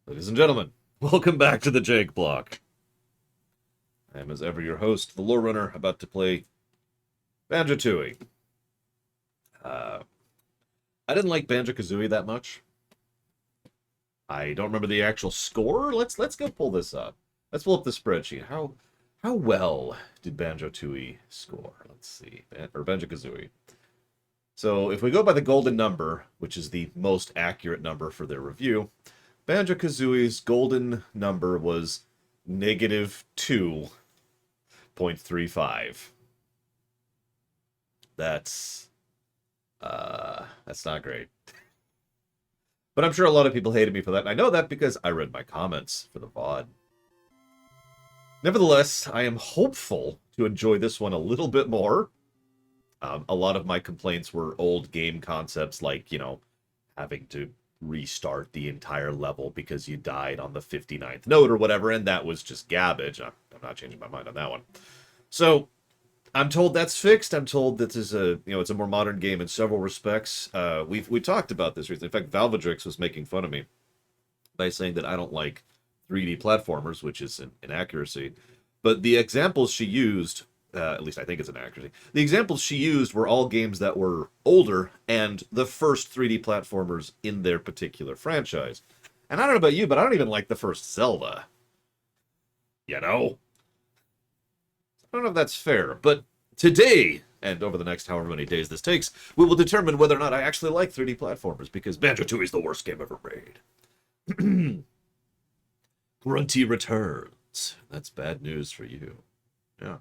Ladies and gentlemen, welcome back to the Jake Block. I am, as ever, your host, the Lore Runner, about to play Banjo Tooie. I didn't like Banjo-Kazooie that much. I don't remember the actual score. Let's go pull this up. Let's pull up the spreadsheet. How well did Banjo-Tooie score? Let's see. Or Banjo-Kazooie. So if we go by the golden number, which is the most accurate number for their review, Banjo-Kazooie's golden number was negative 2.35. That's not great. But I'm sure a lot of people hated me for that, and I know that because I read my comments for the VOD. Nevertheless, I am hopeful to enjoy this one a little bit more. A lot of my complaints were old game concepts like, having to restart the entire level because you died on the 59th note or whatever, and that was just garbage. I'm not changing my mind on that one. So, I'm told that's fixed. I'm told that is it's a more modern game in several respects. We talked about this recently. In fact, Valvedrix was making fun of me by saying that I don't like 3D platformers, which is an inaccuracy. But the examples she used, at least I think it's an accuracy, the examples she used were all games that were older and the first 3D platformers in their particular franchise. And I don't know about you, but I don't even like the first Zelda. I don't know if that's fair, but today, and over the next however many days this takes, we will determine whether or not I actually like 3D platformers, because Banjo-Tooie is the worst game ever made. Grunty returns. That's bad news for you. Yeah.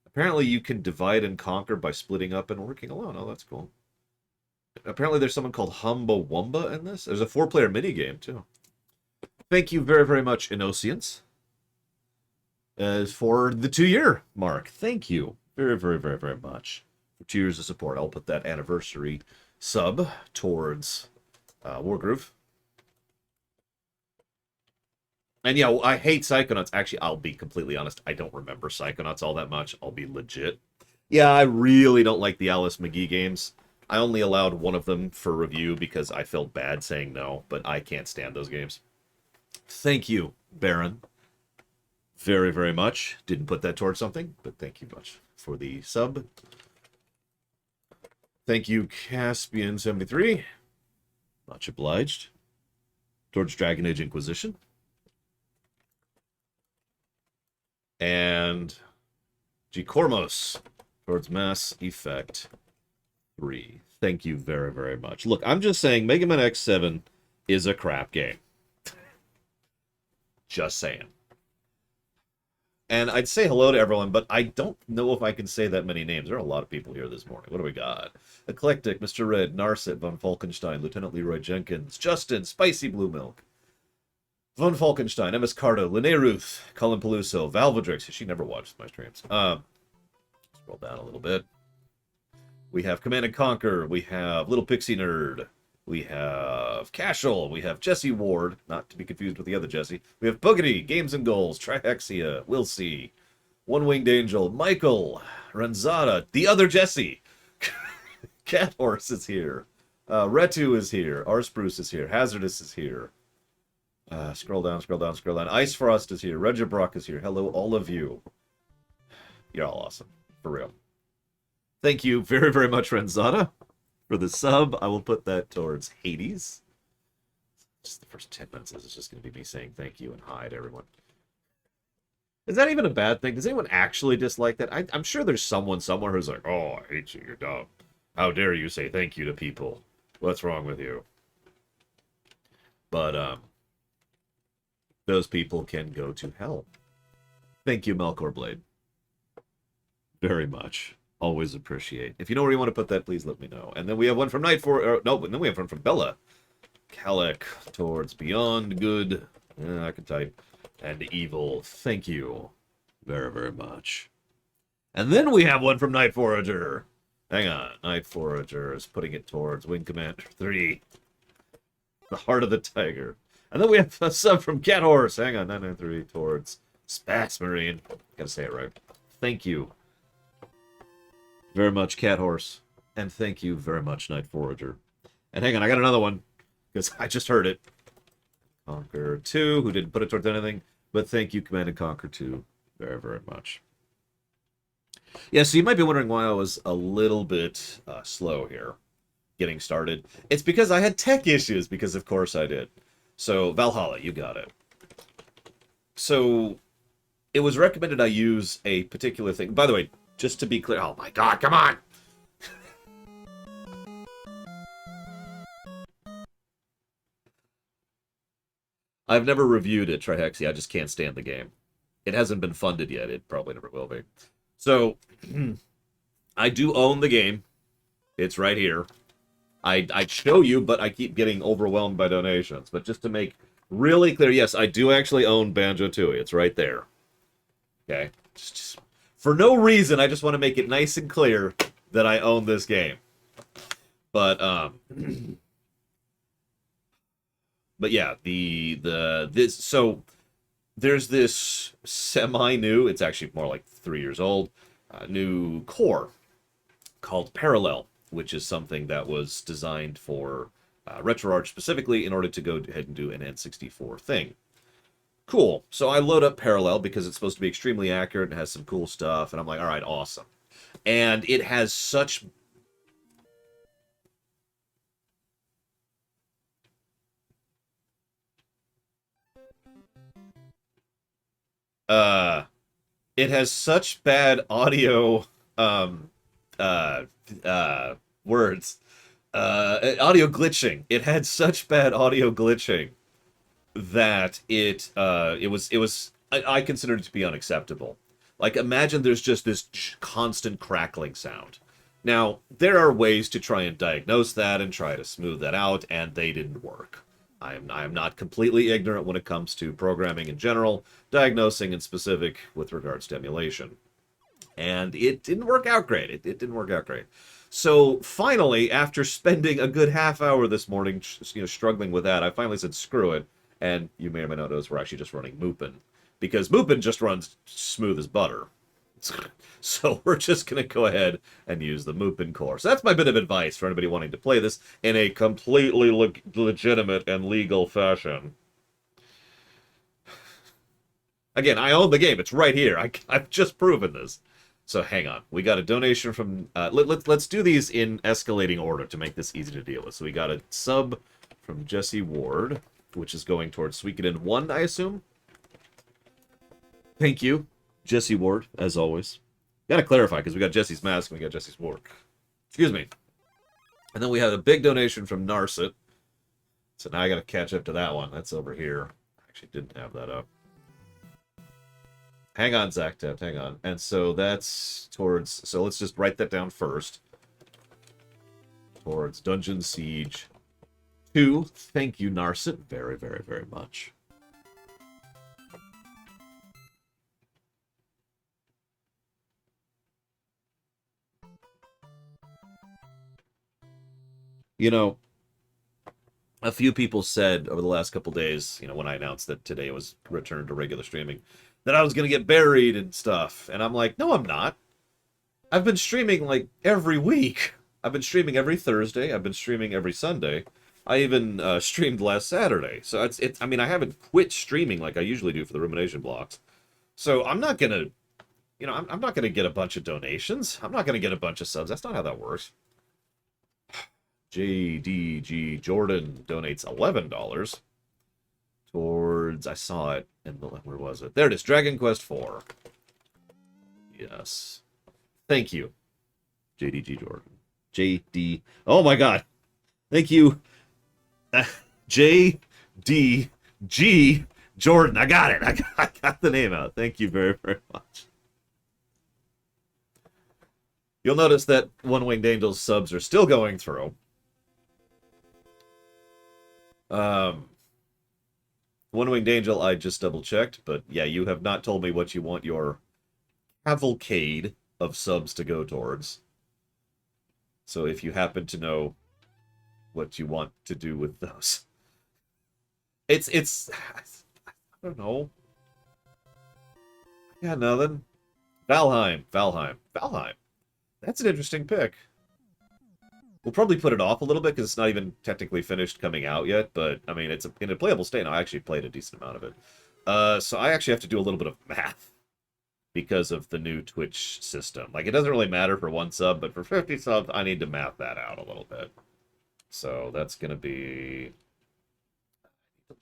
Apparently you can divide and conquer by splitting up and working alone. Oh, that's cool. Apparently there's someone called Humba Wumba in this. There's a 4-player minigame, too. Thank you very, very much, Innocence. For the 2-year mark. Thank you very, very, very, very much for 2 years of support. I'll put that anniversary sub towards Wargroove. And yeah, I hate Psychonauts. Actually, I'll be completely honest. I don't remember Psychonauts all that much. I'll be legit. Yeah, I really don't like the Alice McGee games. I only allowed one of them for review because I felt bad saying no, but I can't stand those games. Thank you, Baron. Very, very much. Didn't put that towards something, but thank you much for the sub. Thank you, Caspian73. Much obliged. Towards Dragon Age Inquisition. And G. Cormos towards Mass Effect 3. Thank you very, very much. Look, I'm just saying Mega Man X7 is a crap game. Just saying. And I'd say hello to everyone, but I don't know if I can say that many names. There are a lot of people here this morning. What do we got? Eclectic, Mr. Red, Narset, Von Falkenstein, Lieutenant Leroy Jenkins, Justin, Spicy Blue Milk, Von Falkenstein, MS Cardo, Lene Ruth, Colin Peluso, Valvedrix. She never watched my streams. Scroll down a little bit. We have Command and Conquer. We have Little Pixie Nerd. We have Cashel. We have Jesse Ward, not to be confused with the other Jesse. We have Boogity, Games and Goals, Trihexia, Will See, One Winged Angel, Michael, Ranzada, the other Jesse. Cat Horse is here. Retu is here. Arspruce is here. Hazardous is here. Scroll down, scroll down, scroll down. Ice Frost is here. Regibrock is here. Hello, all of you. You're all awesome. For real. Thank you very, very much, Renzada, for the sub. I will put that towards Hades. Just the first 10 minutes is just going to be me saying thank you and hi to everyone. Is that even a bad thing? Does anyone actually dislike that? I'm sure there's someone somewhere who's like, oh, I hate you, you're dumb. How dare you say thank you to people? What's wrong with you? But, those people can go to hell. Thank you, Melkor Blade. Very much. Always appreciate. If you know where you want to put that, please let me know. And then we have one from Night for and then we have one from Bella. Kalek towards Beyond Good. I can type. And Evil. Thank you very, very much. And then we have one from Night Forager. Hang on. Night Forager is putting it towards Wing Commander 3. The Heart of the Tiger. And then we have a sub from Cat Horse. Hang on, 993 towards Spats Marine. Gotta say it right. Thank you very much, Cat Horse. And thank you very much, Night Forager. And hang on, I got another one. Because I just heard it. Conquer 2, who didn't put it towards anything, but thank you, Command and Conquer 2, very, very much. Yeah, so you might be wondering why I was a little bit slow here getting started. It's because I had tech issues, because of course I did. So, Valhalla, you got it. So, it was recommended I use a particular thing. By the way, just to be clear, oh my god, come on! I've never reviewed it, Trihexia. I just can't stand the game. It hasn't been funded yet. It probably never will be. So, I do own the game. It's right here. I'd show you, but I keep getting overwhelmed by donations. But just to make really clear, yes, I do actually own Banjo Tooie. It's right there. Okay? Just, for no reason, I just want to make it nice and clear that I own this game. But, but yeah, so there's this semi-new, it's actually more like 3 years old, new core called Parallel, which is something that was designed for RetroArch specifically in order to go ahead and do an N64 thing. Cool. So I load up Parallel because it's supposed to be extremely accurate and has some cool stuff, and I'm like, all right, awesome. And it has such... it has such bad audio um uh words audio glitching. It had such bad audio glitching that it was I considered it to be unacceptable. Like, imagine there's just this constant crackling sound. Now, there are ways to try and diagnose that and try to smooth that out, and they didn't work. I am not completely ignorant when it comes to programming in general, diagnosing in specific with regards to emulation. And it didn't work out great. It didn't work out great. So finally, after spending a good half hour this morning, struggling with that, I finally said, screw it. And you may or may not notice we're actually just running Mupen, because Mupen just runs smooth as butter. So we're just going to go ahead and use the Mupen core. So that's my bit of advice for anybody wanting to play this in a completely legitimate and legal fashion. Again, I own the game. It's right here. I've just proven this. So hang on. We got a donation from... let's do these in escalating order to make this easy to deal with. So we got a sub from Jesse Ward, which is going towards Suikoden 1, I assume. Thank you, Jesse Ward, as always. Gotta clarify, because we got Jesse's mask and we got Jesse's work. Excuse me. And then we had a big donation from Narset. So now I gotta catch up to that one. That's over here. I actually didn't have that up. Hang on, Zactapt, hang on. And so that's towards... So let's just write that down first. Towards Dungeon Siege 2. Thank you, Narset, very, very, very much. You know, a few people said over the last couple days, when I announced that today was returned to regular streaming, that I was going to get buried and stuff. And I'm like, no, I'm not. I've been streaming, like, every week. I've been streaming every Thursday. I've been streaming every Sunday. I even streamed last Saturday. So I mean, I haven't quit streaming like I usually do for the rumination blocks. So I'm not going to, I'm not going to get a bunch of donations. I'm not going to get a bunch of subs. That's not how that works. JDG Jordan donates $11 towards, I saw it in the, where was it? There it is, Dragon Quest IV. Yes. Thank you, JDG Jordan. JD, oh my god. Thank you, JDG Jordan. I got it. I got the name out. Thank you very, very much. You'll notice that One Winged Angel's subs are still going through. One Winged Angel, I just double-checked, but yeah, you have not told me what you want your cavalcade of subs to go towards. So if you happen to know what you want to do with those. It's I don't know. Yeah, nothing. Valheim. That's an interesting pick. We'll probably put it off a little bit because it's not even technically finished coming out yet, but I mean, it's in a playable state now. I actually played a decent amount of it. So I actually have to do a little bit of math because of the new Twitch system. Like, it doesn't really matter for 1 sub, but for 50 subs, I need to math that out a little bit. So that's going to be...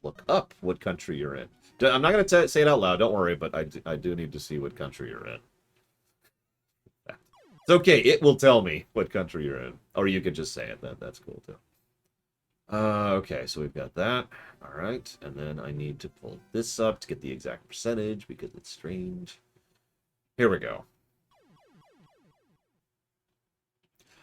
Look up what country you're in. I'm not going to say it out loud, don't worry, but I do need to see what country you're in. It's okay, it will tell me what country you're in. Or you could just say it, that's cool too. Okay, so we've got that. Alright, and then I need to pull this up to get the exact percentage because it's strange. Here we go.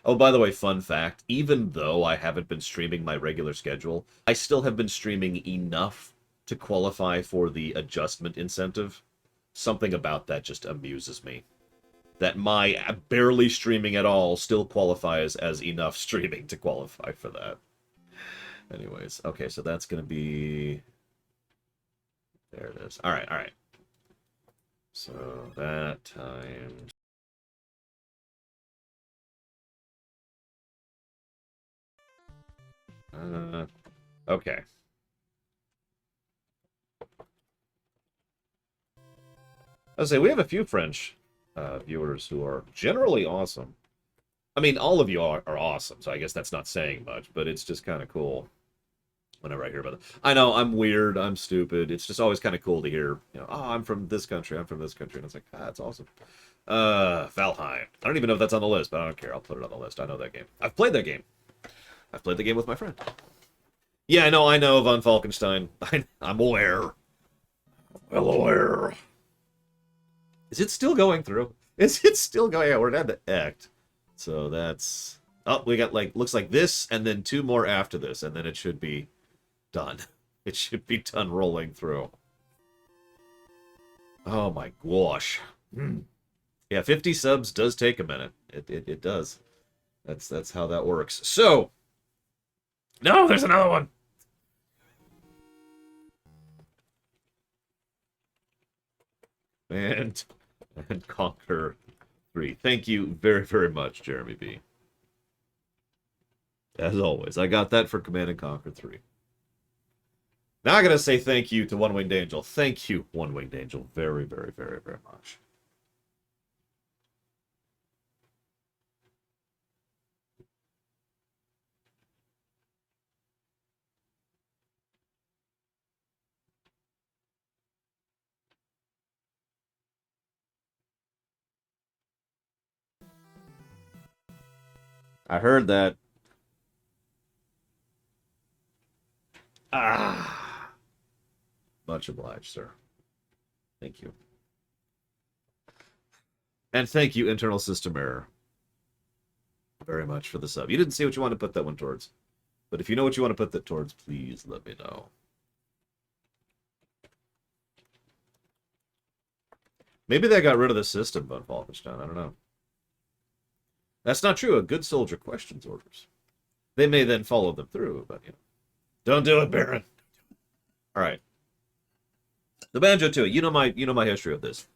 Oh, by the way, fun fact, even though I haven't been streaming my regular schedule, I still have been streaming enough to qualify for the adjustment incentive. Something about that just amuses me. That my barely streaming at all still qualifies as enough streaming to qualify for that. Anyways, okay, so that's going to be... There it is. Alright, alright. So that times... Okay. I'll say we have a few French viewers who are generally awesome. I mean, all of you are awesome, so I guess that's not saying much, but it's just kind of cool whenever I hear about it. I know, I'm weird, I'm stupid. It's just always kind of cool to hear, you know, oh, I'm from this country, I'm from this country, and it's like, ah, that's awesome. Valheim. I don't even know if that's on the list, but I don't care. I'll put it on the list. I know that game. I've played that game. I've played the game with my friend. Yeah, I know von Falkenstein. I'm aware. Well aware. Is it still going through? Is it still going? Yeah, we're at the act. So that's... Oh, we got, like, looks like this, and then 2 more after this, and then it should be done. It should be done rolling through. Oh my gosh. Yeah, 50 subs does take a minute. It does. That's how that works. So... No, there's another one! And Conquer 3. Thank you very, very much, Jeremy B. As always, I got that for Command & Conquer 3. Now I gotta say thank you to One Winged Angel. Thank you, One Winged Angel, very, very, very, very much. I heard that. Ah. Much obliged, sir. Thank you. And thank you, Internal System Error. Very much for the sub. You didn't say what you want to put that one towards. But if you know what you want to put that towards, please let me know. Maybe they got rid of the system, von Falkenstein. I don't know. That's not true. A good soldier questions orders. They may then follow them through, but, you know. Don't do it, Baron. All right. The Banjo Tooie. You know my history of this.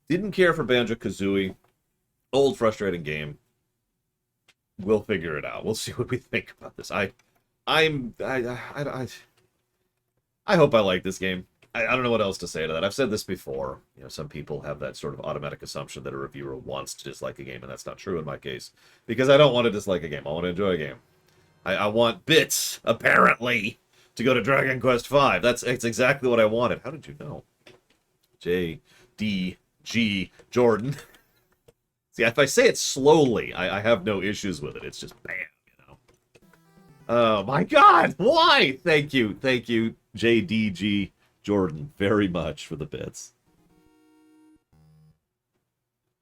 Didn't care for Banjo-Kazooie. Old, frustrating game. We'll figure it out. We'll see what we think about this. I hope I like this game. I don't know what else to say to that. I've said this before. You know, some people have that sort of automatic assumption that a reviewer wants to dislike a game, and that's not true in my case. Because I don't want to dislike a game. I want to enjoy a game. I want bits, apparently, to go to Dragon Quest V. It's exactly what I wanted. How did you know? J.D.G. Jordan. See, if I say it slowly, I have no issues with it. It's just bam, you know. Oh my god! Why? Thank you, J.D.G. Jordan, very much for the bits.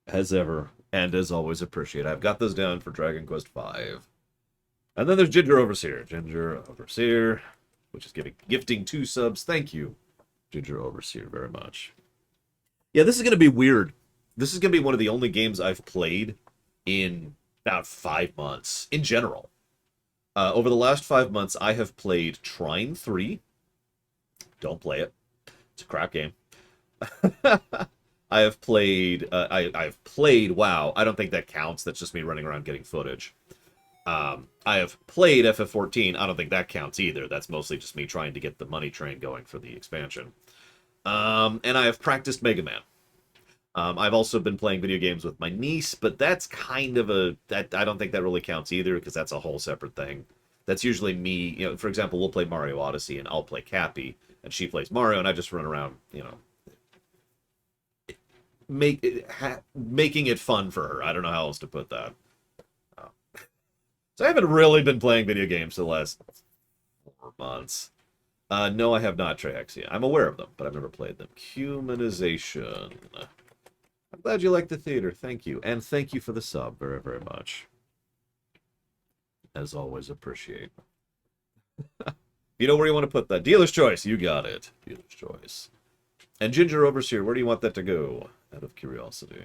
As ever, and as always, appreciate it. I've got those down for Dragon Quest V. And then there's Ginger Overseer. Ginger Overseer, which is gifting 2 subs. Thank you, Ginger Overseer, very much. Yeah, this is going to be weird. This is going to be one of the only games I've played in about 5 months, in general. Over the last 5 months, I have played Trine 3. Don't play it. It's a crap game. I have played... I've played WoW. I don't think that counts. That's just me running around getting footage. I have played FF14. I don't think that counts either. That's mostly just me trying to get the money train going for the expansion. And I have practiced Mega Man. I've also been playing video games with my niece, but that's kind of I don't think that really counts either, because that's a whole separate thing. That's usually me, for example, we'll play Mario Odyssey, and I'll play Cappy, and she plays Mario, and I just run around, making it fun for her. I don't know how else to put that. So I haven't really been playing video games for the last 4 months. No, I have not, Trehexia. I'm aware of them, but I've never played them. Humanization. I'm glad you like the theater. Thank you. And thank you for the sub very, very much. As always, appreciate. You know where you want to put that. Dealer's choice. You got it. Dealer's choice. And Ginger Overseer, where do you want that to go? Out of curiosity.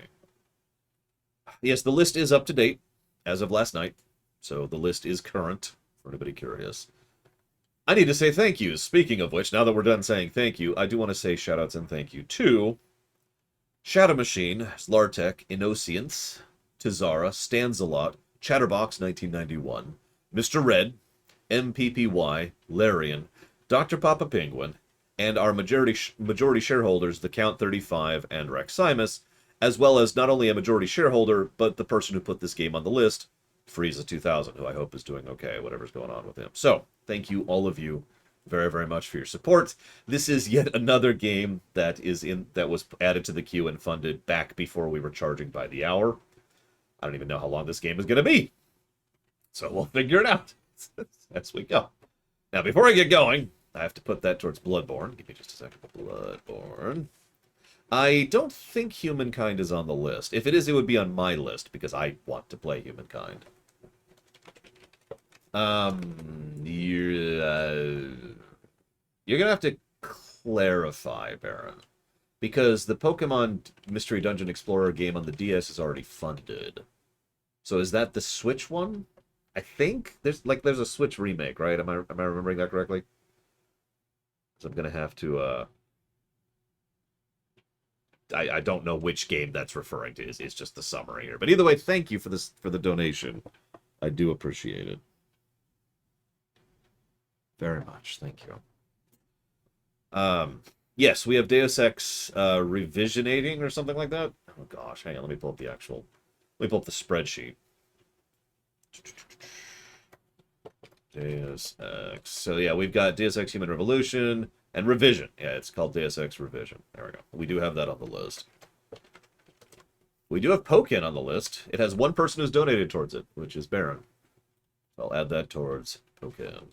Yes, the list is up to date as of last night. So the list is current, for anybody curious. I need to say thank yous. Speaking of which, now that we're done saying thank you, I do want to say shoutouts and thank you to Shadow Machine, Slartek, Innocence, Tizara, Stanzalot, Chatterbox 1991, Mr. Red, MPPY, Larian, Dr. Papa Penguin, and our majority shareholders, the Count 35 and Reximus, as well as not only a majority shareholder, but the person who put this game on the list, Frieza 2000, who I hope is doing okay, whatever's going on with him. So, thank you, all of you, very, very much for your support. This is yet another game that was added to the queue and funded back before we were charging by the hour. I don't even know how long this game is going to be. So we'll figure it out as we go. Now, before I get going, I have to put that towards Bloodborne. Give me just a second. Bloodborne. I don't think Humankind is on the list. If it is, it would be on my list, because I want to play Humankind. You're gonna have to clarify, Baron, because the Pokemon Mystery Dungeon Explorer game on the DS is already funded. So is that the Switch one? I think there's a Switch remake, right? Am I remembering that correctly? So I'm gonna have to I don't know which game that's referring to. It's just the summary here. But either way, thank you for the donation. I do appreciate it. Very much. Thank you. Yes, we have Deus Ex revisionating or something like that. Oh gosh, hang on, let me pull up the spreadsheet. Deus Ex. So yeah, we've got Deus Ex Human Revolution and Revision. Yeah, it's called Deus Ex Revision. There we go. We do have that on the list. We do have Pokken on the list. It has one person who's donated towards it, which is Baron. I'll add that towards Pokken.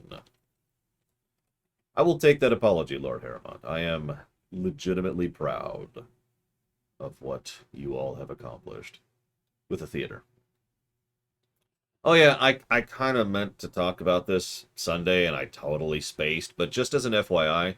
I will take that apology, Lord Harriman. I am legitimately proud of what you all have accomplished with the theater. Oh yeah, I kind of meant to talk about this Sunday, and I totally spaced, but just as an FYI,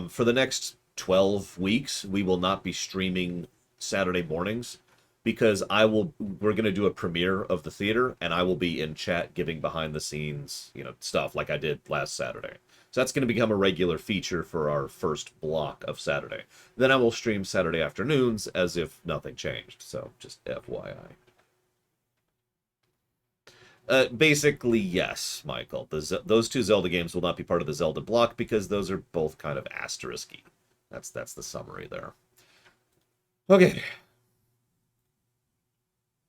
for the next 12 weeks, we will not be streaming Saturday mornings, because we're going to do a premiere of the theater, and I will be in chat giving behind-the-scenes, stuff like I did last Saturday. So that's going to become a regular feature for our first block of Saturday. Then I will stream Saturday afternoons as if nothing changed, so just FYI. Basically, yes, Michael. Those two Zelda games will not be part of the Zelda block because those are both kind of asterisky. That's the summary there. Okay.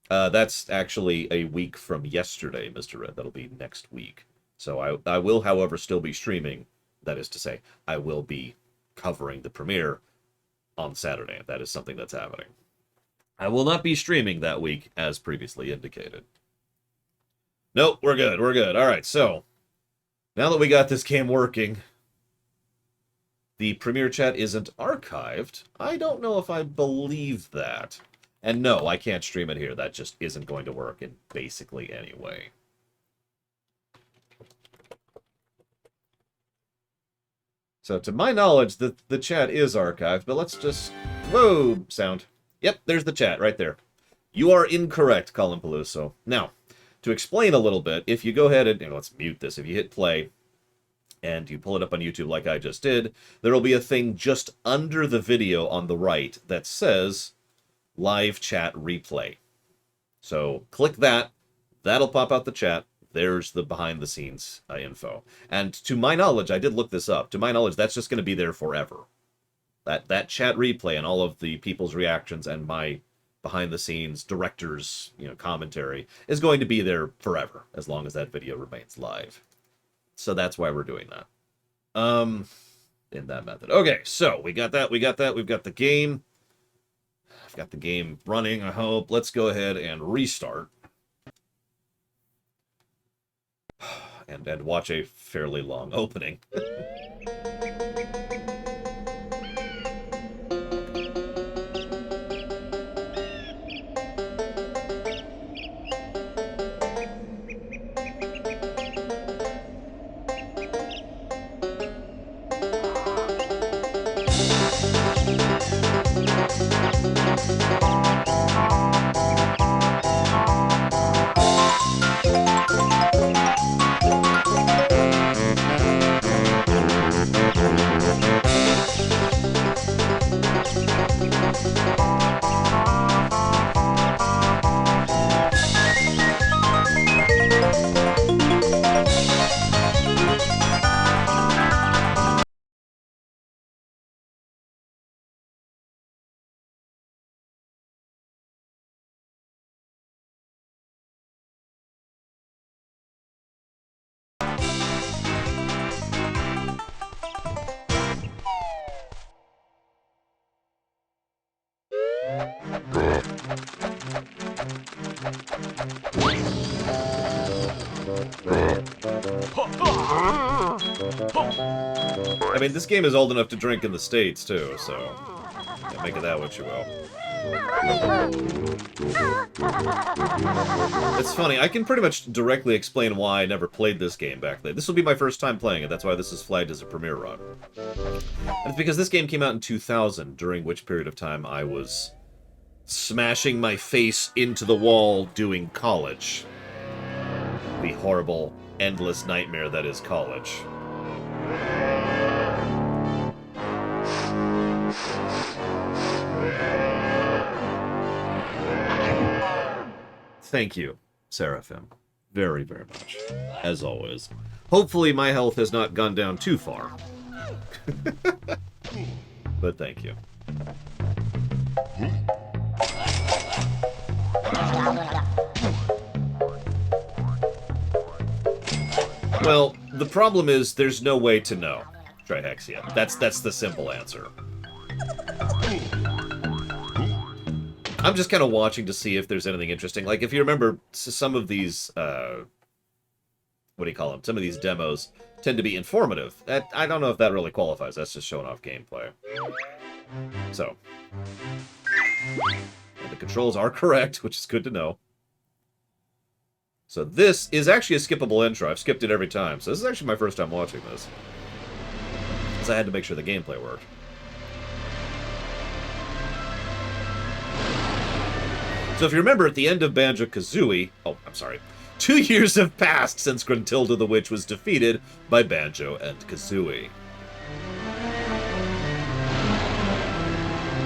That's actually a week from yesterday, Mr. Red. That'll be next week. So I will, however, still be streaming. That is to say, I will be covering the premiere on Saturday. That is something that's happening. I will not be streaming that week, as previously indicated. Nope, we're good. We're good. All right, so now that we got this game working, the premiere chat isn't archived. I don't know if I believe that. And no, I can't stream it here. That just isn't going to work in basically any way. So to my knowledge, the chat is archived, but let's just... Whoa, sound. Yep, there's the chat right there. You are incorrect, Colin Peluso. Now, to explain a little bit, if you go ahead and... let's mute this. If you hit play and you pull it up on YouTube like I just did, there will be a thing just under the video on the right that says live chat replay. So click that. That'll pop out the chat. There's the behind-the-scenes info. And to my knowledge, I did look this up. To my knowledge, that's just going to be there forever. That chat replay and all of the people's reactions and my behind-the-scenes director's commentary is going to be there forever, as long as that video remains live. So that's why we're doing that. In that method. Okay, so we got that. We've got the game. I've got the game running, I hope. Let's go ahead and restart. And watch a fairly long opening. I mean, this game is old enough to drink in the States, too, so make of that what you will. It's funny, I can pretty much directly explain why I never played this game back then. This will be my first time playing it, that's why this is flagged as a premiere run. And it's because this game came out in 2000, during which period of time I was smashing my face into the wall doing college. The horrible, endless nightmare that is college. Thank you, Seraphim. Very, very much. As always. Hopefully my health has not gone down too far. But thank you. Well, the problem is there's no way to know, Trihexia. That's the simple answer. I'm just kind of watching to see if there's anything interesting. Like, if you remember, some of these, what do you call them? Some of these demos tend to be informative. I don't know if that really qualifies. That's just showing off gameplay. So. And the controls are correct, which is good to know. So this is actually a skippable intro. I've skipped it every time. So this is actually my first time watching this. Because I had to make sure the gameplay worked. So if you remember, at the end of Banjo-Kazooie... Oh, I'm sorry. 2 years have passed since Gruntilda the Witch was defeated by Banjo and Kazooie.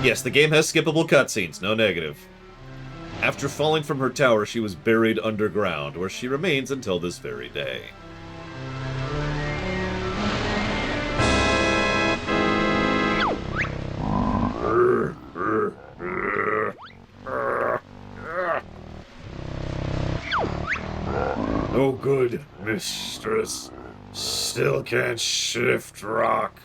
Yes, the game has skippable cutscenes, no negative. After falling from her tower, she was buried underground, where she remains until this very day. No good, mistress. Still can't shift rock.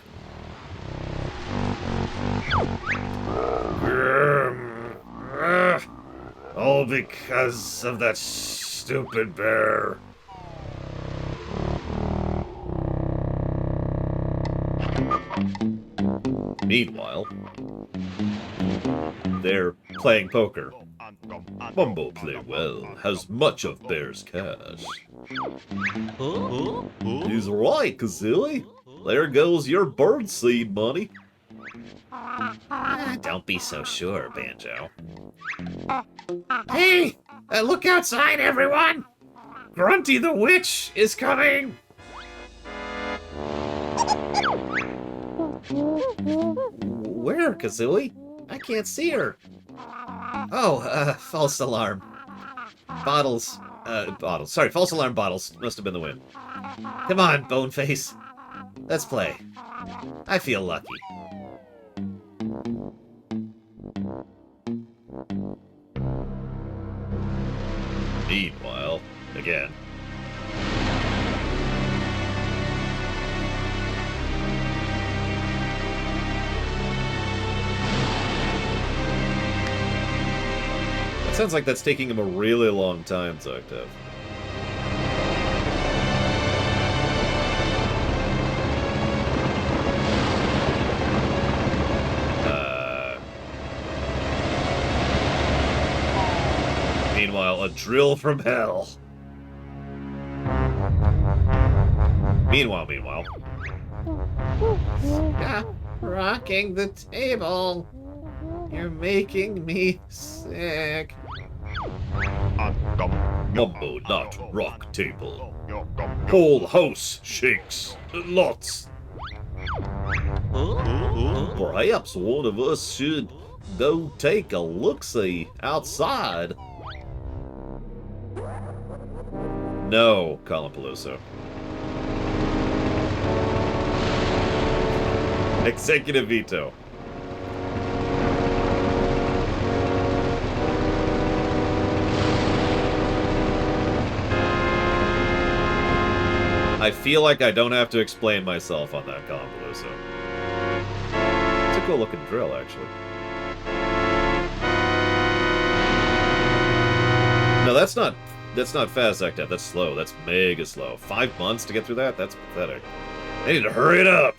All because of that stupid bear. Meanwhile, they're playing poker. Mumbo play well, has much of Bear's cash. He's right, Kazooie. There goes your birdseed money. Don't be so sure, Banjo. Hey! Look outside, everyone! Grunty the Witch is coming! Where, Kazooie? I can't see her. Oh, false alarm. Bottles Bottles. Sorry, false alarm bottles. Must have been the wind. Come on, Boneface. Let's play. I feel lucky. Meanwhile, again. It sounds like that's taking him a really long time, Zoctev. Meanwhile, a drill from hell. Meanwhile. Stop rocking the table. You're making me sick. Mumbo, not rock table. Whole house shakes. Lots. Perhaps one of us should go take a look-see outside. No, Colin Peluso. Executive veto. I feel like I don't have to explain myself on that, Colin Peluso. It's a cool looking drill, actually. No, that's not fast, Zoctev. That's slow. That's mega slow. 5 months to get through that? That's pathetic. They need to hurry it up!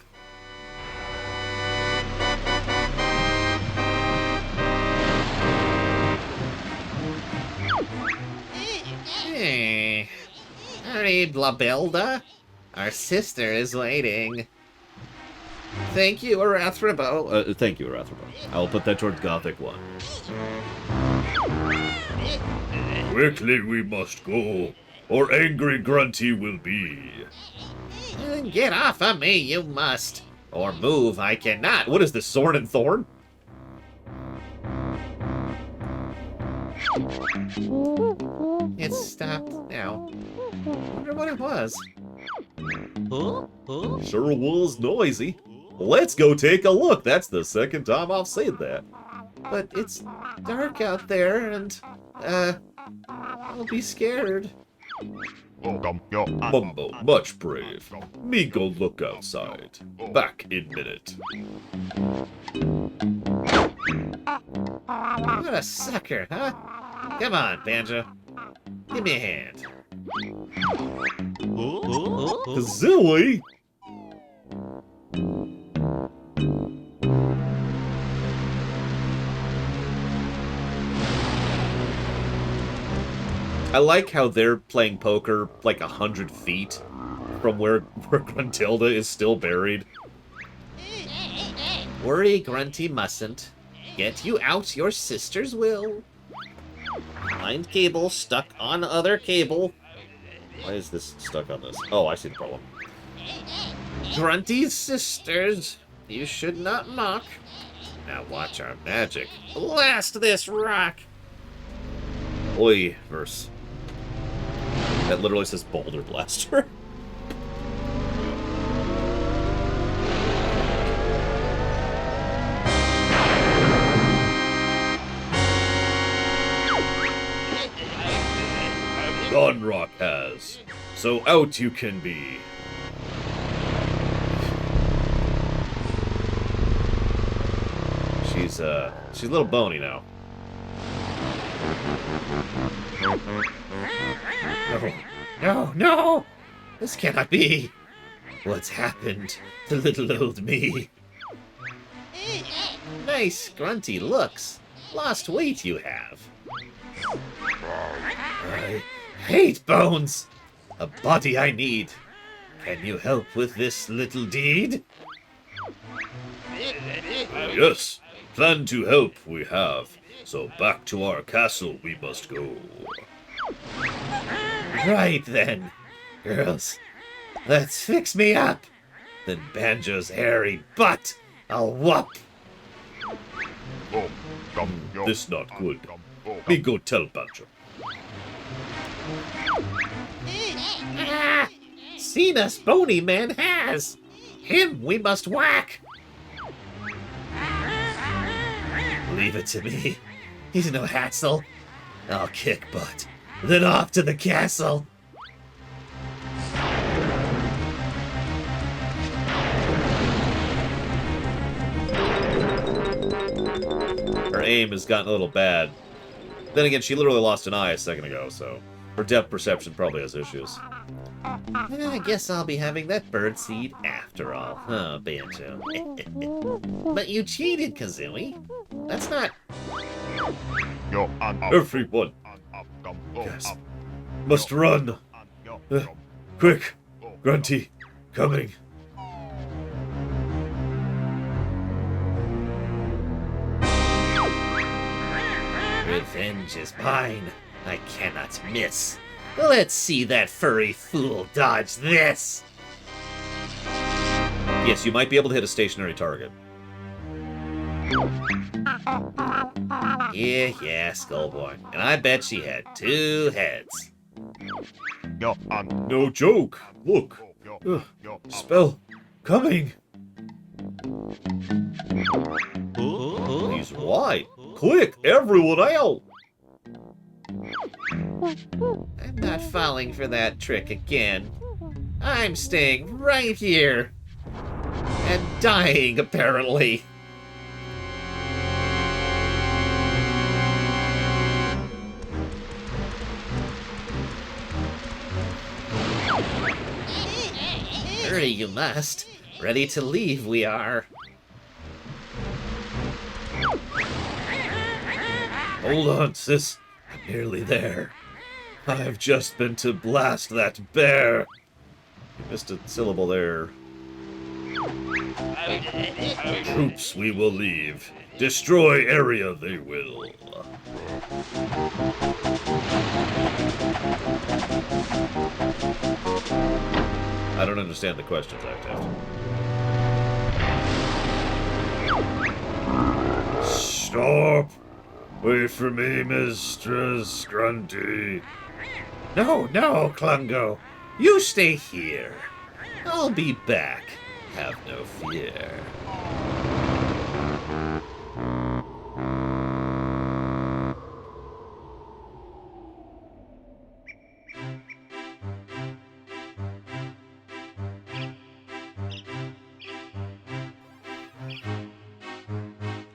Hey. Hurry, Blabelda. Our sister is waiting. Thank you, Arathrobo. Thank you, Arathrobo. I'll put that towards Gothic 1. Quickly we must go, or angry Grunty will be. Get off of me, you must. Or move, I cannot. What is this, Sword and Thorn? It's stopped now. I wonder what it was. Sure was noisy. Let's go take a look. That's the second time I've said that. But it's dark out there, and, I'll be scared. Mumbo, much brave. Me go look outside. Back in minute. What a sucker, huh? Come on, Banjo. Give me a hand. Zilly! I like how they're playing poker like 100 feet from where Gruntilda is still buried. Worry, Grunty mustn't. Get you out, your sisters will. Find cable stuck on other cable. Why is this stuck on this? Oh, I see the problem. Grunty's sisters, you should not mock. Now watch our magic. Blast this rock! Oi, verse. That literally says Boulder Blaster. Gunrock has. So out you can be. She's a little bony now. No! This cannot be! What's happened to little old me? Nice grunty looks. Lost weight you have. I hate bones! A body I need. Can you help with this little deed? Yes, plan to help we have. So back to our castle we must go. Right then, girls. Let's fix me up. Then Banjo's hairy butt I'll whoop. This not good. Me go tell Banjo. Ah! Seen us bony man has! Him we must whack! Leave it to me. He's no hassle. I'll kick butt. Then off to the castle. Her aim has gotten a little bad. Then again, she literally lost an eye a second ago, so her depth perception probably has issues. I guess I'll be having that birdseed after all, huh, Banjo? But you cheated, Kazooie. That's not... Everyone! Gasp. Must run! Quick! Grunty! Coming! Revenge is mine. I cannot miss. Let's see that furry fool dodge this! Yes, you might be able to hit a stationary target. Yeah, Skullboy. And I bet she had 2 heads. No joke. Look. Spell coming. He's right. Quick, everyone out! I'm not falling for that trick again. I'm staying right here. And dying, apparently. Hurry, you must. Ready to leave, we are. Hold on, sis. I'm nearly there. I've just been to blast that bear. You missed a syllable there. Troops we will leave. Destroy area they will. I don't understand the questions, Octave. Stop! Wait for me, Mistress Grunty. No, Klungo. You stay here. I'll be back. Have no fear.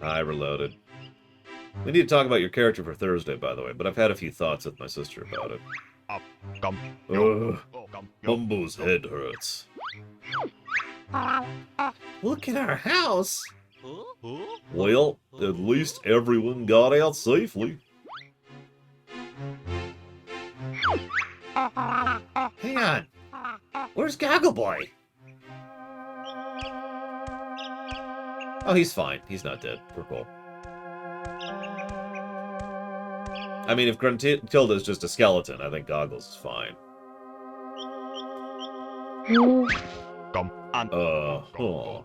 I reloaded. We need to talk about your character for Thursday, by the way, but I've had a few thoughts with my sister about it. Bumbo's head hurts. Look at our house! Well, at least everyone got out safely. Hang on. Where's Goggle Boy? Oh, he's fine. He's not dead. We're cool. I mean, if Gruntilda is just a skeleton, I think Goggles is fine. Mo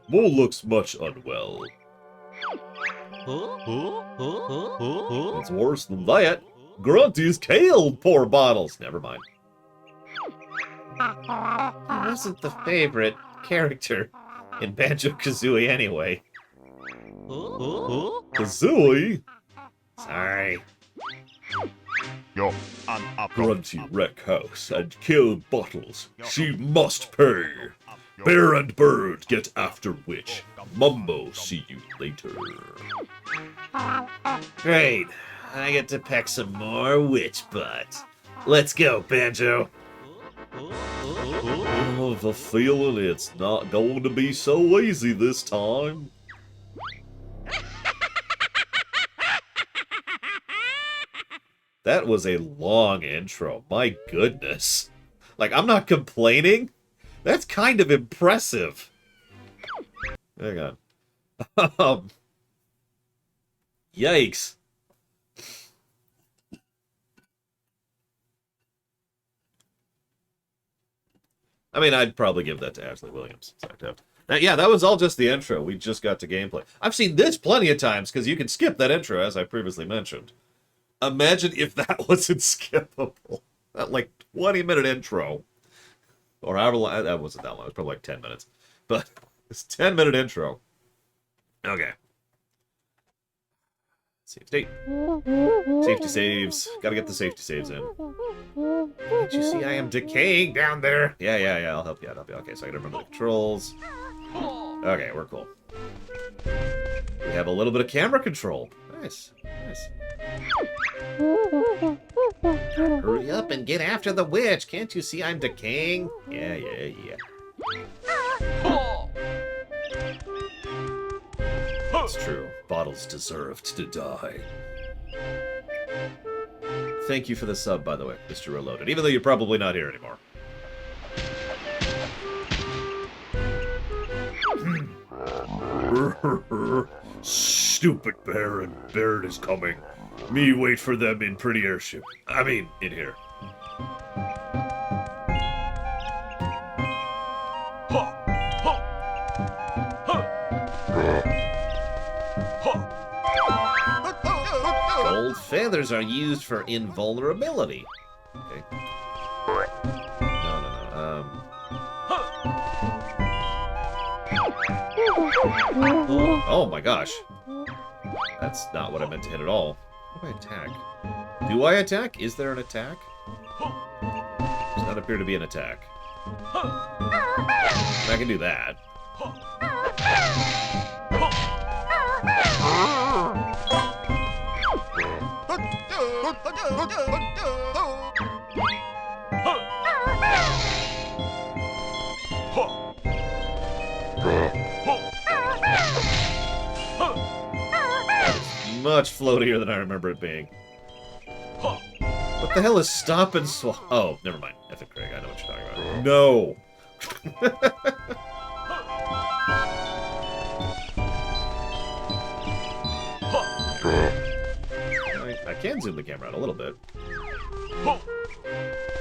looks much unwell. It's worse than that. Grunty's killed poor Bottles. Never mind. He wasn't the favorite character in Banjo-Kazooie anyway. Kazooie? Sorry. Grunty wreck house and kill Bottles. She must pay. Bear and Bird get after Witch. Mumbo, see you later. Great. I get to peck some more witch butt. Let's go, Banjo. I have a feeling it's not going to be so easy this time. That was a long intro. My goodness. Like, I'm not complaining. That's kind of impressive. Hang on. Yikes. I mean, I'd probably give that to Ashley Williams. Now, yeah, that was all just the intro. We just got to gameplay. I've seen this plenty of times, because you can skip that intro, as I previously mentioned. Imagine if that wasn't skippable. That like 20-minute intro. Or however long. That wasn't that long. It was probably like 10 minutes. But it's 10-minute intro. Okay. Save state. Safety saves. Gotta get the safety saves in. Can't you see I am decaying down there? Yeah. I'll help you out. Okay, so I gotta remember the controls. Okay, we're cool. We have a little bit of camera control. Nice. Hurry up and get after the witch. Can't you see I'm decaying? Yeah. It's true. Bottles deserved to die. Thank you for the sub, by the way, Mr. Reloaded. Even though you're probably not here anymore. Stupid Baron. Baron is coming. Me wait for them in pretty airship. I mean, in here. Gold feathers are used for invulnerability. Okay. No. Oh my gosh. That's not what I meant to hit at all. How do I attack? Do I attack? Is there an attack? Does not appear to be an attack. I can do that. Much floatier than I remember it being. What the hell is stop and swallow? Oh, never mind. F it, Craig. I know what you're talking about. No! I can zoom the camera out a little bit.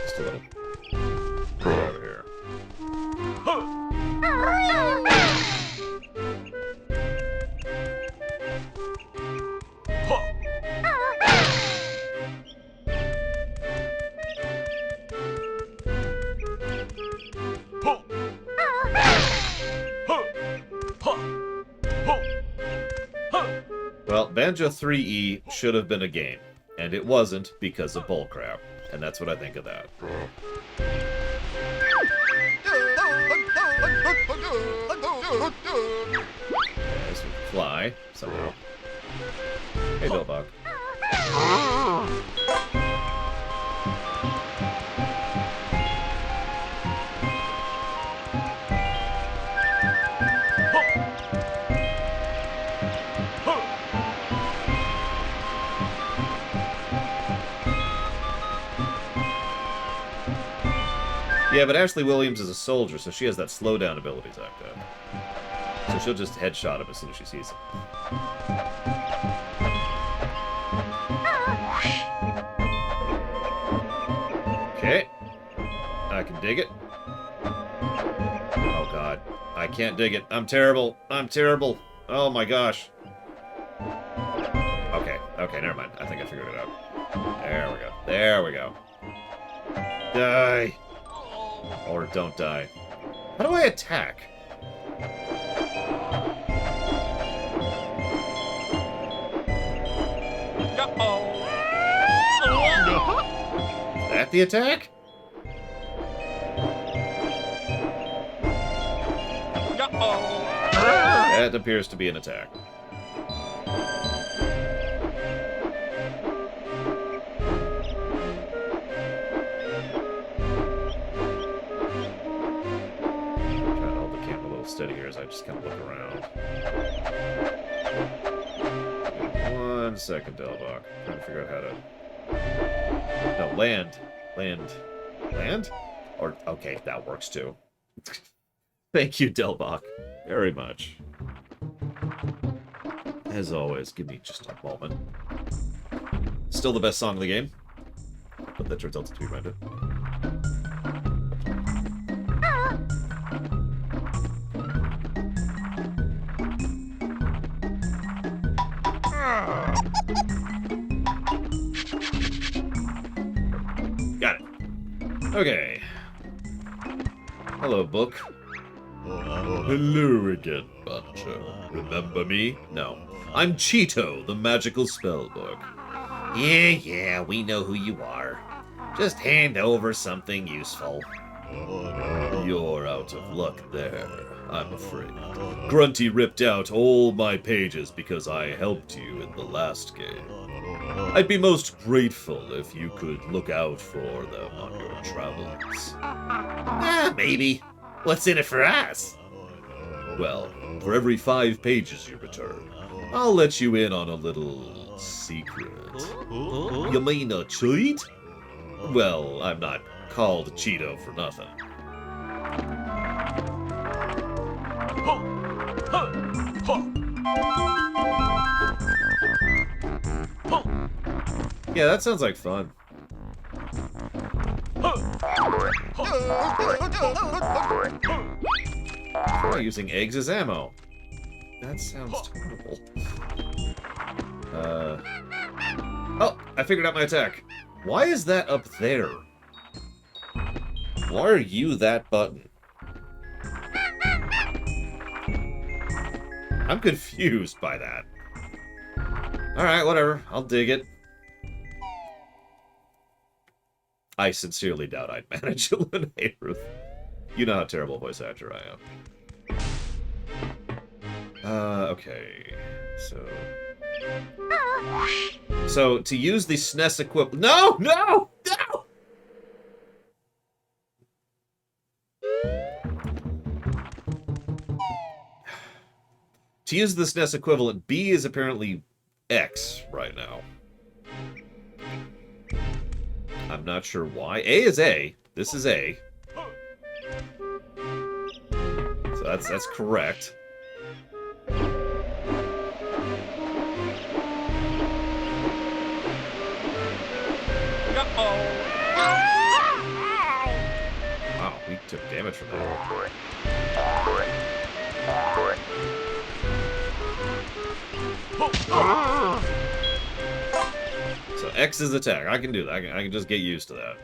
Just a little. Right over here. Well, Banjo 3E should have been a game, and it wasn't because of bullcrap, and that's what I think of that. This would fly, somehow. Hey, Billbog. Yeah, but Ashley Williams is a soldier, so she has that slowdown ability type up. So she'll just headshot him as soon as she sees him. Okay. I can dig it. Oh god. I can't dig it. I'm terrible. I'm terrible. Oh my gosh. Okay, never mind. I think I figured it out. There we go. There we go. Die. Or don't die. How do I attack? Is that the attack? That appears to be an attack. Steady here as I just kind of look around. 1 second, Delbach. Trying to figure out how to... No, land. Land? Or, okay, that works too. Thank you, Delbach. Very much. As always, give me just a moment. Still the best song in the game. But that turns out to be right. Got it. Okay. Hello, book. Hello again, Banjo. Remember me? No. I'm Cheeto, the magical spellbook. Yeah, we know who you are. Just hand over something useful. You're out of luck there, I'm afraid. Grunty ripped out all my pages because I helped you in the last game. I'd be most grateful if you could look out for them on your travels. Maybe. What's in it for us? Well, for every 5 pages you return, I'll let you in on a little secret. You mean a cheat? Well, I'm not called Cheeto for nothing. Yeah, that sounds like fun. Try using eggs as ammo. That sounds terrible. Oh, I figured out my attack. Why is that up there? Why are you that button? I'm confused by that. Alright, whatever. I'll dig it. I sincerely doubt I'd manage to eliminate Ruth. You know how terrible voice actor I am. Okay. So, to use the SNES equivalent... No! No! No! To use the SNES equivalent, B is apparently X right now. I'm not sure why. A is A. This is A. So that's correct. Wow, we took damage from that. So X is attack. I can do that. I can just get used to that.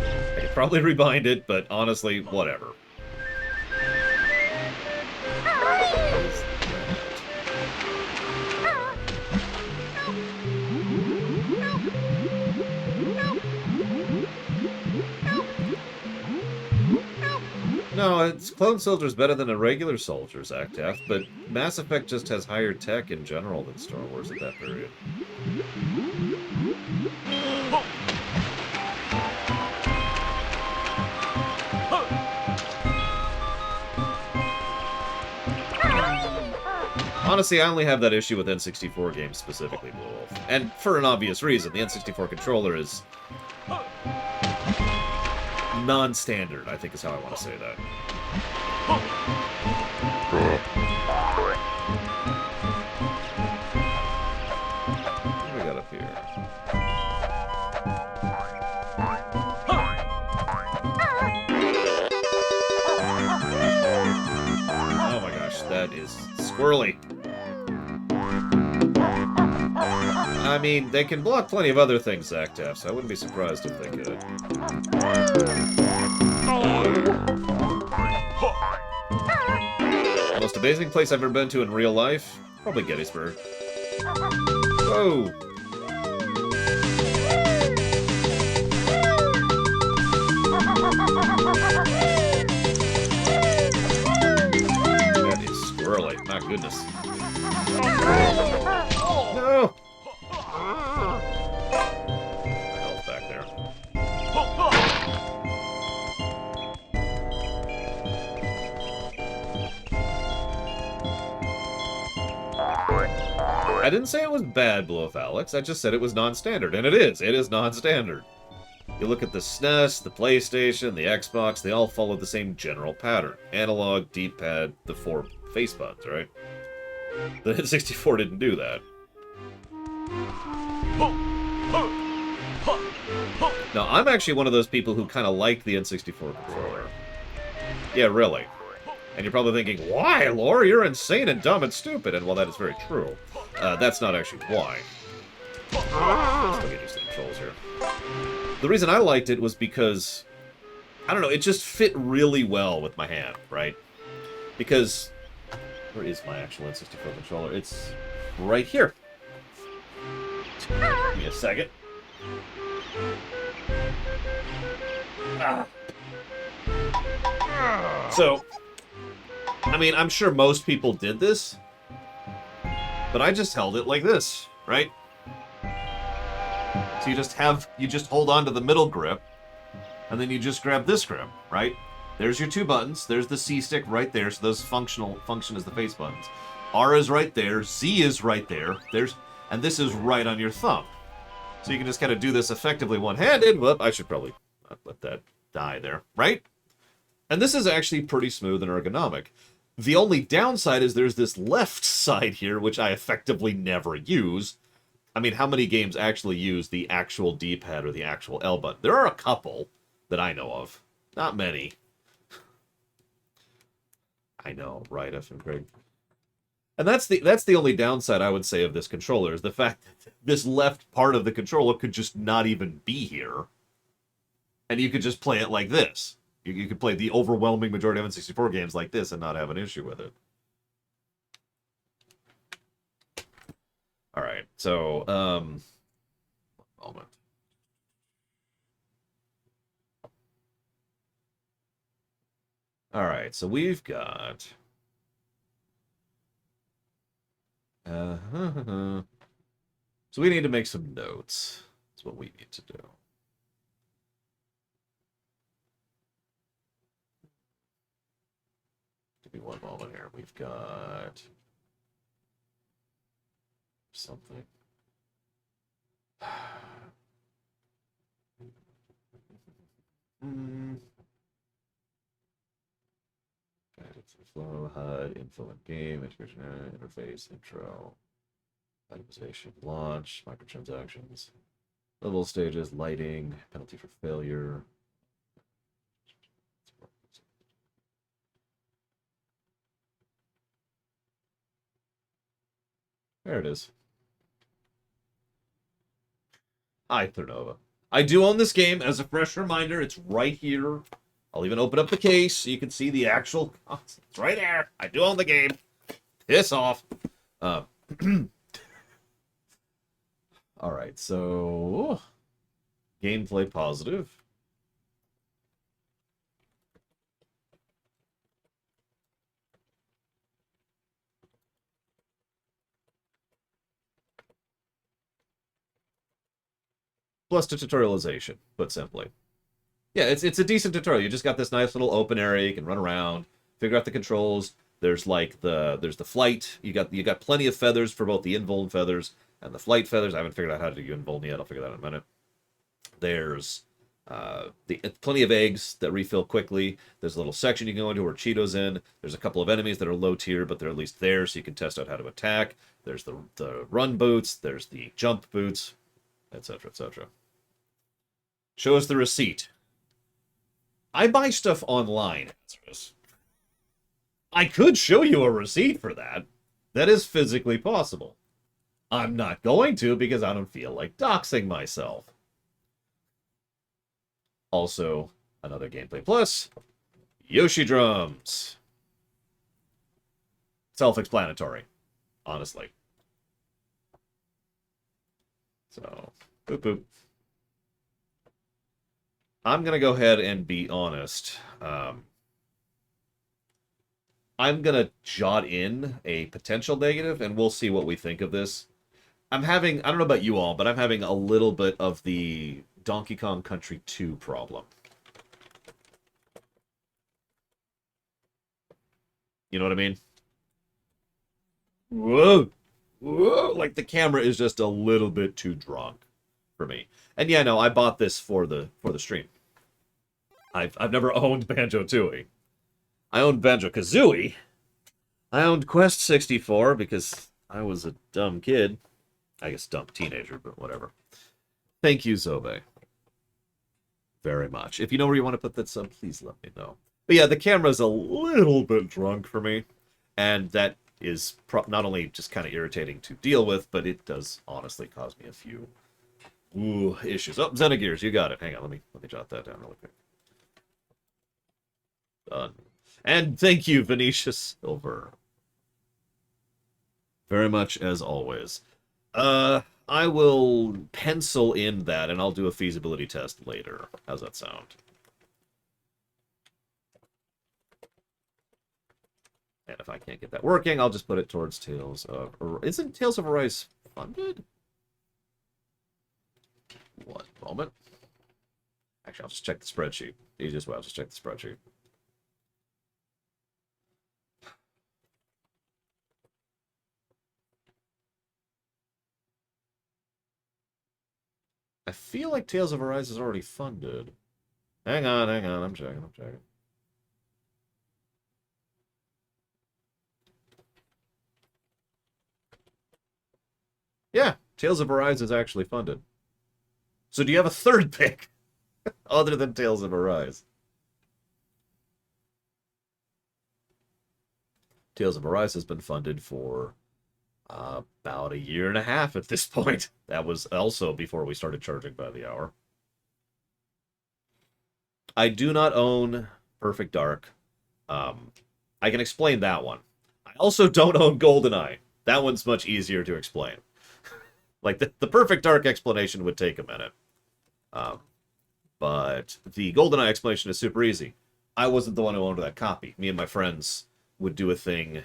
I could probably rebind it, but honestly, whatever. No, it's Clone Soldier's better than a regular soldier's Actaf, but Mass Effect just has higher tech in general than Star Wars at that period. Honestly, I only have that issue with N64 games, specifically Blue Wolf. And for an obvious reason, the N64 controller is non-standard, I think is how I want to say that. What do we got up here? Oh my gosh, that is squirrely. I mean, they can block plenty of other things, Actaf, so I wouldn't be surprised if they could. Most amazing place I've ever been to in real life? Probably Gettysburg. Whoa! That is squirrely, my goodness. No! Health back there. I didn't say it was bad, Blow Off Alex. I just said it was non-standard, and it is. It is non-standard. You look at the SNES, the PlayStation, the Xbox, they all follow the same general pattern. Analog, D-pad, the 4 face buttons, right? The N64 didn't do that. Now, I'm actually one of those people who kind of like the N64 controller. Yeah, really. And you're probably thinking, why, Lore? You're insane and dumb and stupid. And while that is very true, that's not actually why. Let's get used to the controls here. The reason I liked it was because, I don't know, it just fit really well with my hand, right? Because, where is my actual N64 controller? It's right here. Give me a second. Ah. So, I mean, I'm sure most people did this, but I just held it like this, right? So you just hold on to the middle grip, and then you just grab this grip, right? There's your two buttons. There's the C stick right there, so those function as the face buttons. R is right there, Z is right there. And this is right on your thumb. So you can just kind of do this effectively one-handed. Whoop, I should probably not let that die there, right? And this is actually pretty smooth and ergonomic. The only downside is there's this left side here, which I effectively never use. I mean, how many games actually use the actual D-pad or the actual L button? There are a couple that I know of. Not many. I know, right, F and Craig? And that's the only downside I would say of this controller, is the fact that this left part of the controller could just not even be here. And you could just play it like this. You could play the overwhelming majority of N64 games like this and not have an issue with it. Alright, so, one moment. Alright, so we've got... So we need to make some notes. That's what we need to do. Give me one moment here. We've got something. Flow, HUD, info and game, integration interface, intro, itemization, launch, microtransactions, level stages, lighting, penalty for failure. There it is. Hi, Thernova. I do own this game. As a fresh reminder, it's right here. I'll even open up the case so you can see the actual... Oh, it's right there. I do own the game. Piss off. All right, so... Gameplay positive. Plus to tutorialization, put simply. Yeah, it's a decent tutorial. You just got this nice little open area. You can run around, figure out the controls. There's like there's the flight. You got plenty of feathers for both the invuln feathers and the flight feathers. I haven't figured out how to do invuln yet. I'll figure that out in a minute. There's plenty of eggs that refill quickly. There's a little section you can go into where Cheeto's in. There's a couple of enemies that are low tier, but they're at least there, so you can test out how to attack. There's the run boots. There's the jump boots, etc., etc. Show us the receipt. I buy stuff online. I could show you a receipt for that. That is physically possible. I'm not going to because I don't feel like doxing myself. Also, another Gameplay Plus. Yoshi drums. Self-explanatory, honestly. So, boop boop. I'm going to go ahead and be honest. I'm going to jot in a potential negative, and we'll see what we think of this. I don't know about you all, but I'm having a little bit of the Donkey Kong Country 2 problem. You know what I mean? Whoa! Whoa! Like, the camera is just a little bit too drunk for me. And yeah, no, I bought this for the stream. I've never owned Banjo Tooie. I owned Banjo Kazooie. I owned Quest 64 because I was a dumb kid. I guess dumb teenager, but whatever. Thank you, Zobe. Very much. If you know where you want to put that sub, please let me know. But yeah, the camera's a little bit drunk for me. And that is not only just kind of irritating to deal with, but it does honestly cause me a few Ooh, issues. Oh, Xenogears, you got it. Hang on, let me jot that down really quick. Done. And thank you, Venetia Silver. Very much as always. I will pencil in that, and I'll do a feasibility test later. How's that sound? And if I can't get that working, I'll just put it towards Tales of... Isn't Tales of Arise funded? One moment. Actually, I'll just check the spreadsheet. Easiest way, I'll just check the spreadsheet. I feel like Tales of Arise is already funded. Hang on, I'm checking. Yeah, Tales of Arise is actually funded. So do you have a third pick other than Tales of Arise? Tales of Arise has been funded for about a year and a half at this point. That was also before we started charging by the hour. I do not own Perfect Dark. I can explain that one. I also don't own GoldenEye. That one's much easier to explain. Like, the Perfect Dark explanation would take a minute. But the GoldenEye explanation is super easy. I wasn't the one who owned that copy. Me and my friends would do a thing,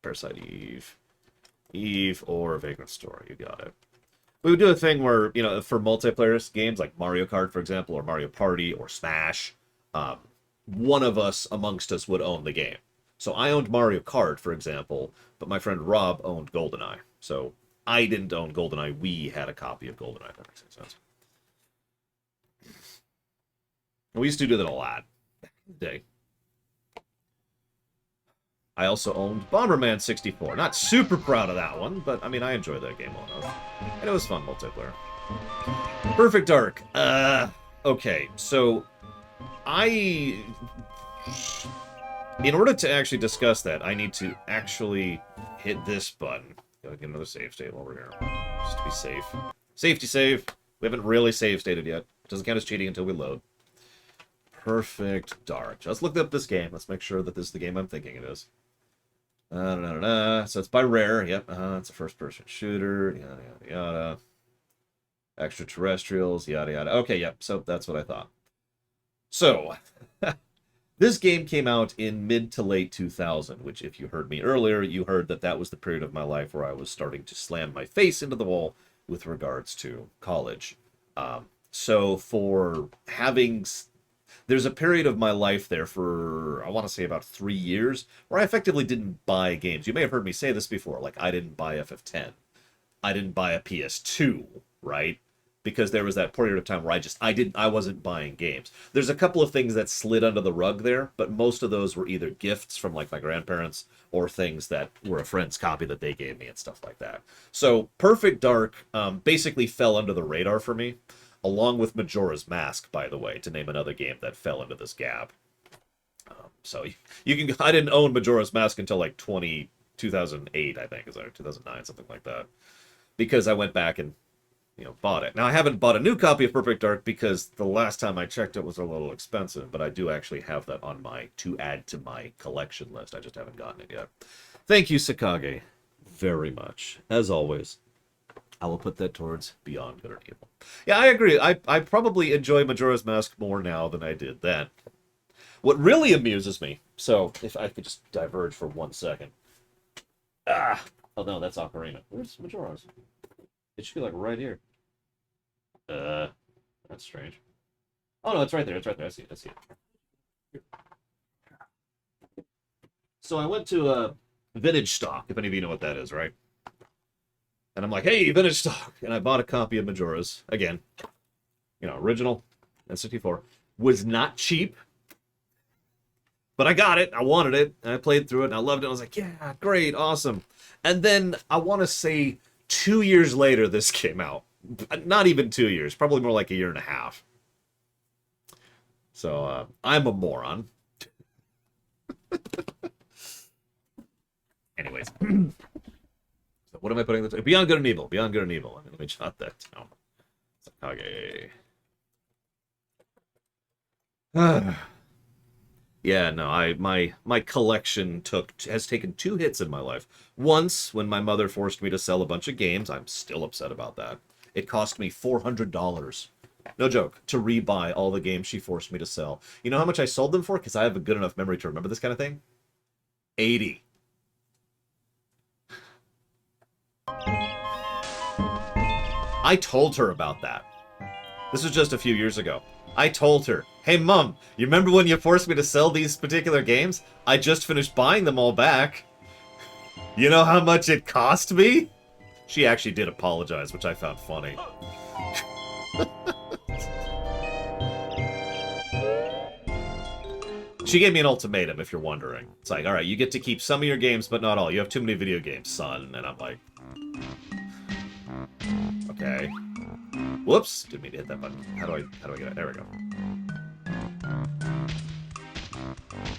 Parasite Eve or Vagrant Story, you got it. We would do a thing where, you know, for multiplayer games like Mario Kart, for example, or Mario Party or Smash, one of us amongst us would own the game. So I owned Mario Kart, for example, but my friend Rob owned GoldenEye. So I didn't own GoldenEye. We had a copy of GoldenEye. If that makes sense. We used to do that a lot back in the day. I also owned Bomberman 64. Not super proud of that one, but I mean, I enjoyed that game well enough. And it was fun multiplayer. Perfect Dark. Okay, so in order to actually discuss that, I need to actually hit this button. Gotta get another save state over here. Just to be safe. Safety save. We haven't really save stated yet. Doesn't count as cheating until we load. Perfect Dark. Let's look up this game. Let's make sure that this is the game I'm thinking it is. So it's by Rare. Yep. It's a first-person shooter. Yada, yada, yada. Extraterrestrials. Yada, yada. Okay, yep. So that's what I thought. So, this game came out in mid to late 2000, which if you heard me earlier, you heard that that was the period of my life where I was starting to slam my face into the wall with regards to college. So for having... There's a period of my life there for, I want to say about 3 years, where I effectively didn't buy games. You may have heard me say this before, like I didn't buy FF10. I didn't buy a PS2, right? Because there was that period of time where I wasn't buying games. There's a couple of things that slid under the rug there, but most of those were either gifts from like my grandparents or things that were a friend's copy that they gave me and stuff like that. So Perfect Dark basically fell under the radar for me, along with Majora's Mask, by the way, to name another game that fell into this gap. So you can, I didn't own Majora's Mask until like 2008, I think, or 2009, something like that, because I went back and, you know, bought it. Now, I haven't bought a new copy of Perfect Dark because the last time I checked it was a little expensive, but I do actually have that on my to add to my collection list. I just haven't gotten it yet. Thank you, Sakage, very much. As always, I will put that towards Beyond Good and Evil. Yeah, I agree. I probably enjoy Majora's Mask more now than I did then. What really amuses me, so if I could just diverge for 1 second. Oh no, that's Ocarina. Where's Majora's? It should be like right here. That's strange. Oh no, it's right there. It's right there. I see it. So I went to Vintage Stock, if any of you know what that is, right? And I'm like, hey, Vintage Stock, and I bought a copy of Majora's again. You know, original N64. Was not cheap, but I got it. I wanted it. And I played through it, and I loved it. I was like, yeah, great, awesome. And then I want to say 2 years later, this came out. Not even 2 years, probably more like a year and a half. So I'm a moron. Anyways, so what am I putting this? Beyond Good and Evil. Beyond Good and Evil. Let me jot that down. Okay. Yeah, no, my collection has taken 2 hits in my life. Once, when my mother forced me to sell a bunch of games, I'm still upset about that. It cost me $400. No joke, to rebuy all the games she forced me to sell. You know how much I sold them for? Because I have a good enough memory to remember this kind of thing? 80. I told her about that. This was just a few years ago. I told her, hey, Mom, you remember when you forced me to sell these particular games? I just finished buying them all back. You know how much it cost me? She actually did apologize, which I found funny. She gave me an ultimatum, if you're wondering. It's like, all right, you get to keep some of your games, but not all. You have too many video games, son. And I'm like, okay. Whoops! Didn't mean to hit that button. How do I get it? There we go.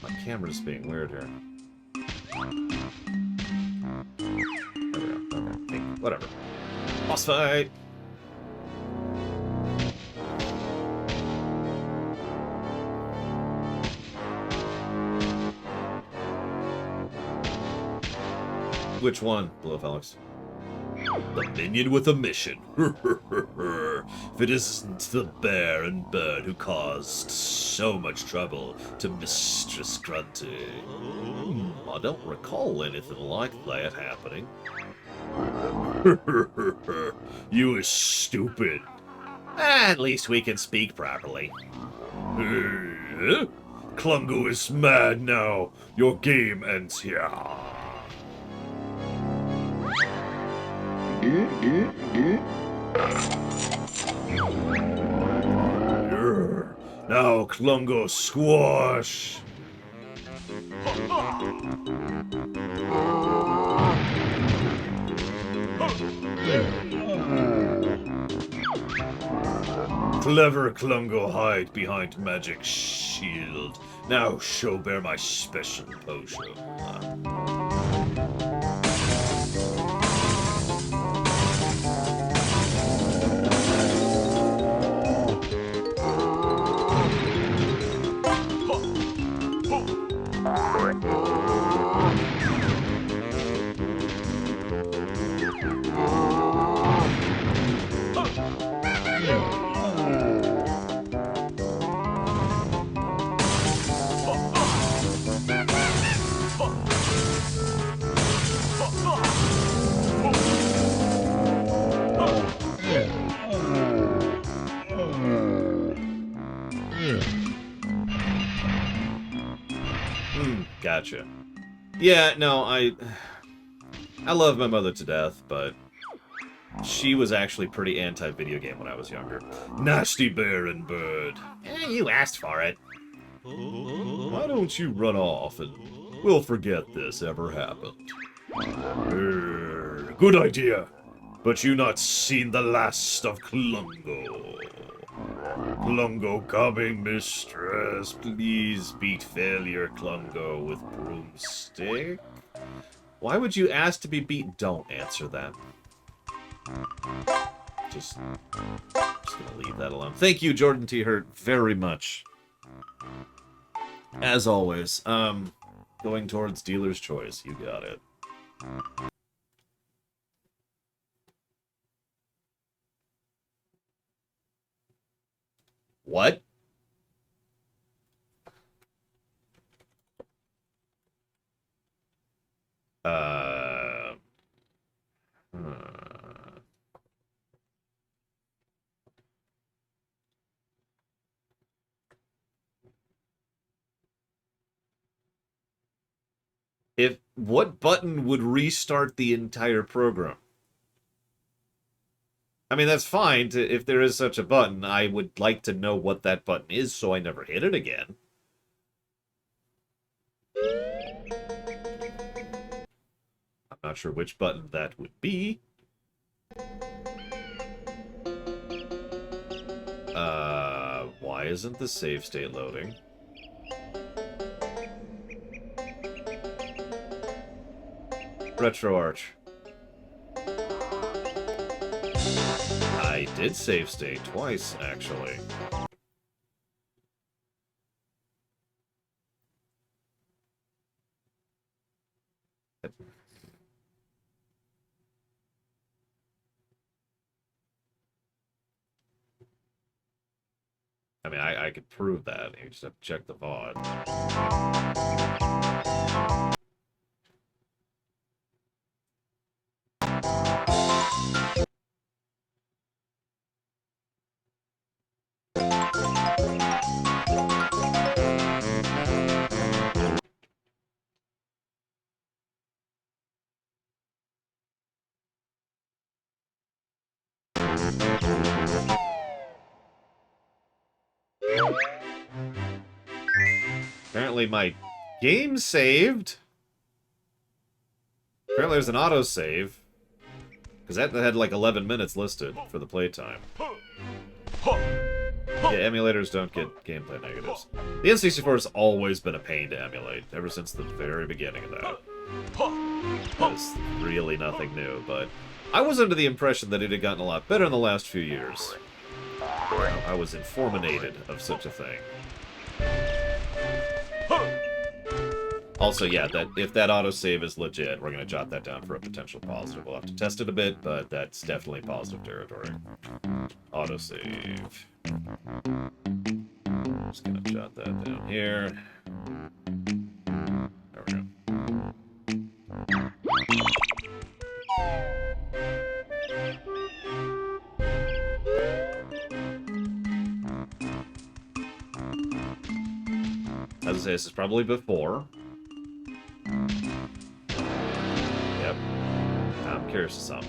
My camera's being weird here. There we go. Okay. Hey, whatever. Boss fight! Which one, Blue Felix? The minion with a mission. If it isn't the bear and bird who caused so much trouble to Mistress Grunty. I don't recall anything like that happening. You are stupid. At least we can speak properly. Klungo is mad now. Your game ends here. Now, Klungo, squash! Clever Klungo, hide behind magic shield. Now show bear my special potion. Gotcha. Yeah, no, I love my mother to death, but she was actually pretty anti-video game when I was younger. Nasty bear and bird. You asked for it. Why don't you run off and we'll forget this ever happened? Good idea. But you not seen the last of Klungo. Klungo coming, mistress. Please beat failure, Klungo, with broomstick. Why would you ask to be beat? Don't answer that. Just gonna leave that alone. Thank you, Jordan T. Hurt, very much. As always, going towards dealer's choice. You got it. What? What button would restart the entire program? I mean, that's fine if there is such a button. I would like to know what that button is so I never hit it again. I'm not sure which button that would be. Why isn't the save state loading? RetroArch. I did save state twice, actually. I mean, I could prove that. You just have to check the VOD. Apparently my game saved. Apparently there's an autosave. Because that had like 11 minutes listed for the playtime. Yeah, emulators don't get gameplay negatives. The N64 has always been a pain to emulate, ever since the very beginning of that. That's really nothing new, but I was under the impression that it had gotten a lot better in the last few years. I was informinated of such a thing. Also, yeah, that if that autosave is legit, we're going to jot that down for a potential positive. We'll have to test it a bit, but that's definitely positive territory. Autosave. Just going to jot that down here. There we go. As I say, this is probably before. Yep. I'm curious of some.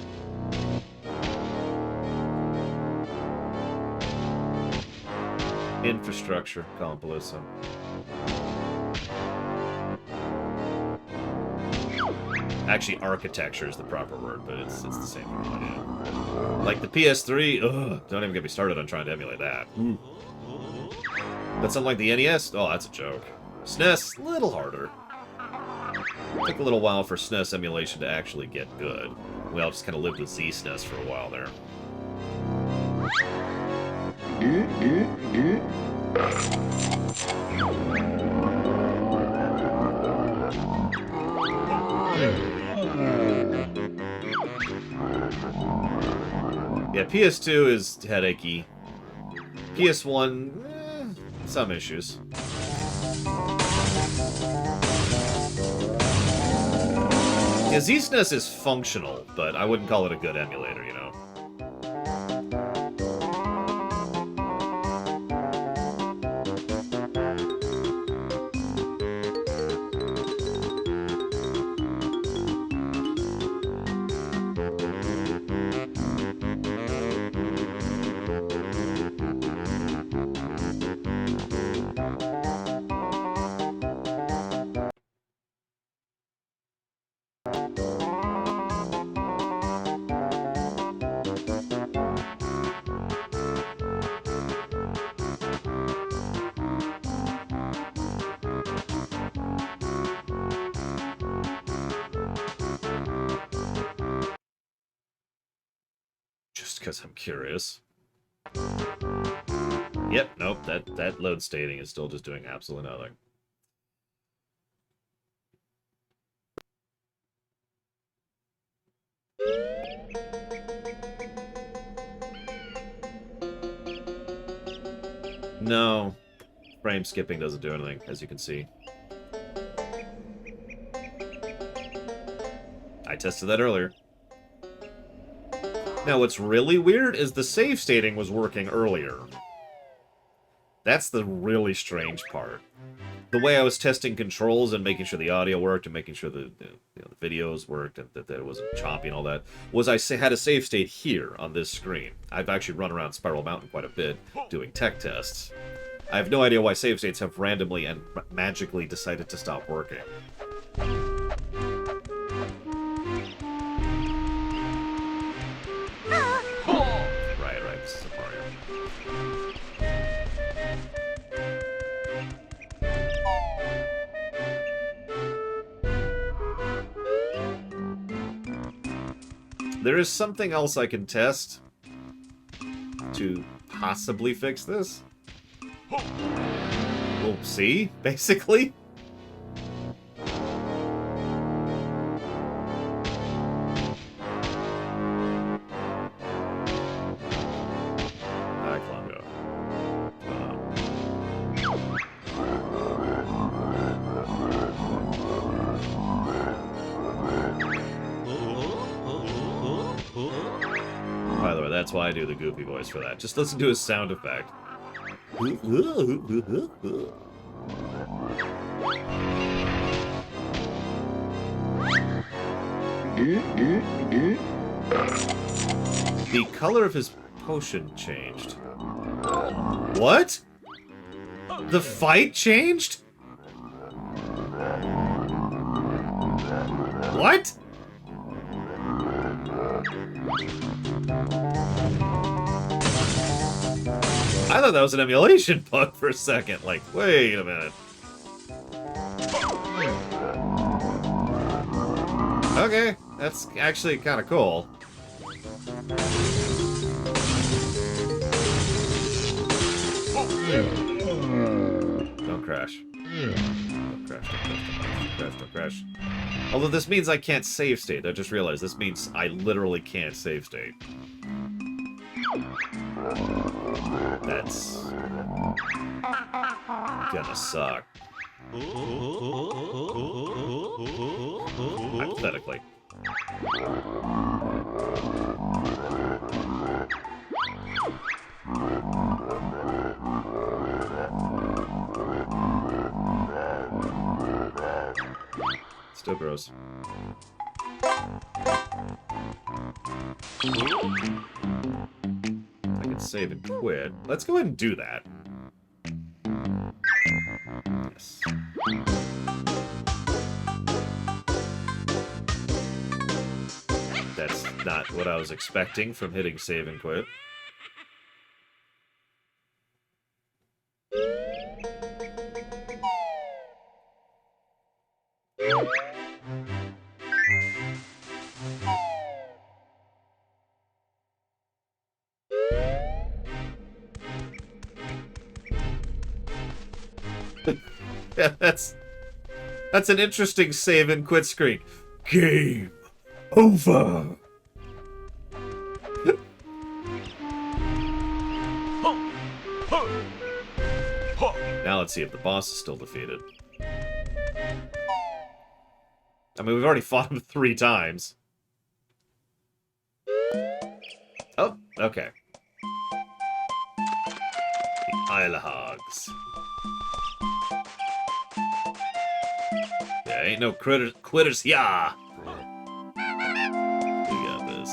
Infrastructure, Compalism. Actually, architecture is the proper word, but it's the same idea. Like the PS3, ugh, don't even get me started on trying to emulate that. That's unlike the NES? Oh, that's a joke. SNES, a little harder. It took a little while for SNES emulation to actually get good. We all just kind of lived with Z-SNES for a while there. Yeah, PS2 is headachy. PS1, some issues. Yeah, Z-SNES is functional, but I wouldn't call it a good emulator, you know? Just because I'm curious. Yep, nope, that load stating is still just doing absolutely nothing. No, frame skipping doesn't do anything, as you can see. I tested that earlier. Now, what's really weird is the save stating was working earlier. That's the really strange part. The way I was testing controls and making sure the audio worked and making sure the videos worked and that it wasn't choppy and all that, was I had a save state here on this screen. I've actually run around Spiral Mountain quite a bit doing tech tests. I have no idea why save states have randomly and magically decided to stop working. Right, this is a Mario. There is something else I can test. to possibly fix this. Well, see? Basically. By the way, that's why I do the goofy voice for that. Just listen to his sound effect. The color of his potion changed. What? The fight changed? What? I thought that was an emulation bug for a second. Like, wait a minute. Okay, that's actually kind of cool. Don't crash. Don't crash, don't crash. Although this means I can't save state. I just realized this means I literally can't save state. That's gonna suck. Hypothetically. Still gross. I can save and quit. Let's go ahead and do that. Yes. That's not what I was expecting from hitting save and quit. Yeah, that's an interesting save and quit screen. Game over. Now let's see if the boss is still defeated. I mean, we've already fought him 3 times. Oh, okay. The Amazighs. Yeah, ain't no quitters here. We got this.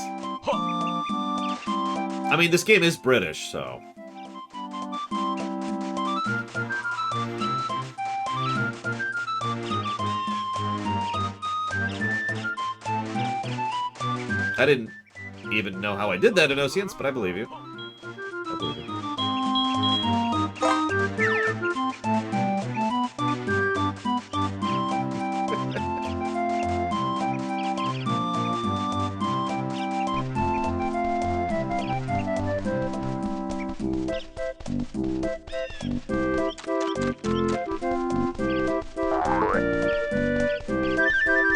I mean, this game is British, so... I didn't even know how I did that in Oceans, but I believe you. I believe you.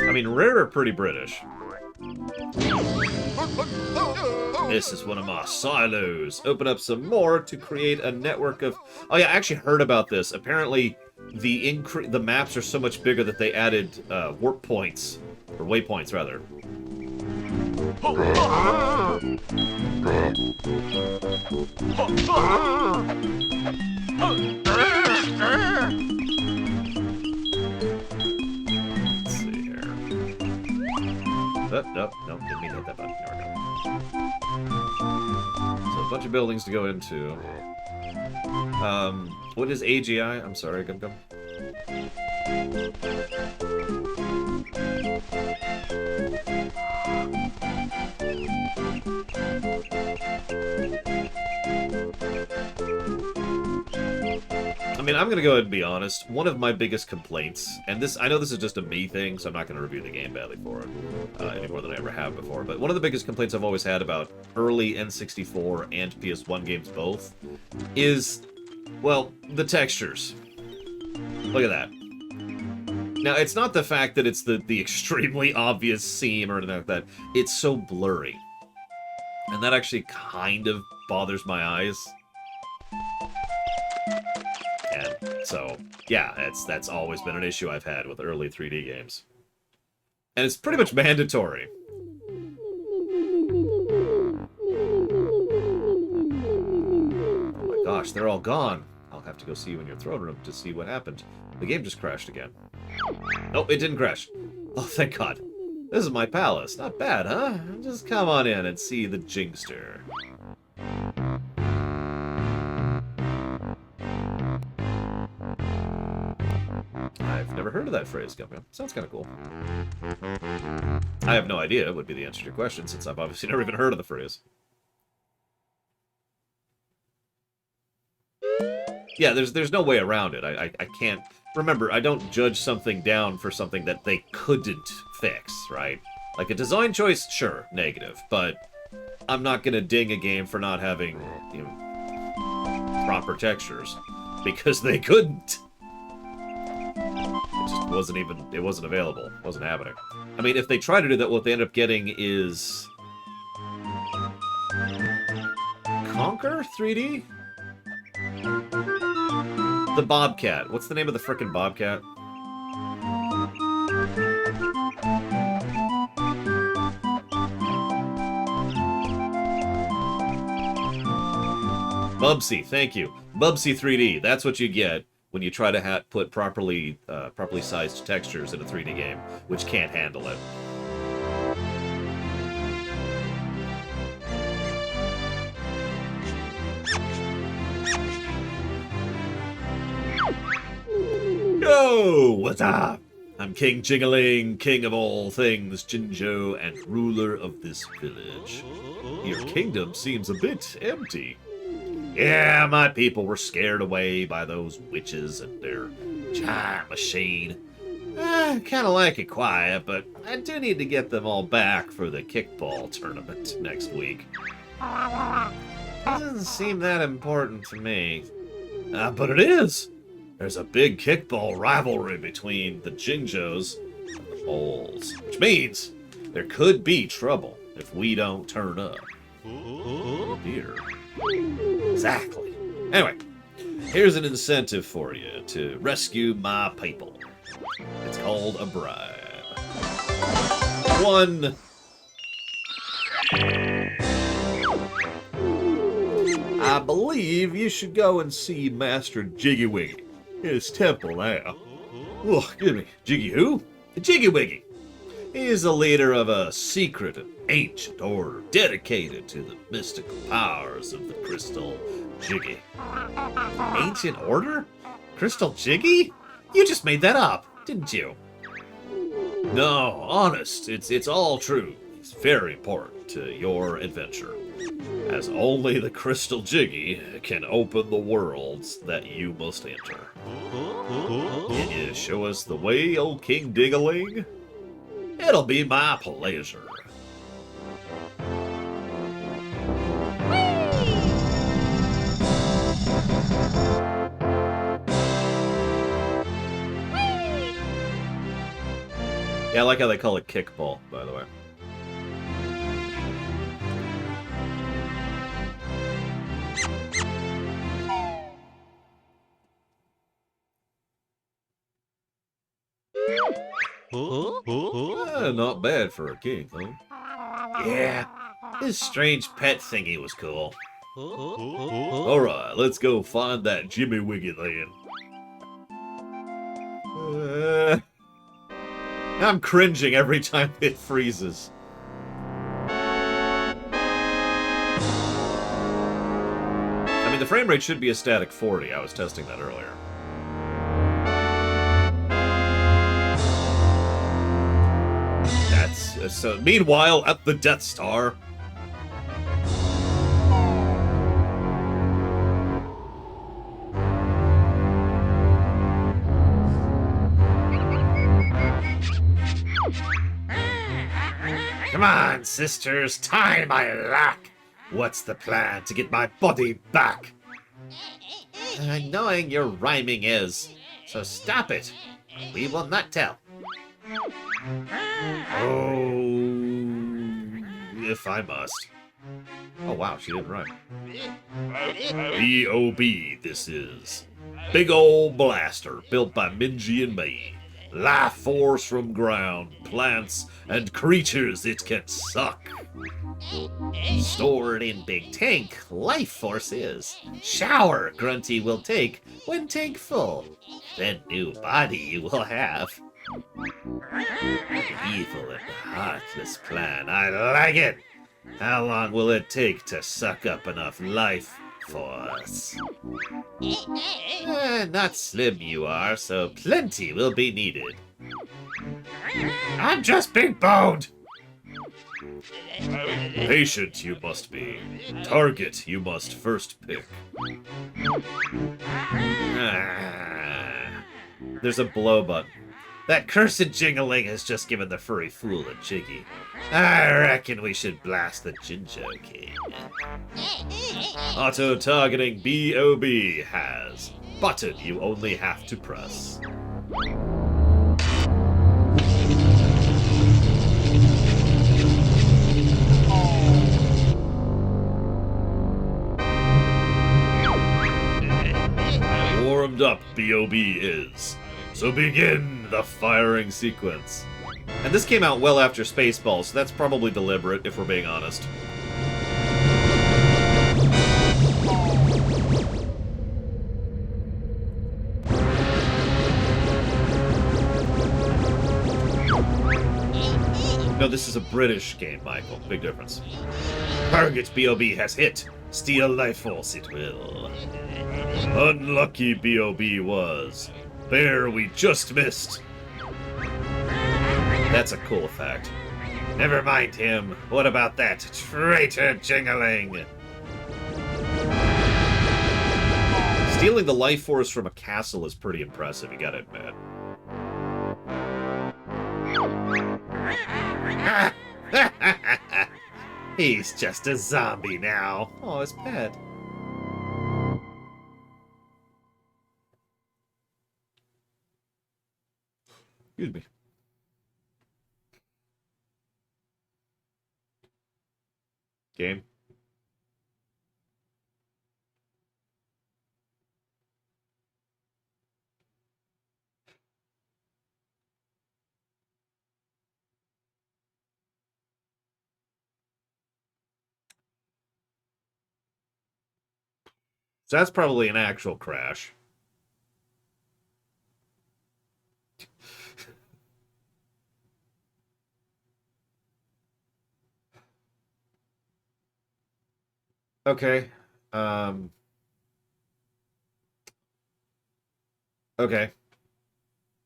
I mean, Rare are pretty British. This is one of my silos. Open up some more to create a network of... Oh yeah, I actually heard about this. Apparently, the maps are so much bigger that they added warp points. Or waypoints, rather. Let's see here. Nope, didn't mean to hit that button. There we go. So a bunch of buildings to go into. What is AGI? I'm sorry, Gum Gum. mean, I'm gonna go ahead and be honest. One of my biggest complaints, and this, I know this is just a me thing, so I'm not gonna review the game badly for it, any more than I ever have before, but one of the biggest complaints I've always had about early N64 and PS1 games both is, well, the textures. Look at that. Now, it's not the fact that it's the extremely obvious seam or anything like that. It's so blurry. And that actually kind of bothers my eyes. And so, yeah, that's always been an issue I've had with early 3D games. And it's pretty much mandatory. Oh my gosh, they're all gone. I'll have to go see you in your throne room to see what happened. The game just crashed again. Oh, it didn't crash. Oh, thank God. This is my palace. Not bad, huh? Just come on in and see the Jingster. I've never heard of that phrase, Gummy. Sounds kind of cool. I have no idea would be the answer to your question, since I've obviously never even heard of the phrase. Yeah, there's no way around it. I can't... Remember, I don't judge something down for something that they couldn't fix, right? Like, a design choice, sure, negative, but I'm not gonna ding a game for not having, you know, proper textures, because they couldn't. It just wasn't even... It wasn't available. It wasn't happening. I mean, if they try to do that, what they end up getting is... Conquer 3D? The Bobcat. What's the name of the frickin' Bobcat? Bubsy, thank you. Bubsy 3D. That's what you get when you try to put properly sized textures in a 3D game, which can't handle it. Yo! What's up? I'm King Jingaling, king of all things Jinjo, and ruler of this village. Your kingdom seems a bit empty. Yeah, my people were scared away by those witches and their giant machine. Kinda like it quiet, but I do need to get them all back for the kickball tournament next week. It doesn't seem that important to me. But it is! There's a big kickball rivalry between the Jinjos and the Moles, which means there could be trouble if we don't turn up. Oh dear. Exactly. Anyway, here's an incentive for you to rescue my people. It's called a bribe. 1. I believe you should go and see Master Jiggy Wiggy. His temple now. Oh, excuse me. Jiggy who? Jiggy Wiggy. He's the leader of a secret and ancient order dedicated to the mystical powers of the Crystal Jiggy. Ancient order? Crystal Jiggy? You just made that up, didn't you? No, honest. It's all true. It's very important to your adventure, as only the Crystal Jiggy can open the worlds that you must enter. Can you show us the way, old King Dingaling? It'll be my pleasure. Yeah, I like how they call it kickball, by the way. Not bad for a king, huh? Yeah, his strange pet thingy was cool. Alright, let's go find that Jimmy Wiggy then. I'm cringing every time it freezes. I mean, the frame rate should be a static 40. I was testing that earlier. So, meanwhile, at the Death Star... Come on, sisters, time I lack. What's the plan to get my body back? Knowing your rhyming is, so stop it. We will not tell. Oh, if I must. Oh wow, she didn't rhyme. B.O.B. this is. Big old blaster built by Minji and me. Life force from ground, plants, and creatures it can suck. Stored in big tank, life force is. Shower Grunty will take when tank full. Then new body you will have. Evil and heartless plan, I like it. How long will it take to suck up enough life force? Not slim you are, so plenty will be needed. I'm just big boned. Patient you must be. Target you must first pick. There's a blow button. That cursed jingling has just given the furry fool a jiggy. I reckon we should blast the Jinjo King. Auto-targeting B.O.B. has. Button you only have to press. Warmed up B.O.B. is. So begin the firing sequence. And this came out well after Spaceballs, so that's probably deliberate, if we're being honest. No, this is a British game, Michael. Big difference. Target B.O.B. has hit. Steal life force it will. Unlucky B.O.B. was. There we just missed. That's a cool fact. Never mind him. What about that traitor jingling? Stealing the life force from a castle is pretty impressive, you gotta admit. He's just a zombie now. Oh, his pet. Excuse me. Game. So that's probably an actual crash. Okay. Okay.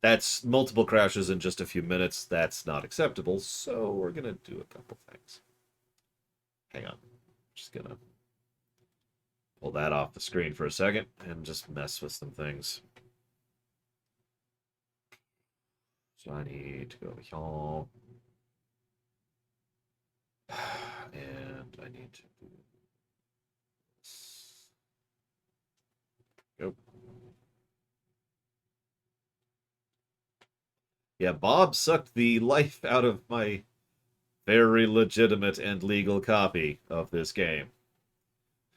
That's multiple crashes in just a few minutes. That's not acceptable, so we're gonna do a couple things. Hang on. Just gonna pull that off the screen for a second and just mess with some things. So I need to go here. And I need to do this. Yep. Yeah, Bob sucked the life out of my very legitimate and legal copy of this game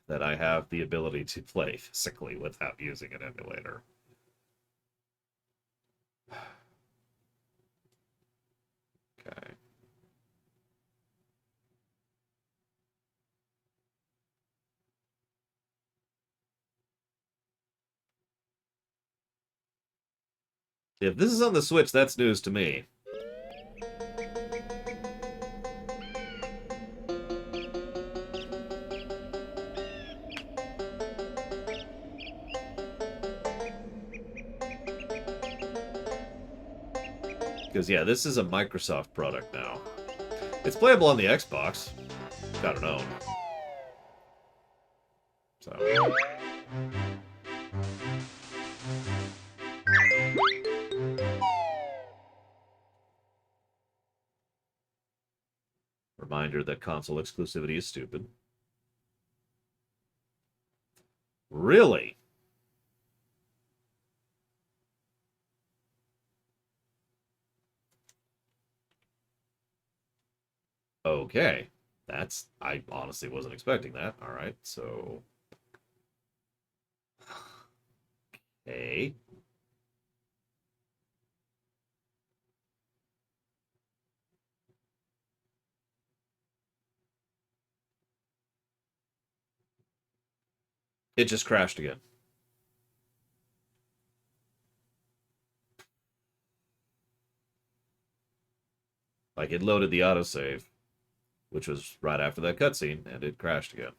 that I have the ability to play physically without using an emulator. Okay. If this is on the Switch, that's news to me. Because, yeah, this is a Microsoft product now. It's playable on the Xbox. Gotta know. So... Reminder that console exclusivity is stupid. Really? Okay. I honestly wasn't expecting that. All right, so... Okay. It just crashed again. Like, it loaded the autosave, which was right after that cutscene, and it crashed again.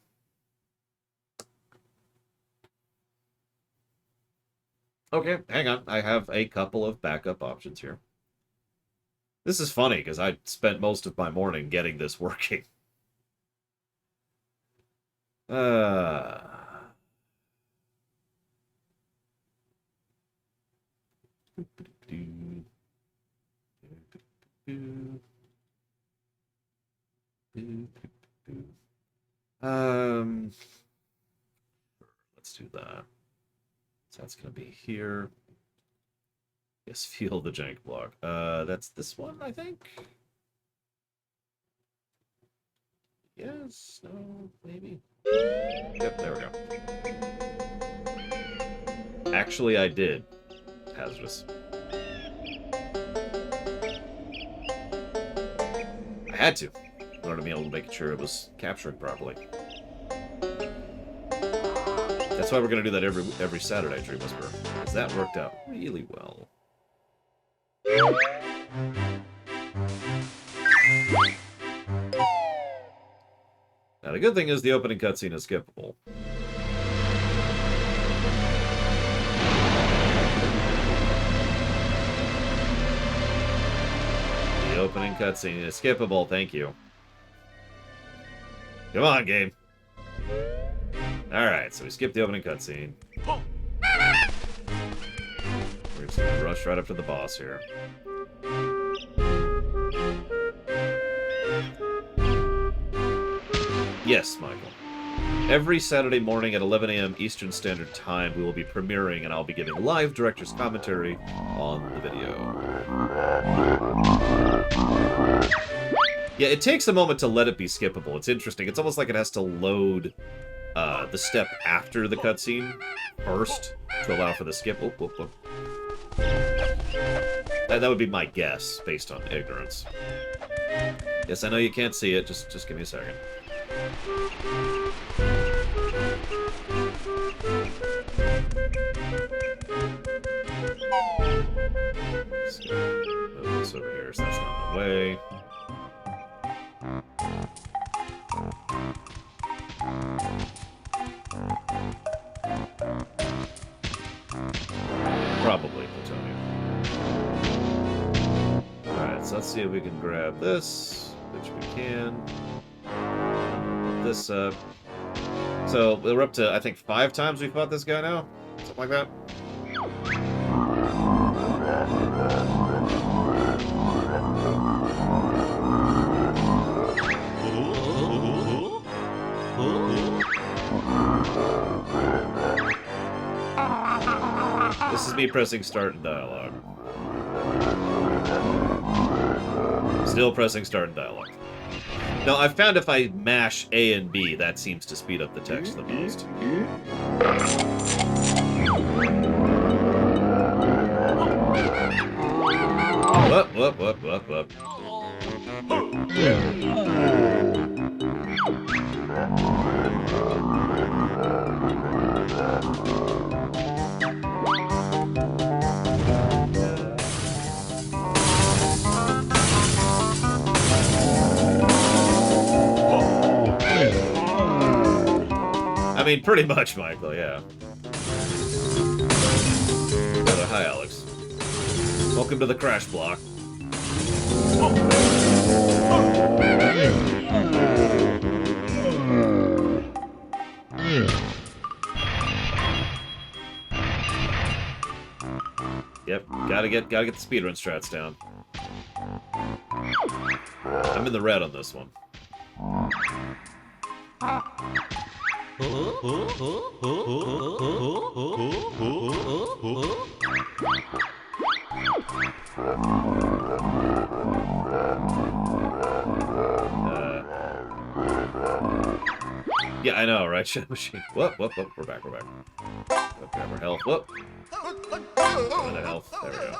Okay, hang on. I have a couple of backup options here. This is funny, because I spent most of my morning getting this working. Let's do that. So that's going to be here. Yes, feel the jank block. That's this one, I think. Yes, no, maybe. Yep, there we go. Actually, I did. Hazardous. I had to, in order to be able to make sure it was capturing properly. That's why we're going to do that every Saturday, Dream Whisperer, because that worked out really well. Now, the good thing is the opening cutscene is skippable. The opening cutscene is skippable, thank you. Come on, game. Alright, so we skipped the opening cutscene. We're just gonna rush right up to the boss here. Yes, Michael. Every Saturday morning at 11 a.m. Eastern Standard Time, we will be premiering, and I'll be giving live director's commentary on the video. Yeah, it takes a moment to let it be skippable. It's interesting. It's almost like it has to load the step after the cutscene first to allow for the skip. Oh, oh, oh. That would be my guess, based on ignorance. Yes, I know you can't see it. Just give me a second. Move this over here, so that's not in the way. Probably plutonium. Alright, so let's see if we can grab this, which we can. Put this up. So we're up to, I think, 5 times we've fought this guy now? Something like that? This is me pressing start in dialogue. Still pressing start in dialogue. Now, I've found if I mash A and B, that seems to speed up the text the most. Whoop. I mean, pretty much, Michael, yeah. Hi, Alex. Welcome to the crash block. Yep, gotta get the speedrun strats down. I I'm in the red on this one. Yeah, I know, right? Machine. Whoop, whoop, whoop. We're back, we're back. Grab our health. Whoop. And a health. There we go.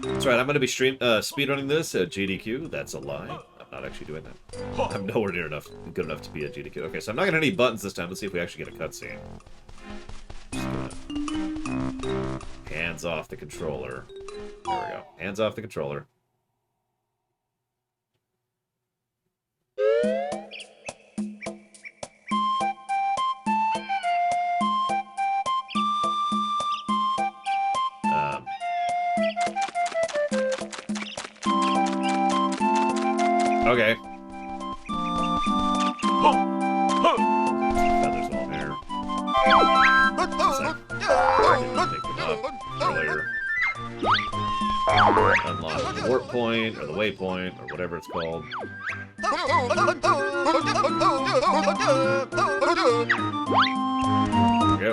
That's right, I'm going to be speedrunning this at GDQ. That's a lie. I'm not actually doing that. I'm nowhere near good enough to be at GDQ. Okay, so I'm not going to need buttons this time. Let's see if we actually get a cutscene. Hands off the controller. There we go. Hands off the controller. Okay. Feathers all there. Didn't pick them up earlier. Unlock the warp point, or the waypoint, or whatever it's called. There we go.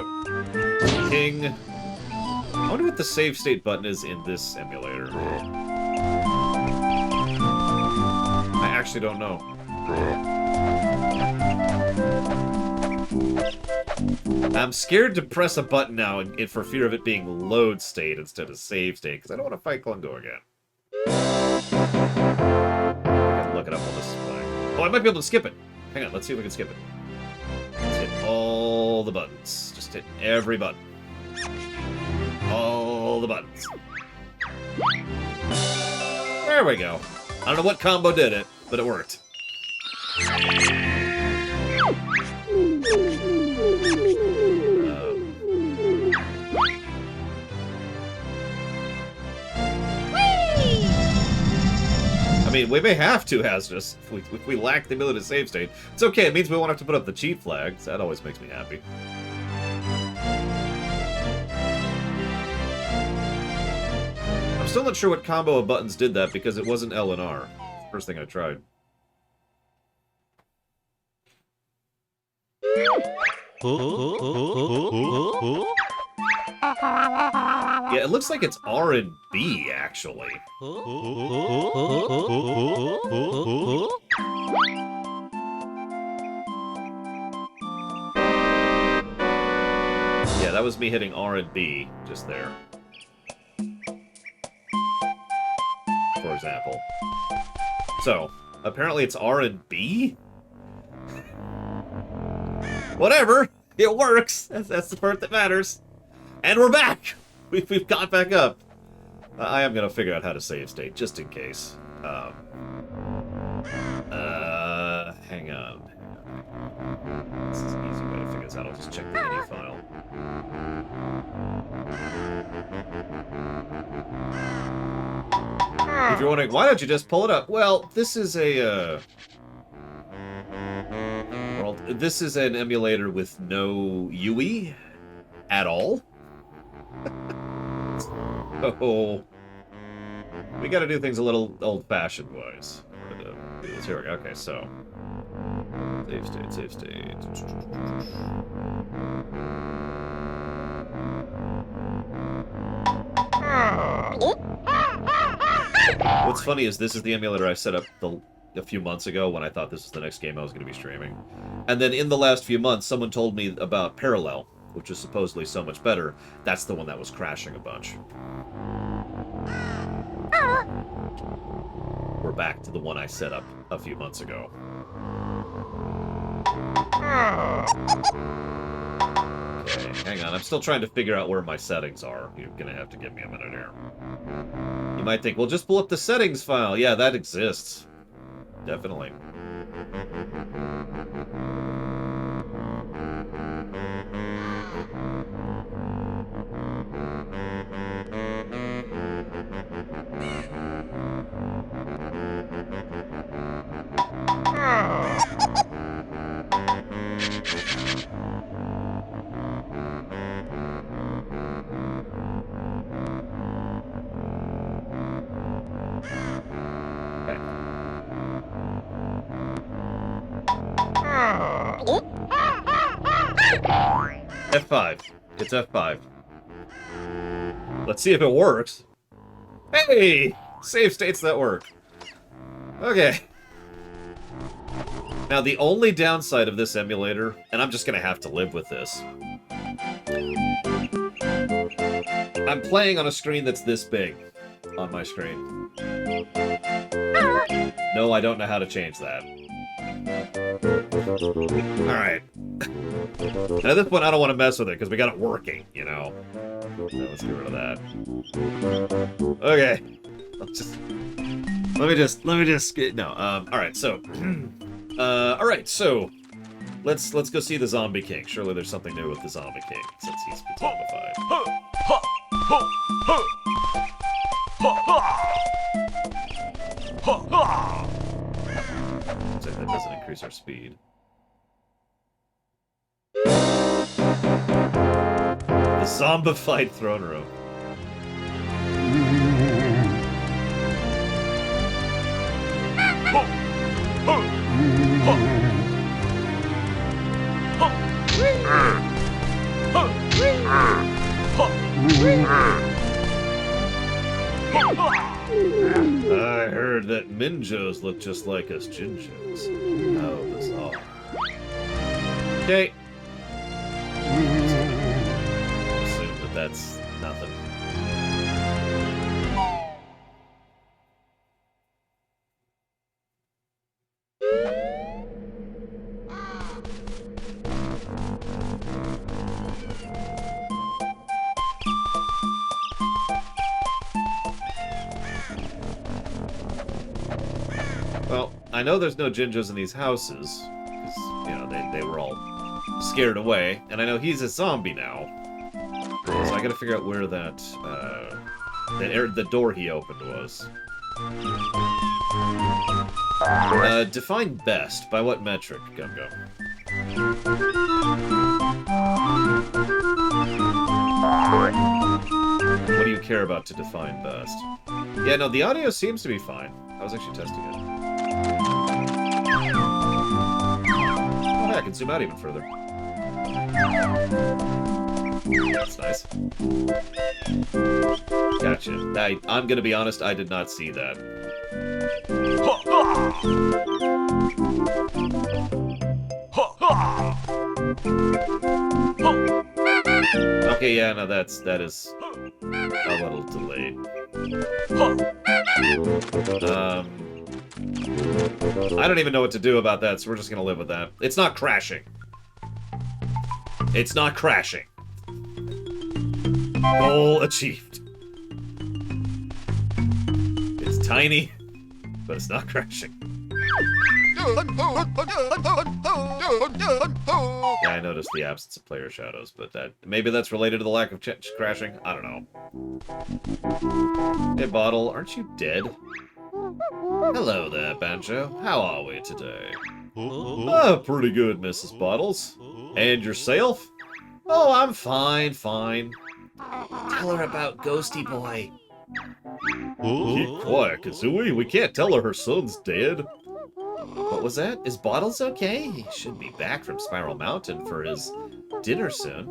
King. I wonder what the save state button is in this emulator. I actually don't know. I'm scared to press a button now for fear of it being load state instead of save state, because I don't want to fight Klungo again. I can look it up on this display. Oh, I might be able to skip it. Hang on, let's see if we can skip it. Let's hit all the buttons. Just hit every button. All the buttons. There we go. I don't know what combo did it, but it worked. I mean, we may have to, Hazardous, if we lack the ability to save state. It's okay, it means we won't have to put up the cheat flags. That always makes me happy. I'm still not sure what combo of buttons did that because it wasn't L and R. First thing I tried. Yeah, it looks like it's R and B, actually. Yeah, that was me hitting R and B just there. For example. So, apparently it's R and B? Whatever! It works! That's the part that matters. And we're back! We've got back up. I am gonna figure out how to save state, just in case. Hang on. This is an easy way to figure this out. I'll just check the MIDI file. If you're wondering, why don't you just pull it up? Well, this is a, this is an emulator with no UE at all. Oh, we gotta do things a little old-fashioned wise. Here we go. Okay, so save state, save state. What's funny is this is the emulator I set up a few months ago when I thought this was the next game I was going to be streaming. And then in the last few months, someone told me about Parallel, which is supposedly so much better. That's the one that was crashing a bunch. We're back to the one I set up a few months ago. Okay, hang on. I'm still trying to figure out where my settings are. You're gonna have to give me a minute here. You might think, well, just pull up the settings file. Yeah, that exists. Definitely. F5. It's F5. Let's see if it works. Hey! Save states that work. Okay. Now, the only downside of this emulator, and I'm just going to have to live with this, I'm playing on a screen that's this big on my screen. No, I don't know how to change that. Alright. Now, at this point, I don't want to mess with it, because we got it working, you know? So let's get rid of that. Okay. Let me just get... No, alright, so... alright, so... Let's go see the Zombie King. Surely there's something new with the Zombie King, since he's been zombified. So that doesn't increase our speed. The zombified throne room. I heard that Minjos look just like us Jinjos. How bizarre. Okay. Assume that that's nothing. Well, I know there's no Jinjos in these houses, because, you know, they were all scared away, and I know he's a zombie now. So I gotta figure out where that, the door he opened was. Define best. By what metric, Gumgo? What do you care about to define best? Yeah, no, the audio seems to be fine. I was actually testing it. Oh, hey, I can zoom out even further. That's nice. Gotcha. I'm gonna be honest, I did not see that. Okay, yeah, no, that is a little delayed. I don't even know what to do about that, so we're just gonna live with that. It's not crashing. It's not crashing. Goal achieved. It's tiny, but it's not crashing. Yeah, I noticed the absence of player shadows, but maybe that's related to the lack of crashing. I don't know. Hey, Bottle, aren't you dead? Hello there, Banjo. How are we today? Oh, pretty good, Mrs. Bottles. And yourself? Oh, I'm fine, fine. Tell her about Ghosty Boy. Keep quiet, Kazooie. We can't tell her son's dead. What was that? Is Bottles okay? He should be back from Spiral Mountain for his dinner soon.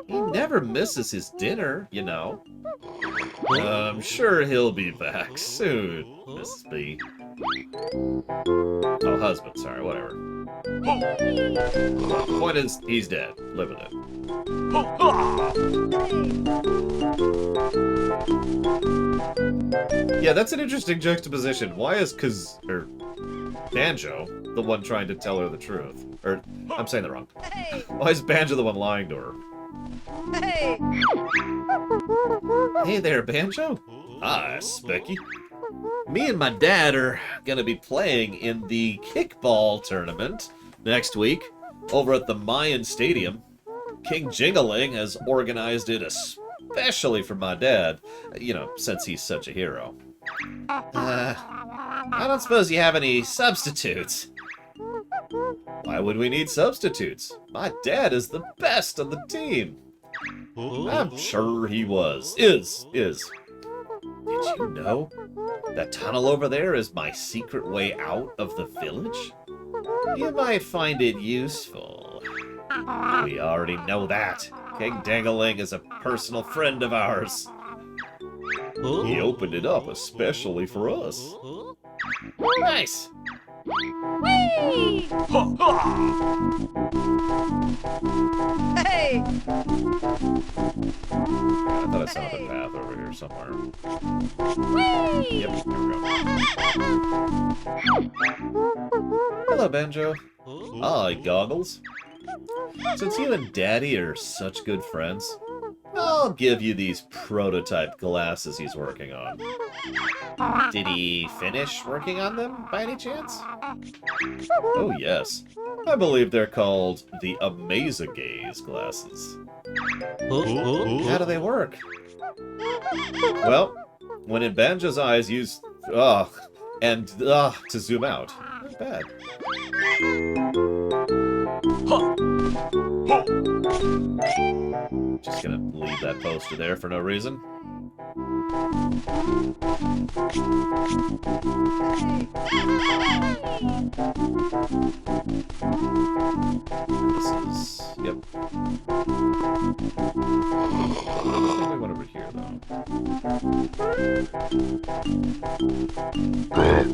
He never misses his dinner, you know. I'm sure he'll be back soon, Mrs. B. Oh, husband, sorry, whatever. The point is, he's dead. Live with it. Yeah, that's an interesting juxtaposition. Why is Banjo the one trying to tell her the truth? Or, I'm saying that wrong. Why is Banjo the one lying to her? Hey! Hey there, Banjo. Hi, Specky. Me and my dad are gonna be playing in the kickball tournament next week over at the Mayan Stadium. King Jingaling has organized it especially for my dad, you know, since he's such a hero. I don't suppose you have any substitutes. Why would we need substitutes? My dad is the best on the team. I'm sure he was. Is. Did you know? That tunnel over there is my secret way out of the village? You might find it useful. We already know that. King Dangaling is a personal friend of ours. He opened it up especially for us. Nice! Whee! Hey! I thought I saw another path over here somewhere. Whee! Yep, here we go. Hello, Banjo. Hi, Goggles. Since you and Daddy are such good friends, I'll give you these prototype glasses he's working on. Did he finish working on them, by any chance? Oh, yes. I believe they're called the Amazighs Glasses. How do they work? Well, when in Banjo's eyes, use to zoom out. Not bad. Just gonna leave that poster there for no reason. This is... yep. I think we went over here, though.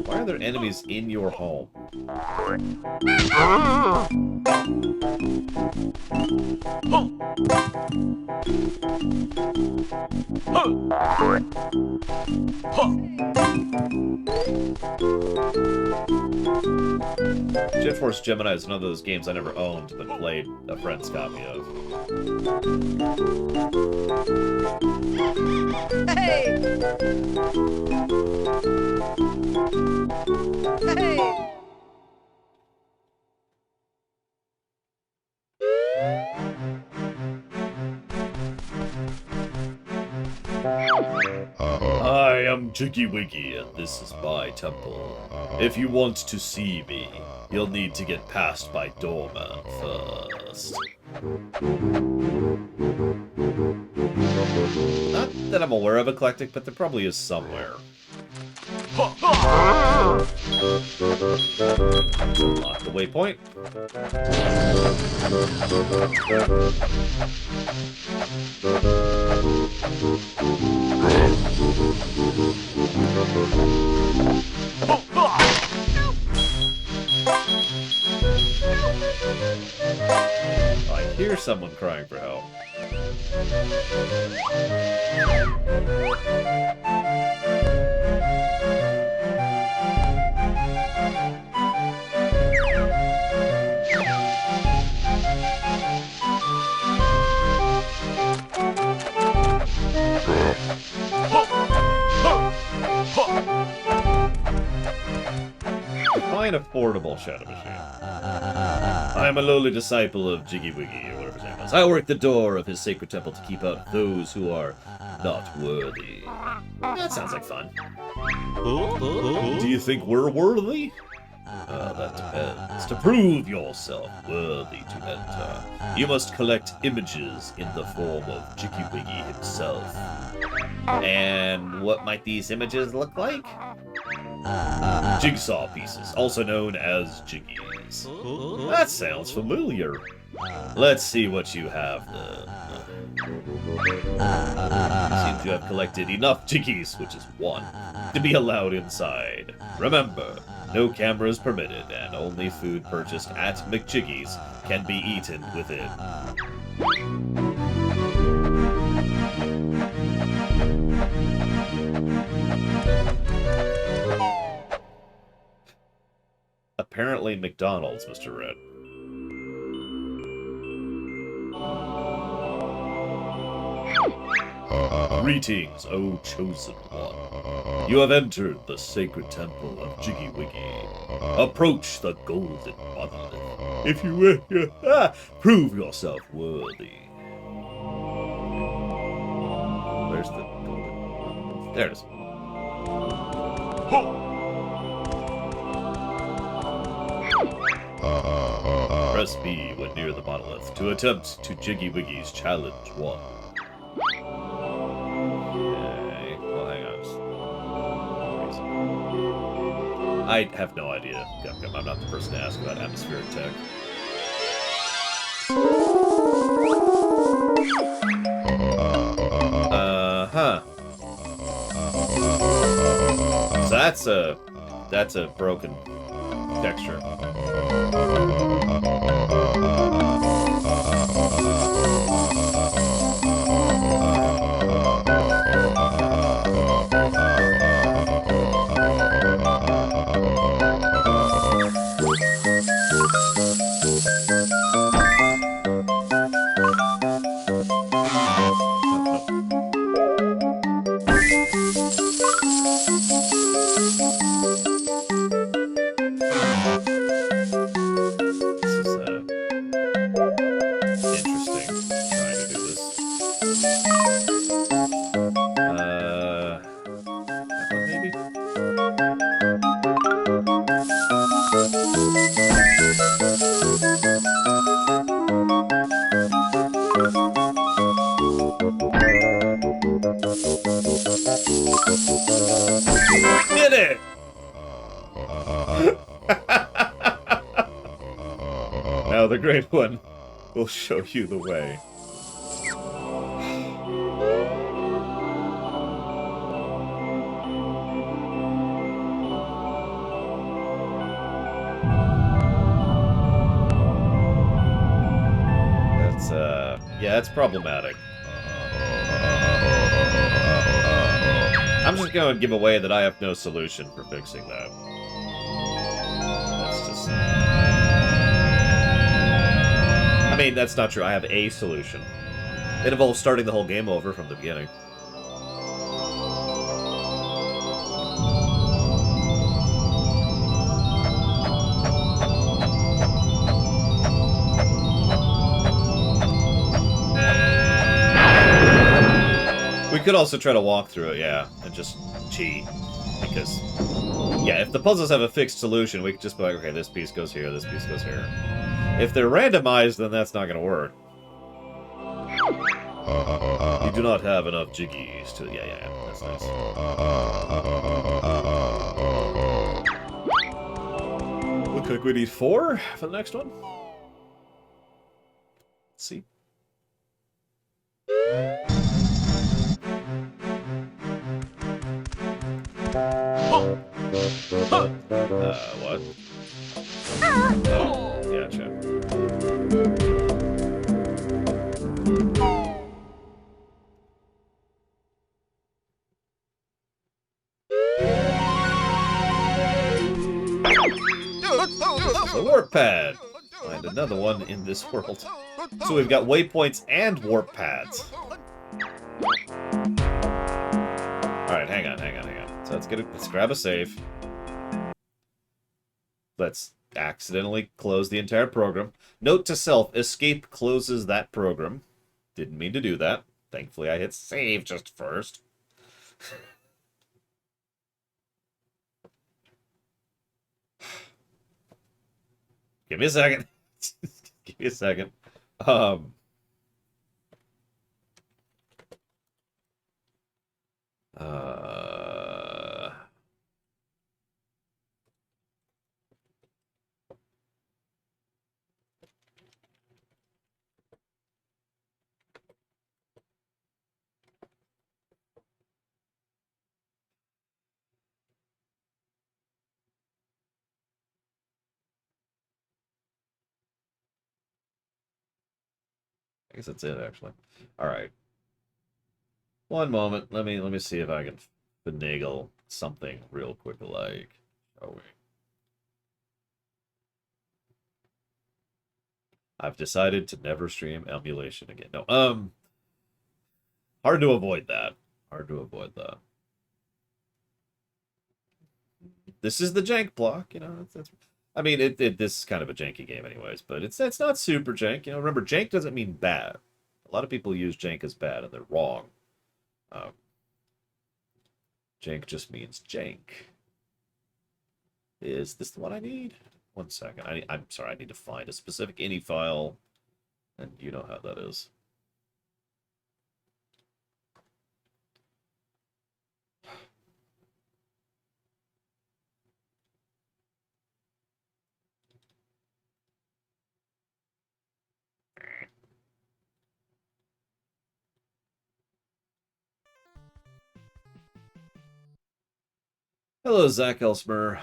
Why are there enemies in your home? Jet Force Gemini is one of those games I never owned, but played a friend's copy of. Hey! Hey! I am Jiggy Wiggy, and this is my temple. If you want to see me, you'll need to get past my doorman first. Not that I'm aware of Eclectic, but there probably is somewhere. Unlock the waypoint. I hear someone crying for help. Define affordable Shadow Machine. I am a lowly disciple of Jiggy Wiggy, or whatever his name is. I work the door of his sacred temple to keep out those who are not worthy. That sounds like fun. Do you think we're worthy? That depends. To prove yourself worthy to enter, you must collect images in the form of Jiggy Wiggy himself. And what might these images look like? Jigsaw pieces, also known as jiggies. That sounds familiar. Let's see what you have then. Seems you have collected enough jiggies, which is 1, to be allowed inside. Remember, no cameras permitted, and only food purchased at McJiggy's can be eaten within. Apparently McDonald's, Mr. Red. Greetings, O Chosen One. You have entered the sacred temple of Jiggy Wiggy. Approach the golden monolith. If you will, prove yourself worthy. Where's the golden monolith? There it is. Press B when near the monolith to attempt to Jiggy Wiggy's Challenge 1. Okay, well, hang on. I have no idea. Got my I'm not the person to ask about atmospheric tech. Huh. So that's a broken texture. Did it! Now the Great One will show you the way. That's, yeah, it's problematic. I'm just going to give away that I have no solution for fixing that. That's just... I mean, that's not true. I have a solution. It involves starting the whole game over from the beginning. We could also try to walk through it, yeah, and just cheat. Because, yeah, if the puzzles have a fixed solution, we could just be like, okay, this piece goes here, this piece goes here. If they're randomized, then that's not going to work. You do not have enough jiggies to... Yeah, that's nice. Looks like we need 4 for the next one. Let's see. What? Oh, gotcha. The warp pad! Find another one in this world. So we've got waypoints and warp pads. Alright, hang on. So let's grab a save. Let's accidentally close the entire program. Note to self, escape closes that program. Didn't mean to do that. Thankfully I hit save just first. Give me a second. Give me a second. I guess that's it, actually. All right. One moment. Let me see if I can finagle something real quick, like, shall we? I've decided to never stream emulation again. No, hard to avoid that. Hard to avoid that. This is the jank block, you know. I mean, this is kind of a janky game, anyways, but it's not super jank. You know, remember, jank doesn't mean bad. A lot of people use jank as bad, and they're wrong. Jank just means jank. Is this the one I need? One second. I'm sorry. I need to find a specific ini file, and you know how that is. Hello, Zach Elsmer.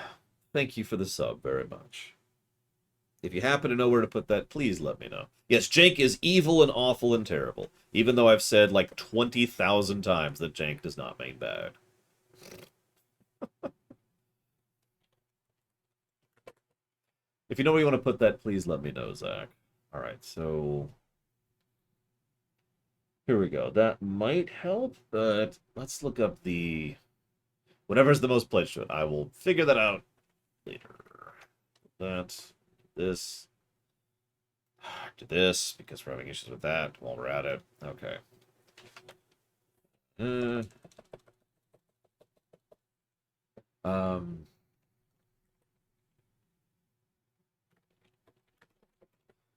Thank you for the sub very much. If you happen to know where to put that, please let me know. Yes, Jank is evil and awful and terrible, even though I've said like 20,000 times that Jank does not mean bad. If you know where you want to put that, please let me know, Zach. All right, so here we go. That might help, but let's look up the whatever's the most pledged to it. I will figure that out later. That, this, to this, because we're having issues with that while we're at it. Okay. Uh, um,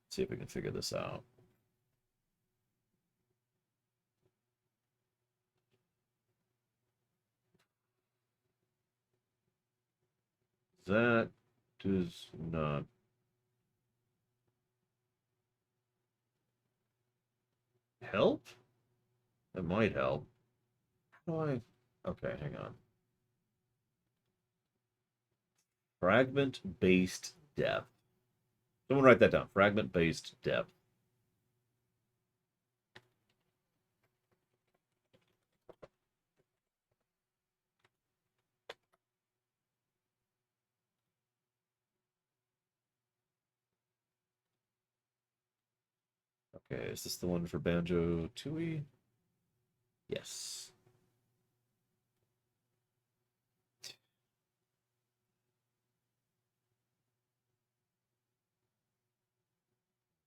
see if we can figure this out. That does not help? That might help. Why? Okay, hang on. Fragment-based depth. Someone write that down. Fragment-based depth. Okay, is this the one for Banjo Tooie? Yes.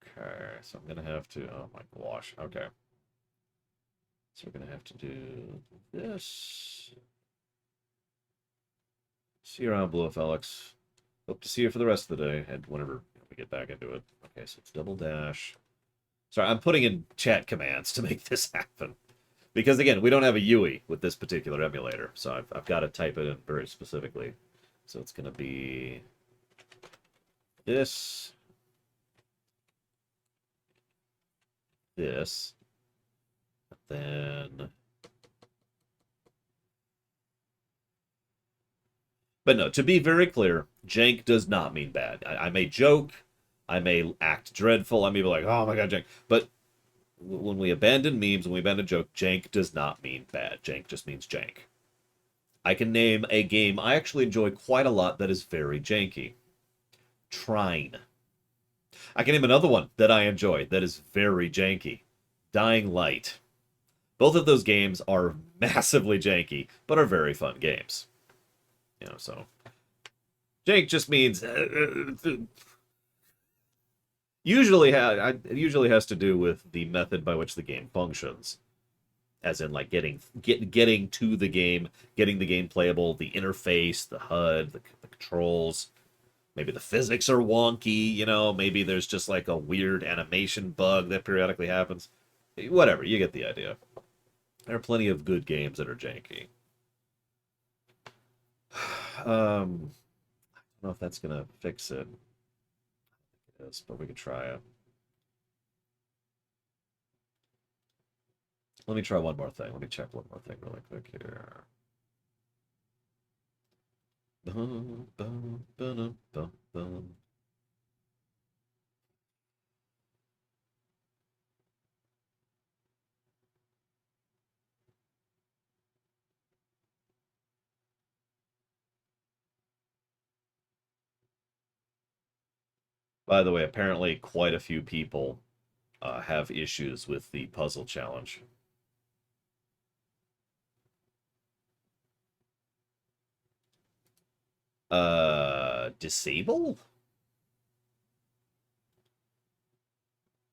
Okay, so I'm gonna have to. Oh my gosh. Okay. So we're gonna have to do this. See you around, Blue Felix. Hope to see you for the rest of the day and whenever we get back into it. Okay, so it's double dash. Sorry, I'm putting in chat commands to make this happen. Because again, we don't have a UI with this particular emulator, so I've got to type it in very specifically. So it's going to be this, this, then. But no, to be very clear, jank does not mean bad. I may joke, I may act dreadful, I may be like, oh my god, jank. But when we abandon memes, when we abandon joke, jank does not mean bad. Jank just means jank. I can name a game I actually enjoy quite a lot that is very janky. Trine. I can name another one that I enjoy that is very janky. Dying Light. Both of those games are massively janky, but are very fun games. You know, so jank just means it usually has to do with the method by which the game functions, as in like getting to the game, getting the game playable, the interface, the HUD, the controls. Maybe the physics are wonky, you know, maybe there's just like a weird animation bug that periodically happens. Whatever, you get the idea. There are plenty of good games that are janky. I don't know if that's gonna fix it. It is, but we could try it. Let me try one more thing. Let me check one more thing really quick here. Bum, bum, ba-dum, bum, bum. By the way, apparently quite a few people have issues with the puzzle challenge. Disable?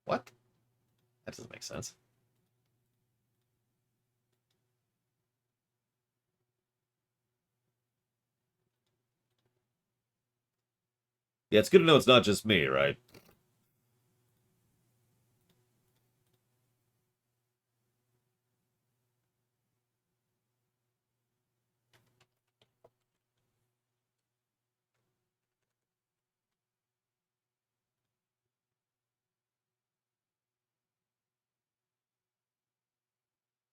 What? That doesn't make sense. Yeah, it's good to know it's not just me, right?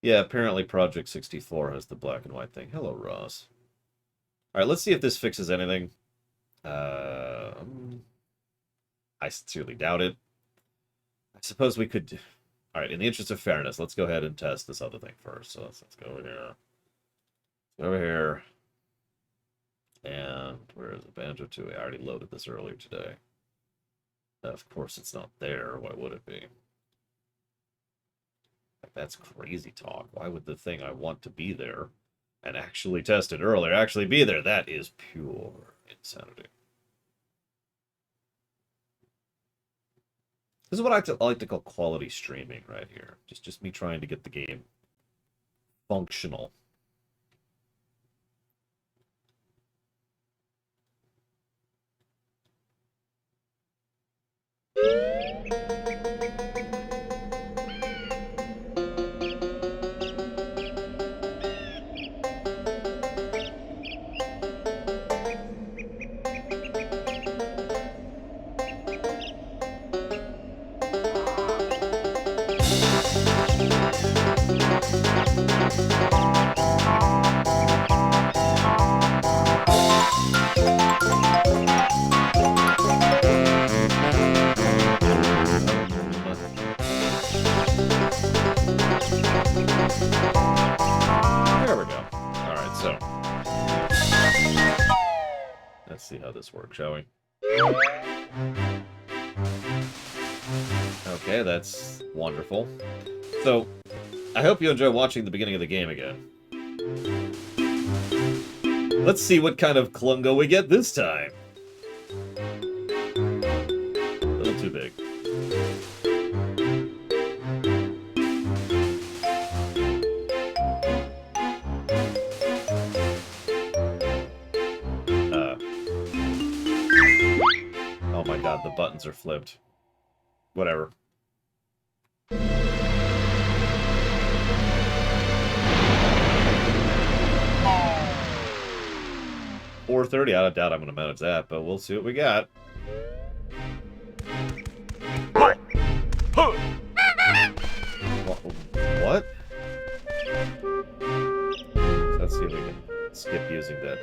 Yeah, apparently Project 64 has the black and white thing. Hello, Ross. Alright, let's see if this fixes anything. I sincerely doubt it. I suppose we could... Alright, in the interest of fairness, let's go ahead and test this other thing first. So let's go over here. Over here. And where is it? Banjo Tooie. I already loaded this earlier today. Of course it's not there. Why would it be? That's crazy talk. Why would the thing I want to be there and actually test it earlier actually be there? That is pure insanity. This is what I like to call quality streaming right here. Just me trying to get the game functional. There we go. Alright, so. Let's see how this works, shall we? Okay, that's wonderful. So, I hope you enjoy watching the beginning of the game again. Let's see what kind of Klungo we get this time. A little too big. Oh my god, the buttons are flipped. Whatever. $430. I doubt I'm going to manage that, but we'll see what we got. What? Let's see if we can skip using that.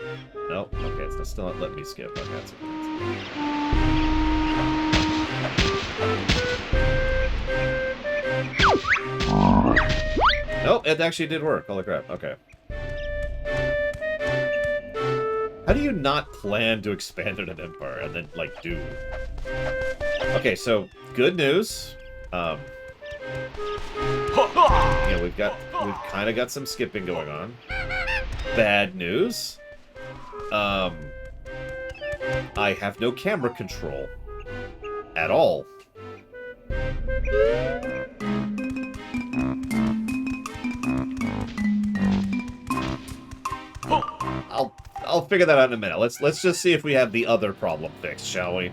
Nope. Okay, it's still not letting me skip. Okay, that's Nope, it actually did work. Holy crap. Okay. How do you not plan to expand an empire and then, like, do? Okay, so, good news. Yeah, we've kind of got some skipping going on. Bad news. I have no camera control. At all. I'll figure that out in a minute. Let's just see if we have the other problem fixed, shall we?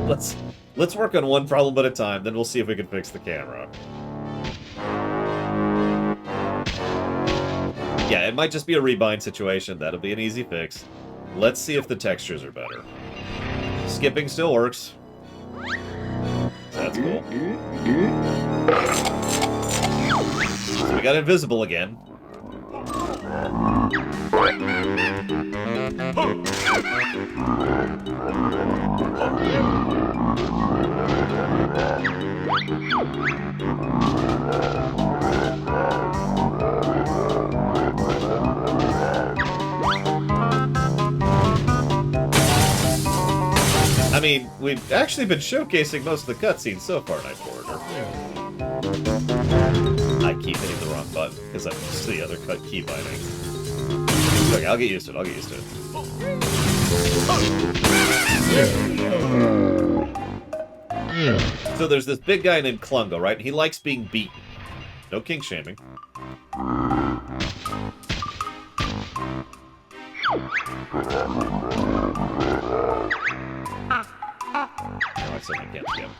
Let's work on one problem at a time, then we'll see if we can fix the camera. Yeah, it might just be a rebind situation. That'll be an easy fix. Let's see if the textures are better. Skipping still works. So that's cool. So we got invisible again. I mean, we've actually been showcasing most of the cutscenes so far, Night Forwarder. I keep hitting the wrong button because I'm used to the other key binding. Okay, I'll get used to it. I'll get used to it. So there's this big guy named Klungo, right? He likes being beaten. No kink shaming.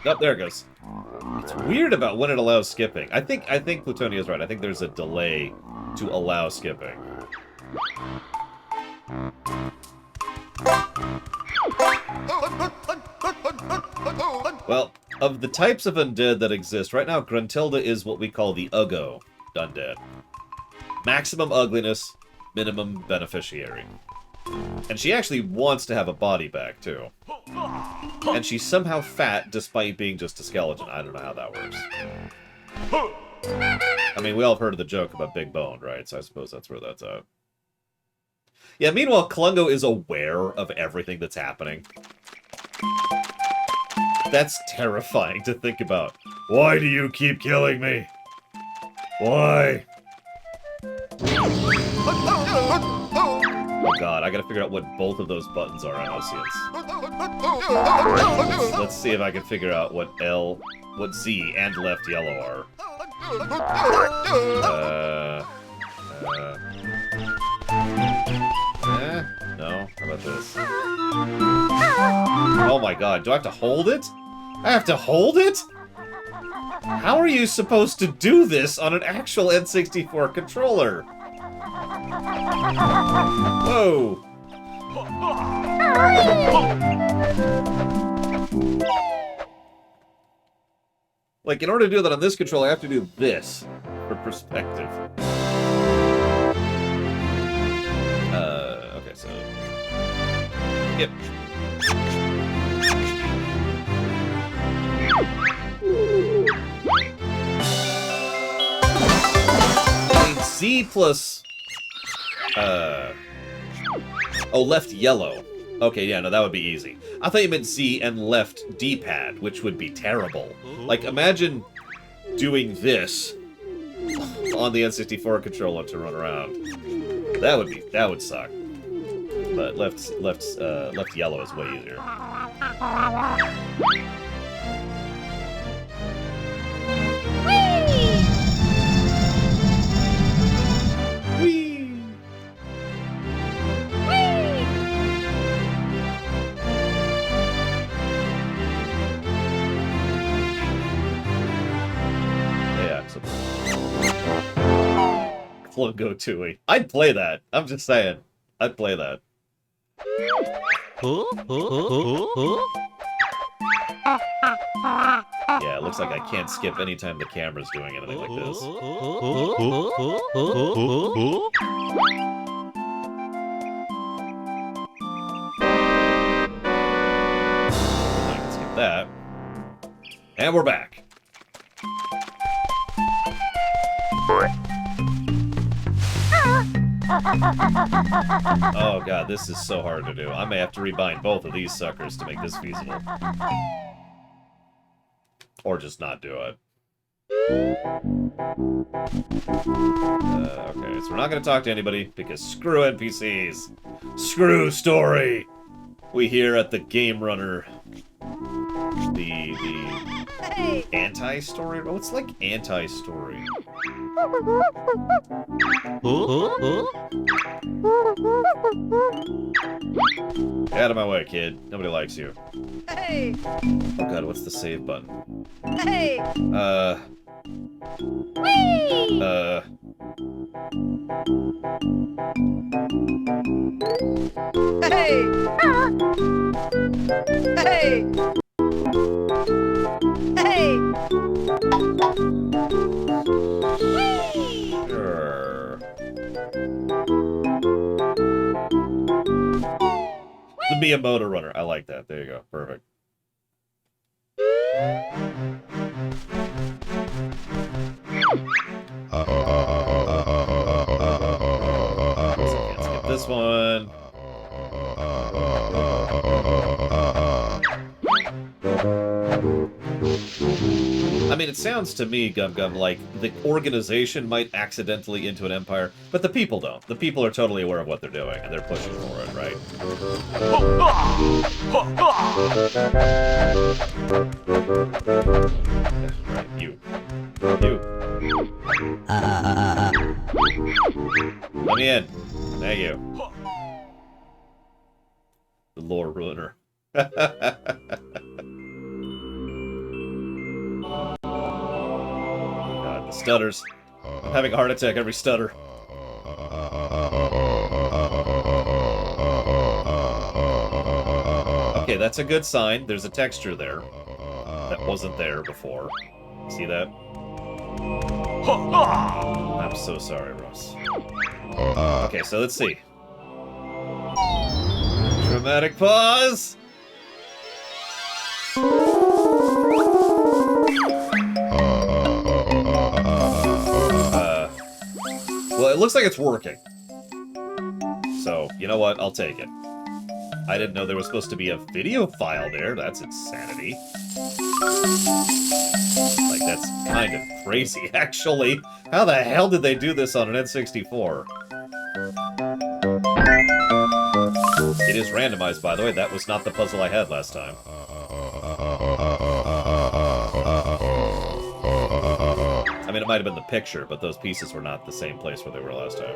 Oh, there it goes. It's weird about when it allows skipping. I think Plutonia is right. I think there's a delay to allow skipping. Well, of the types of undead that exist, right now Gruntilda is what we call the Uggo undead. Maximum ugliness, Minimum beneficiary. And she actually wants to have a body back, too. And she's somehow fat despite being just a skeleton. I don't know how that works. I mean, we all have heard of the joke about Big Bone, right? So I suppose that's where that's at. Yeah, meanwhile, Klungo is aware of everything that's happening. That's terrifying to think about. Why do you keep killing me? Why? Oh god, I gotta figure out what both of those buttons are on Oceans. Let's see if I can figure out what Z and left yellow are. No? How about this? Oh my god, do I have to hold it? I have to hold it? How are you supposed to do this on an actual N64 controller? Whoa! Like, in order to do that on this controller, I have to do this for perspective. Okay, so... Yep. Z plus... Oh, left yellow. Okay, yeah, no, that would be easy. I thought you meant Z and left D-pad, which would be terrible. Like, imagine doing this on the N64 controller to run around. That would suck. But left yellow is way easier. Go Tooie. I'd play that. I'm just saying. I'd play that. Yeah, it looks like I can't skip anytime the camera's doing anything like this. I can skip that. And we're back. Oh god, this is so hard to do. I may have to rebind both of these suckers to make this feasible. Or just not do it. Okay, so we're not going to talk to anybody, because screw NPCs. Screw story! We here at the Game Runner... The anti-story? Oh, it's like anti-story. Get out of my way, kid. Nobody likes you. Hey! Oh god, what's the save button? Hey! Whee! Hey! Hey! Hey! Whee! Sure. The Miyamoto runner. I like that. There you go. Perfect. Let's skip this one. I mean, it sounds to me, Gum Gum, like the organization might accidentally into an empire, but the people don't. The people are totally aware of what they're doing, and they're pushing for it, right? Right, you. Let me in. Thank you. The lore ruiner. God, the stutters. I'm having a heart attack every stutter. Okay, that's a good sign. There's a texture there that wasn't there before. See that? I'm so sorry, Russ. Okay, so let's see. Dramatic pause. Well, it looks like it's working. So, you know what? I'll take it. I didn't know there was supposed to be a video file there. That's insanity. Like, that's kind of crazy, actually. How the hell did they do this on an N64? It is randomized, by the way. That was not the puzzle I had last time. I mean, it might have been the picture, but those pieces were not the same place where they were last time.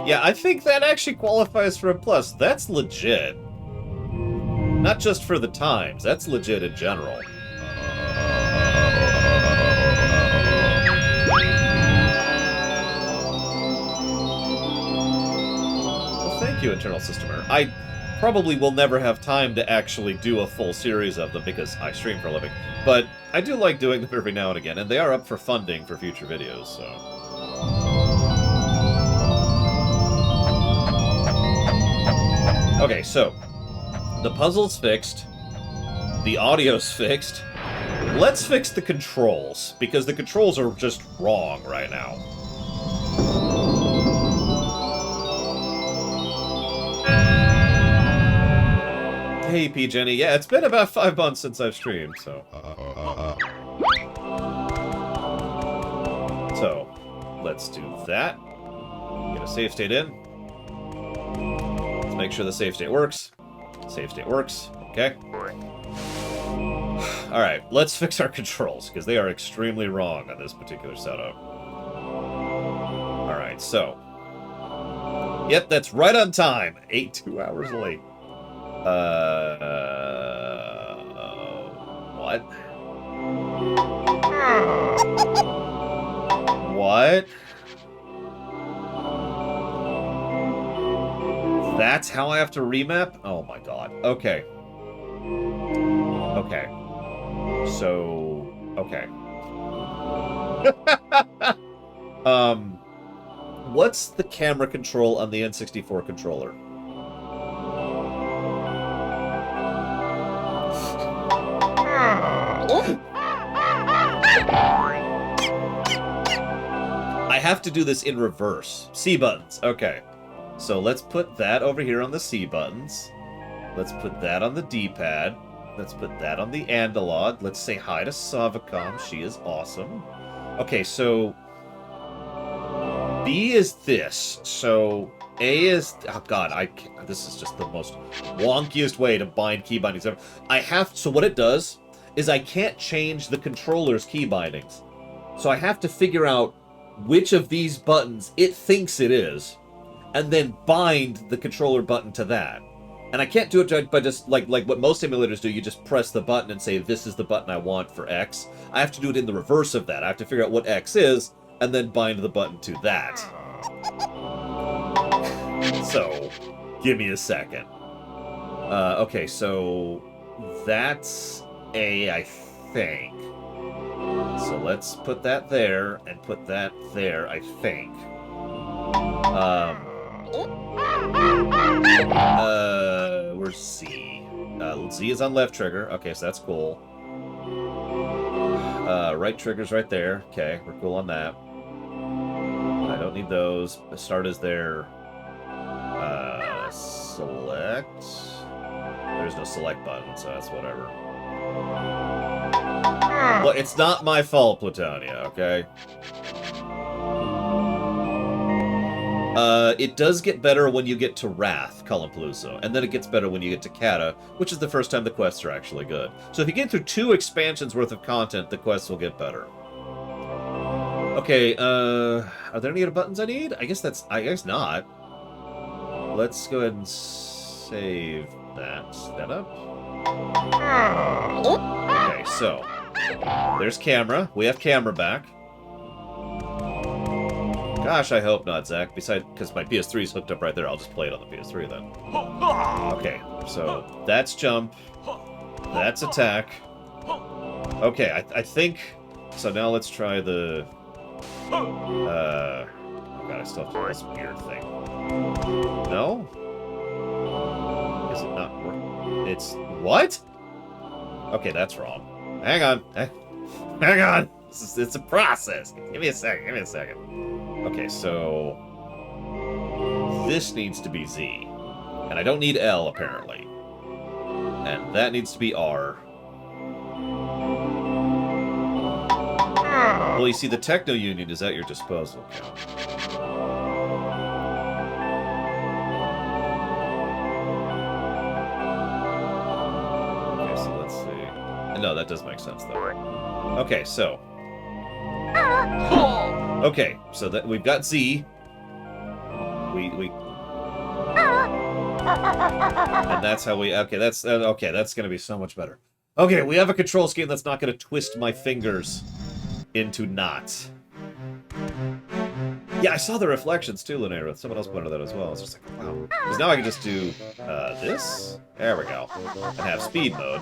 Yeah, I think that actually qualifies for a plus. That's legit. Not just for the times, that's legit in general. Well, thank you, Internal Systemer. I probably will never have time to actually do a full series of them because I stream for a living. But I do like doing them every now and again, and they are up for funding for future videos, so... Okay, so, the puzzle's fixed, the audio's fixed, let's fix the controls, because the controls are just wrong right now. Hey, P. Jenny, yeah, it's been about 5 months since I've streamed, so... So, let's do that. Get a save state in. Make sure the save state works. Save state works. Okay. Alright, let's fix our controls, because they are extremely wrong on this particular setup. Alright, so. Yep, that's right on time. 2 hours late. What? What? That's how I have to remap? Oh my god. Okay. Okay. So... Okay. What's the camera control on the N64 controller? I have to do this in reverse. C buttons. Okay. So let's put that over here on the C buttons. Let's put that on the D-pad. Let's put that on the analog. Let's say hi to Savicom. She is awesome. Okay, so B is this. So A is... Oh, God. This is just the most wonkiest way to bind key bindings ever. So what it does is I can't change the controller's key bindings. So I have to figure out which of these buttons it thinks it is, and then bind the controller button to that. And I can't do it by just, like what most simulators do, you just press the button and say, this is the button I want for X. I have to do it in the reverse of that. I have to figure out what X is, and then bind the button to that. So, give me a second. Okay, so that's A, I think. So let's put that there, and put that there, I think. Where's Z? Z is on left trigger. Okay, so that's cool. Right trigger's right there. Okay, we're cool on that. I don't need those. Start is there. Select. There's no select button, so that's whatever. Well, it's not my fault, Plutonia, okay? It does get better when you get to Wrath, Cullen-Palooza, and then it gets better when you get to Kata, which is the first time the quests are actually good. So if you get through 2 expansions worth of content, the quests will get better. Okay, are there any other buttons I need? I guess not. Let's go ahead and save that setup. Okay, so there's camera. We have camera back. Gosh, I hope not, Zach. Besides, because my PS3 is hooked up right there, I'll just play it on the PS3 then. Okay, so that's jump. That's attack. Okay, I think So now let's try the... oh god, I still have to do this weird thing. No? Is it not working? It's... what? Okay, that's wrong. Hang on. Hang on! It's a process. Give me a second, Okay, so... this needs to be Z. And I don't need L, apparently. And that needs to be R. Well, you see, the Techno Union is at your disposal, Cal. Okay, so let's see. No, that does make sense, though. Okay, so... okay, so that we've got Z. And that's how we... okay, that's gonna be so much better. Okay, we have a control scheme that's not gonna twist my fingers into knots. Yeah, I saw the reflections too, Lunera. Someone else pointed that as well. It's just like, wow. Because now I can just do this. There we go. And have speed mode.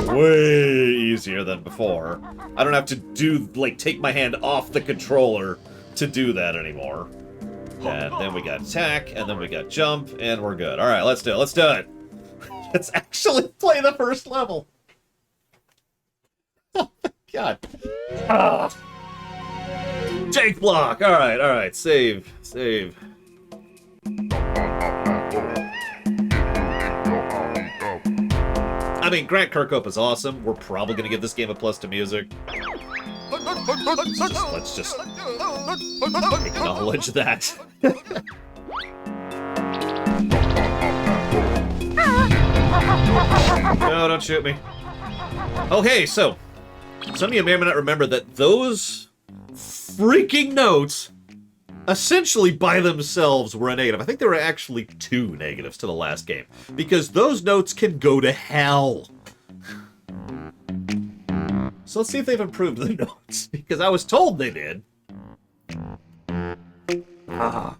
Way easier than before. I don't have to do, like, take my hand off the controller to do that anymore. And then we got attack, and then we got jump, and we're good. Alright, let's do it. Let's do it. Let's actually play the first level. Oh my god. Ah. Jake block! Alright, save. I mean, Grant Kirkhope is awesome. We're probably gonna give this game a plus to music. Let's just acknowledge that. No, don't shoot me. Oh, hey, so some of you may or may not remember that those freaking notes essentially by themselves were a negative. I think there were actually 2 negatives to the last game, because those notes can go to hell. So let's see if they've improved the notes, because I was told they did. Ah.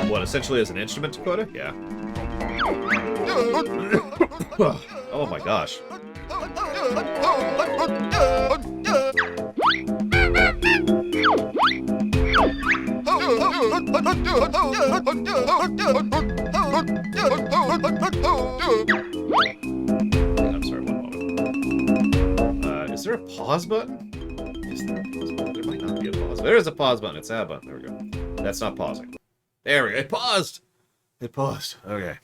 What, essentially as an instrument, Dakota? Yeah. Oh my gosh. I'm sorry, one moment. Is there a pause button? Is there a pause button? There might not be a pause. There is a pause button. It's a button. There we go. That's not pausing. There we go. It paused. It paused. Okay.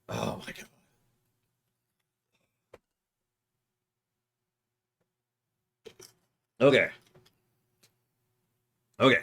Oh my god. Okay. Okay.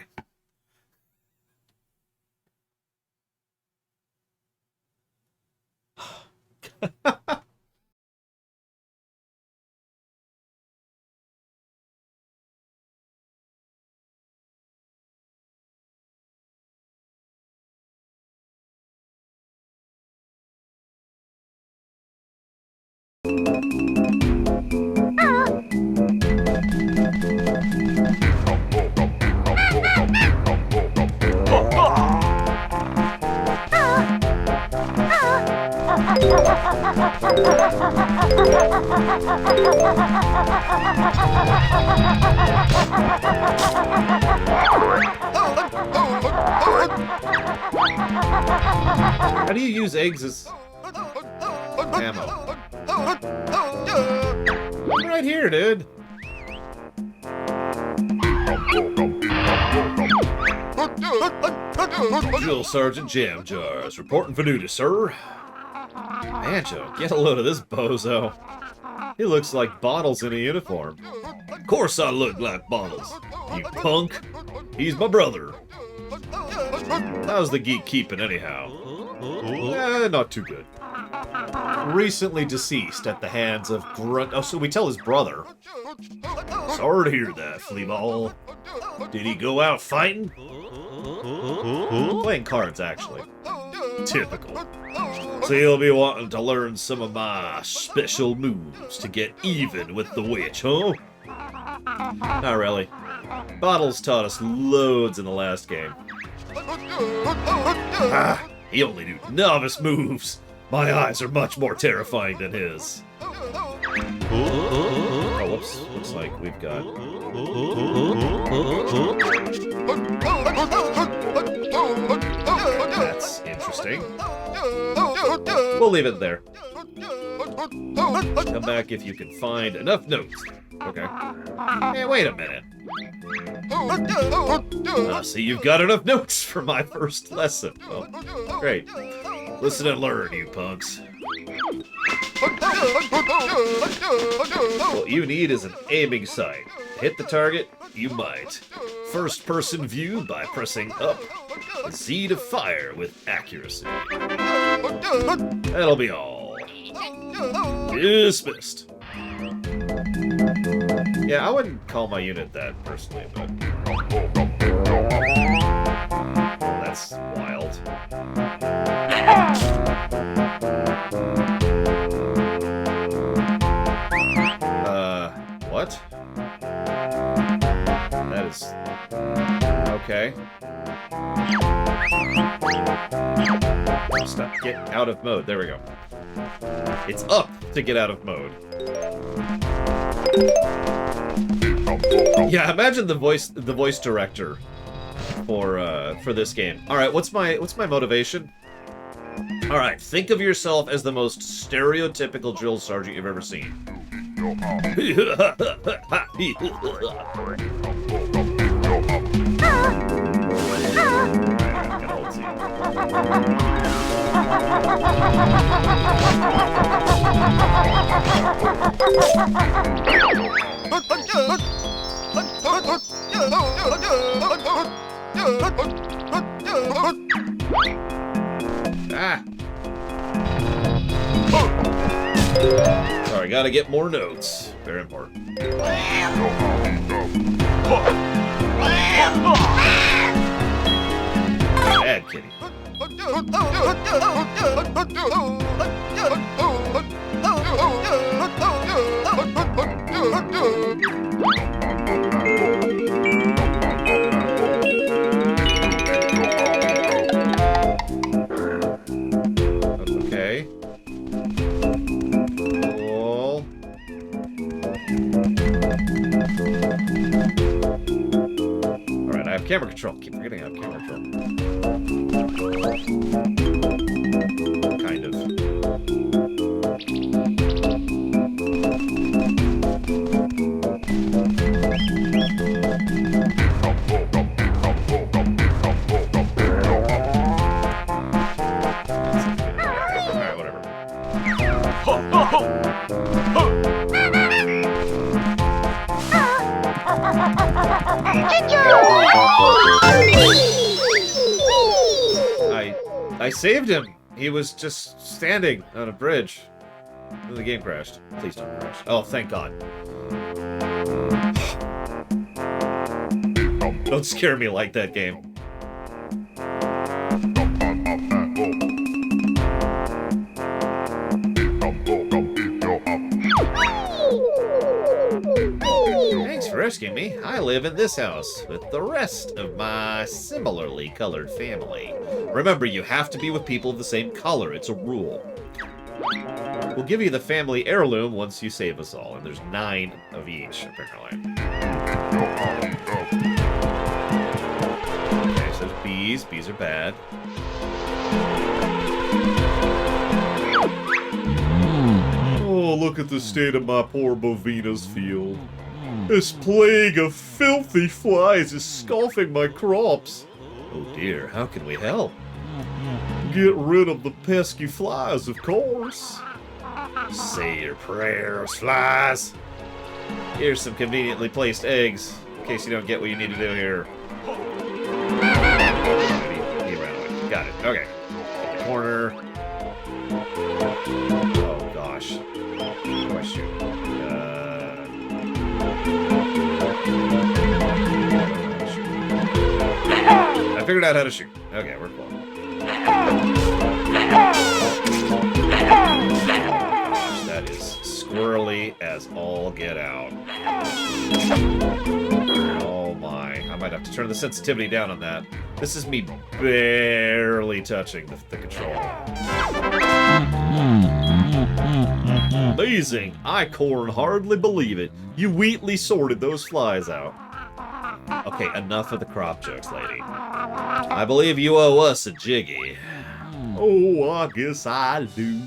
How do you use eggs as ammo? I'm right here, dude. Drill Sergeant Jam Jars, reporting for duty, sir. Banjo, get a load of this bozo. He looks like Bottles in a uniform. Of course I look like Bottles, you punk. He's my brother. How's the geek keeping anyhow? Not too good. Recently deceased at the hands of Grunt... oh, so we tell his brother. Sorry to hear that, Fleaball. Did he go out fighting? Playing cards, actually. Typical. So he'll be wanting to learn some of my special moves to get even with the witch, huh? Not really. Bottles taught us loads in the last game. Ah, he only knew novice moves. My eyes are much more terrifying than his. Oh, whoops. Looks like we've got... That's interesting. We'll leave it there. Come back if you can find enough notes. Okay. Hey, wait a minute. See, you've got enough notes for my first lesson. Well, great. Listen and learn, you punks. What you need is an aiming sight. Hit the target, you might. First person view by pressing up. Z to fire with accuracy. That'll be all. Dismissed. Yeah, I wouldn't call my unit that personally, but... That's wild. What? That is... Okay. Stop. Get out of mode. There we go. It's up to get out of mode. Yeah, imagine the voice director for this game. All right, what's my motivation? All right, think of yourself as the most stereotypical drill sergeant you've ever seen. Ah. Sorry, gotta get more notes. Very important. Bad kitty. Okay. Cool. Alright, I have camera control. Keep forgetting I have camera control. Kind of. Alright, whatever. I saved him. He was just standing on a bridge. And the game crashed. Please don't crash. Oh, thank God. Don't scare me like that, game. Thanks for rescuing me. I live in this house with the rest of my similarly colored family. Remember, you have to be with people of the same color. It's a rule. We'll give you the family heirloom once you save us all, and there's 9 of each, apparently. Okay, so there's bees. Bees are bad. Oh, look at the state of my poor Bovina's field. This plague of filthy flies is scoffing my crops. Oh dear, how can we help? Get rid of the pesky flies, of course. Say your prayers, flies. Here's some conveniently placed eggs, in case you don't get what you need to do here. He ran away. Got it. Okay. In the corner. Oh gosh. How do I shoot? I figured out how to shoot. Okay, we're cool. That is squirrely as all get out. Oh my. I might have to turn the sensitivity down on that. This is me barely touching the control. Amazing! I can hardly believe it. You wheatly sorted those flies out. Okay, enough of the crop jokes, lady. I believe you owe us a jiggy. Oh, I guess I do.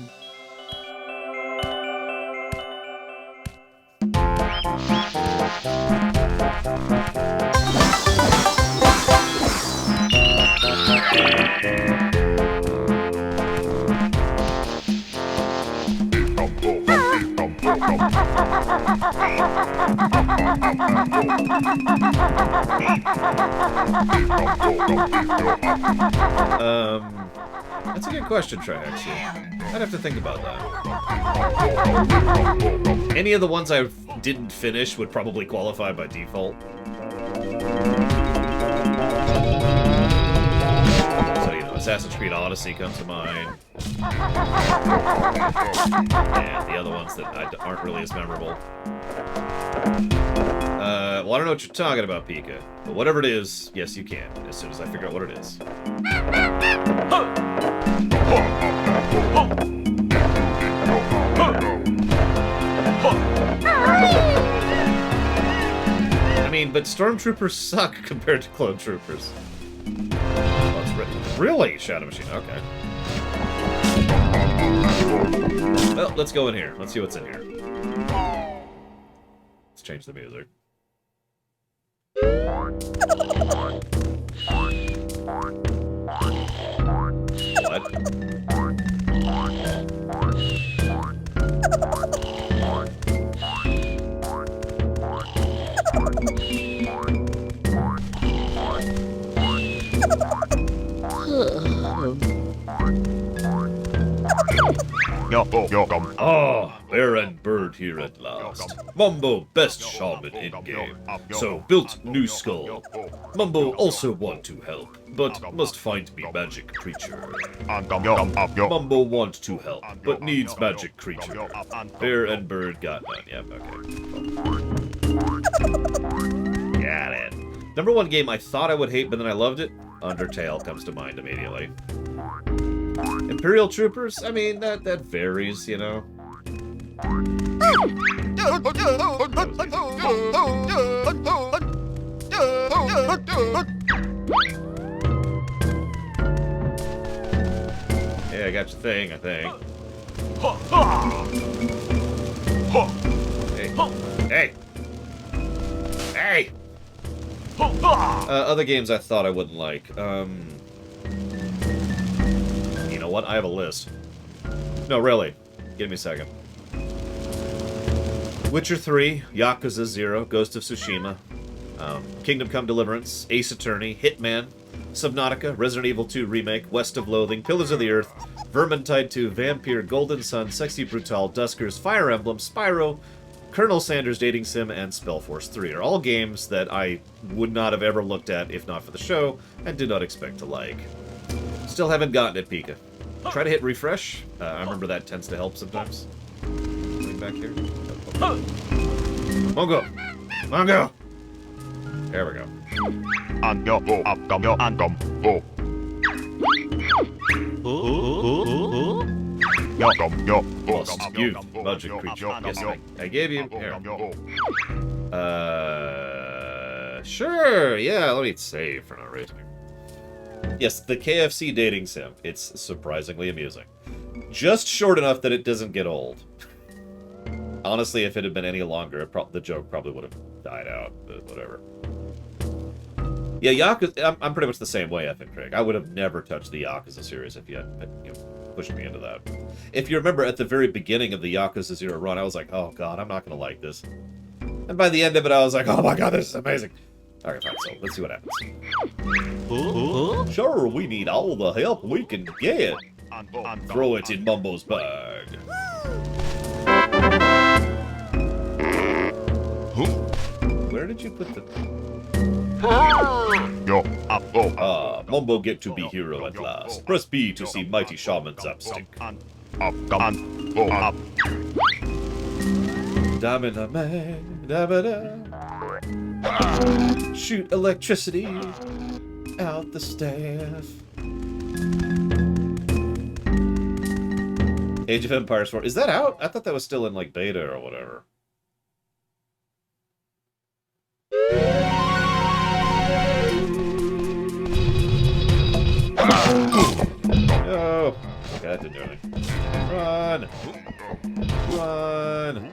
That's a good question, Trey, actually. I'd have to think about that. Any of the ones I didn't finish would probably qualify by default. So, you know, Assassin's Creed Odyssey comes to mind. And the other ones that aren't really as memorable. Well, I don't know what you're talking about, Pika. But whatever it is, yes, you can, as soon as I figure out what it is. I mean, but stormtroopers suck compared to clone troopers. Oh, it's really Shadow Machine, okay. Well, let's go in here. Let's see what's in here. Let's change the music. What? Oh, bear and bird here at last. Mumbo, best shaman in-game. So, built new skull. Mumbo also want to help, but must find me magic creature. Mumbo want to help, but needs magic creature. Bear and bird got none. Yep, okay. Got it. Number one game I thought I would hate, but then I loved it. Undertale comes to mind immediately. Imperial Troopers? I mean, that varies, you know. Yeah, I got your thing, I think. Hey! Hey! Other games I thought I wouldn't like. You know what? I have a list. No, really. Give me a second. Witcher 3, Yakuza 0, Ghost of Tsushima, Kingdom Come Deliverance, Ace Attorney, Hitman, Subnautica, Resident Evil 2 Remake, West of Loathing, Pillars of the Earth, Vermintide 2, Vampire, Golden Sun, Sexy Brutal, Duskers, Fire Emblem, Spyro, Colonel Sanders Dating Sim, and Spellforce 3 are all games that I would not have ever looked at if not for the show, and did not expect to like. Still haven't gotten it, Pika. Try to hit refresh. I remember that tends to help sometimes. Something back here. Mongo! Mongo! There we go. Lost youth, magic creature. Yes, I gave you. Here. Sure. Yeah, let me save for no reason. Yes, the KFC dating sim. It's surprisingly amusing. Just short enough that it doesn't get old. Honestly, if it had been any longer, the joke probably would have died out, but whatever. Yeah, Yakuza, I'm pretty much the same way, I think, Craig. I would have never touched the Yakuza series if you had pushed me into that. If you remember, at the very beginning of the Yakuza 0 run, I was like, oh god, I'm not going to like this. And by the end of it, I was like, oh my god, this is amazing. Alright, fine, so let's see what happens. Sure, we need all the help we can get. Throw it in Mumbo's bag. Where did you put the... Mumbo get to be hero at last. Press B to see Mighty Shaman Zapstick. Damina man, damina. Shoot electricity out the staff. Age of Empires 4. Is that out? I thought that was still in, like, beta or whatever. Oh, okay, that didn't do anything. Run! Run!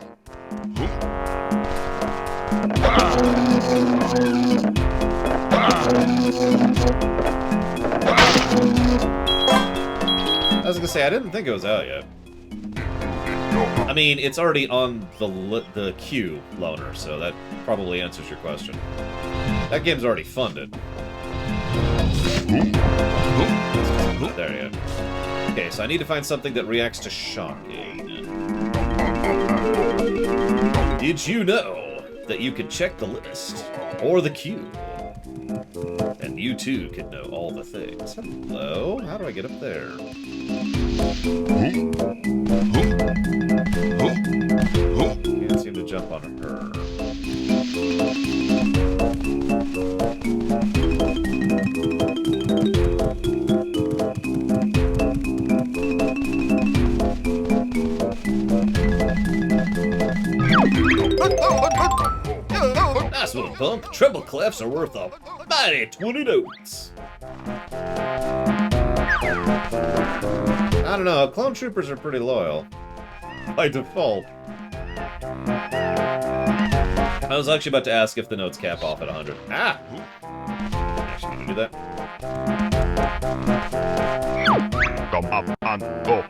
I was gonna say, I didn't think it was out yet. I mean, it's already on the queue, Loner, so that probably answers your question. That game's already funded. There you go. Okay, so I need to find something that reacts to shocking. Did you know that you could check the list or the queue? And you too can know all the things. Hello? How do I get up there? Can't seem to jump on her. Nice little punk. Treble clefs are worth a mighty 20 notes. I don't know. Clone troopers are pretty loyal. By default. I was actually about to ask if the notes cap off at 100. Ah! Actually, can you do that? Come up and go.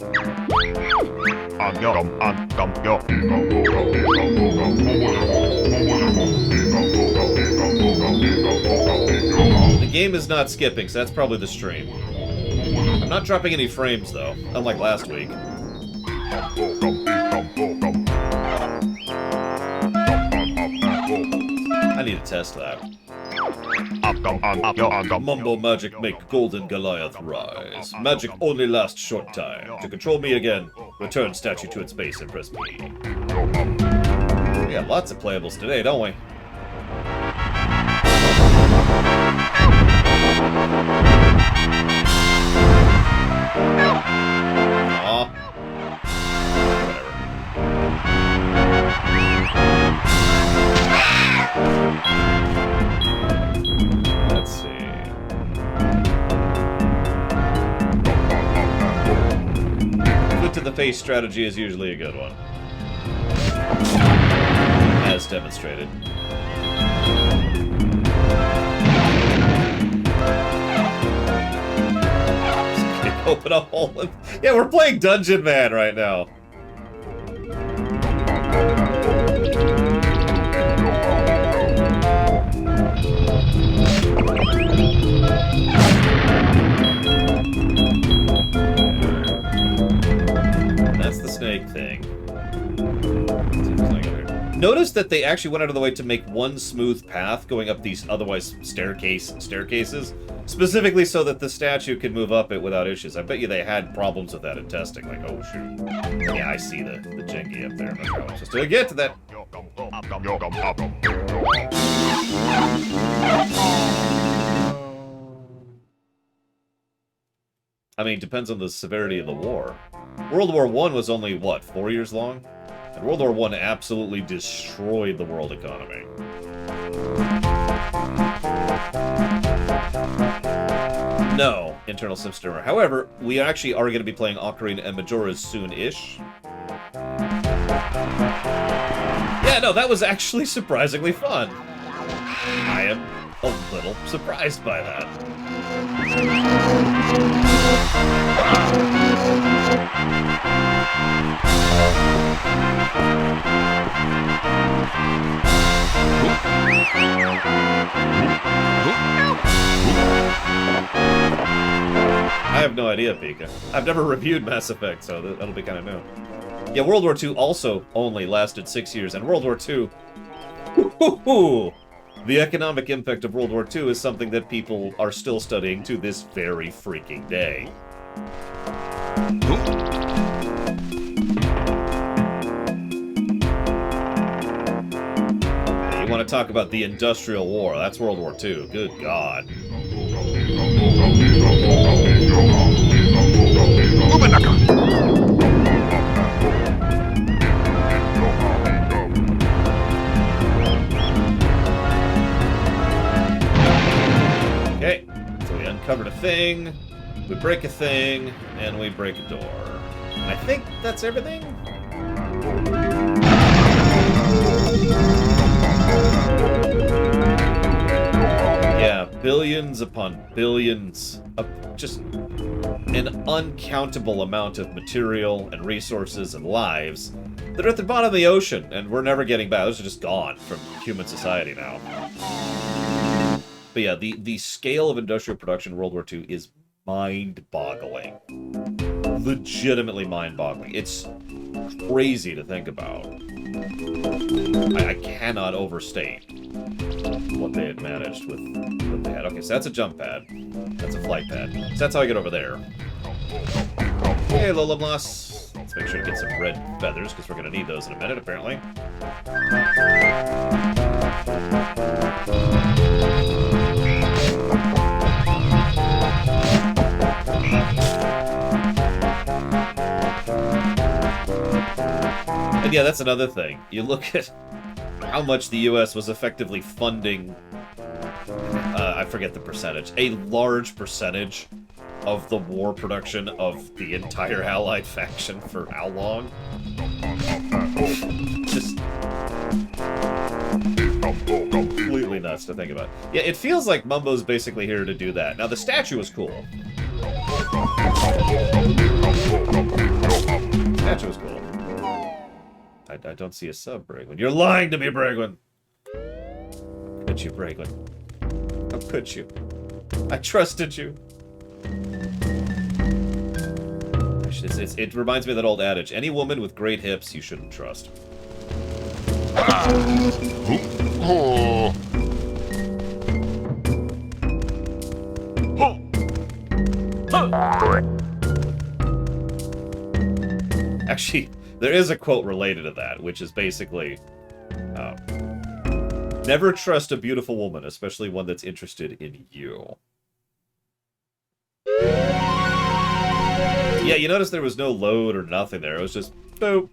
And go. And come go. The game is not skipping, so that's probably the stream. I'm not dropping any frames, though, unlike last week. I need to test that. Mumbo magic make golden Goliath rise. Magic only lasts short time. To control me again, return statue to its base and press B. We have lots of playables today, don't we? Aw. Whatever. Let's see. Foot to the face strategy is usually a good one. As demonstrated. Open a hole. Yeah, we're playing Dungeon Man right now. That's the snake thing. Notice that they actually went out of the way to make one smooth path going up these otherwise staircases, specifically so that the statue could move up it without issues. I bet you they had problems with that in testing. Like, oh shoot, yeah, I see the Jengi up there. I'm not sure how I'm supposed to get to that. I mean, depends on the severity of the war. World War I was only, what, 4 years long? And World War I absolutely destroyed the world economy. No, internal sim streamer. However, we actually are going to be playing Ocarina and Majora's soon-ish. Yeah, no, that was actually surprisingly fun. I am a little surprised by that. I have no idea, Pika. I've never reviewed Mass Effect, so that'll be kind of new. Yeah, World War II also only lasted 6 years, and World War II... The economic impact of World War II is something that people are still studying to this very freaking day. want to talk about the Industrial War. That's World War II. Good God. Okay, so we uncovered a thing, we break a thing, and we break a door. I think that's everything? Yeah, billions upon billions of just an uncountable amount of material and resources and lives that are at the bottom of the ocean, and we're never getting back. Those are just gone from human society now. But yeah, the scale of industrial production in World War II is mind-boggling. Legitimately mind-boggling. It's crazy to think about. I cannot overstate what they had managed with what they had. Okay, so that's a jump pad. That's a flight pad. So that's how I get over there. Hey, Lola Moss. Let's make sure to get some red feathers, because we're going to need those in a minute, apparently. And yeah, that's another thing. You look at how much the U.S. was effectively funding, I forget the percentage, a large percentage of the war production of the entire Allied faction for how long? Just completely nuts to think about. Yeah, it feels like Mumbo's basically here to do that. Now, the statue was cool. Statue was cool. I don't see a sub, Bragwin. You're lying to me, Bragwin! Could you, Bragwin? How could you? I trusted you. It reminds me of that old adage. Any woman with great hips you shouldn't trust. Actually, there is a quote related to that, which is basically, never trust a beautiful woman, especially one that's interested in you. Yeah, you notice there was no load or nothing there. It was just, boop.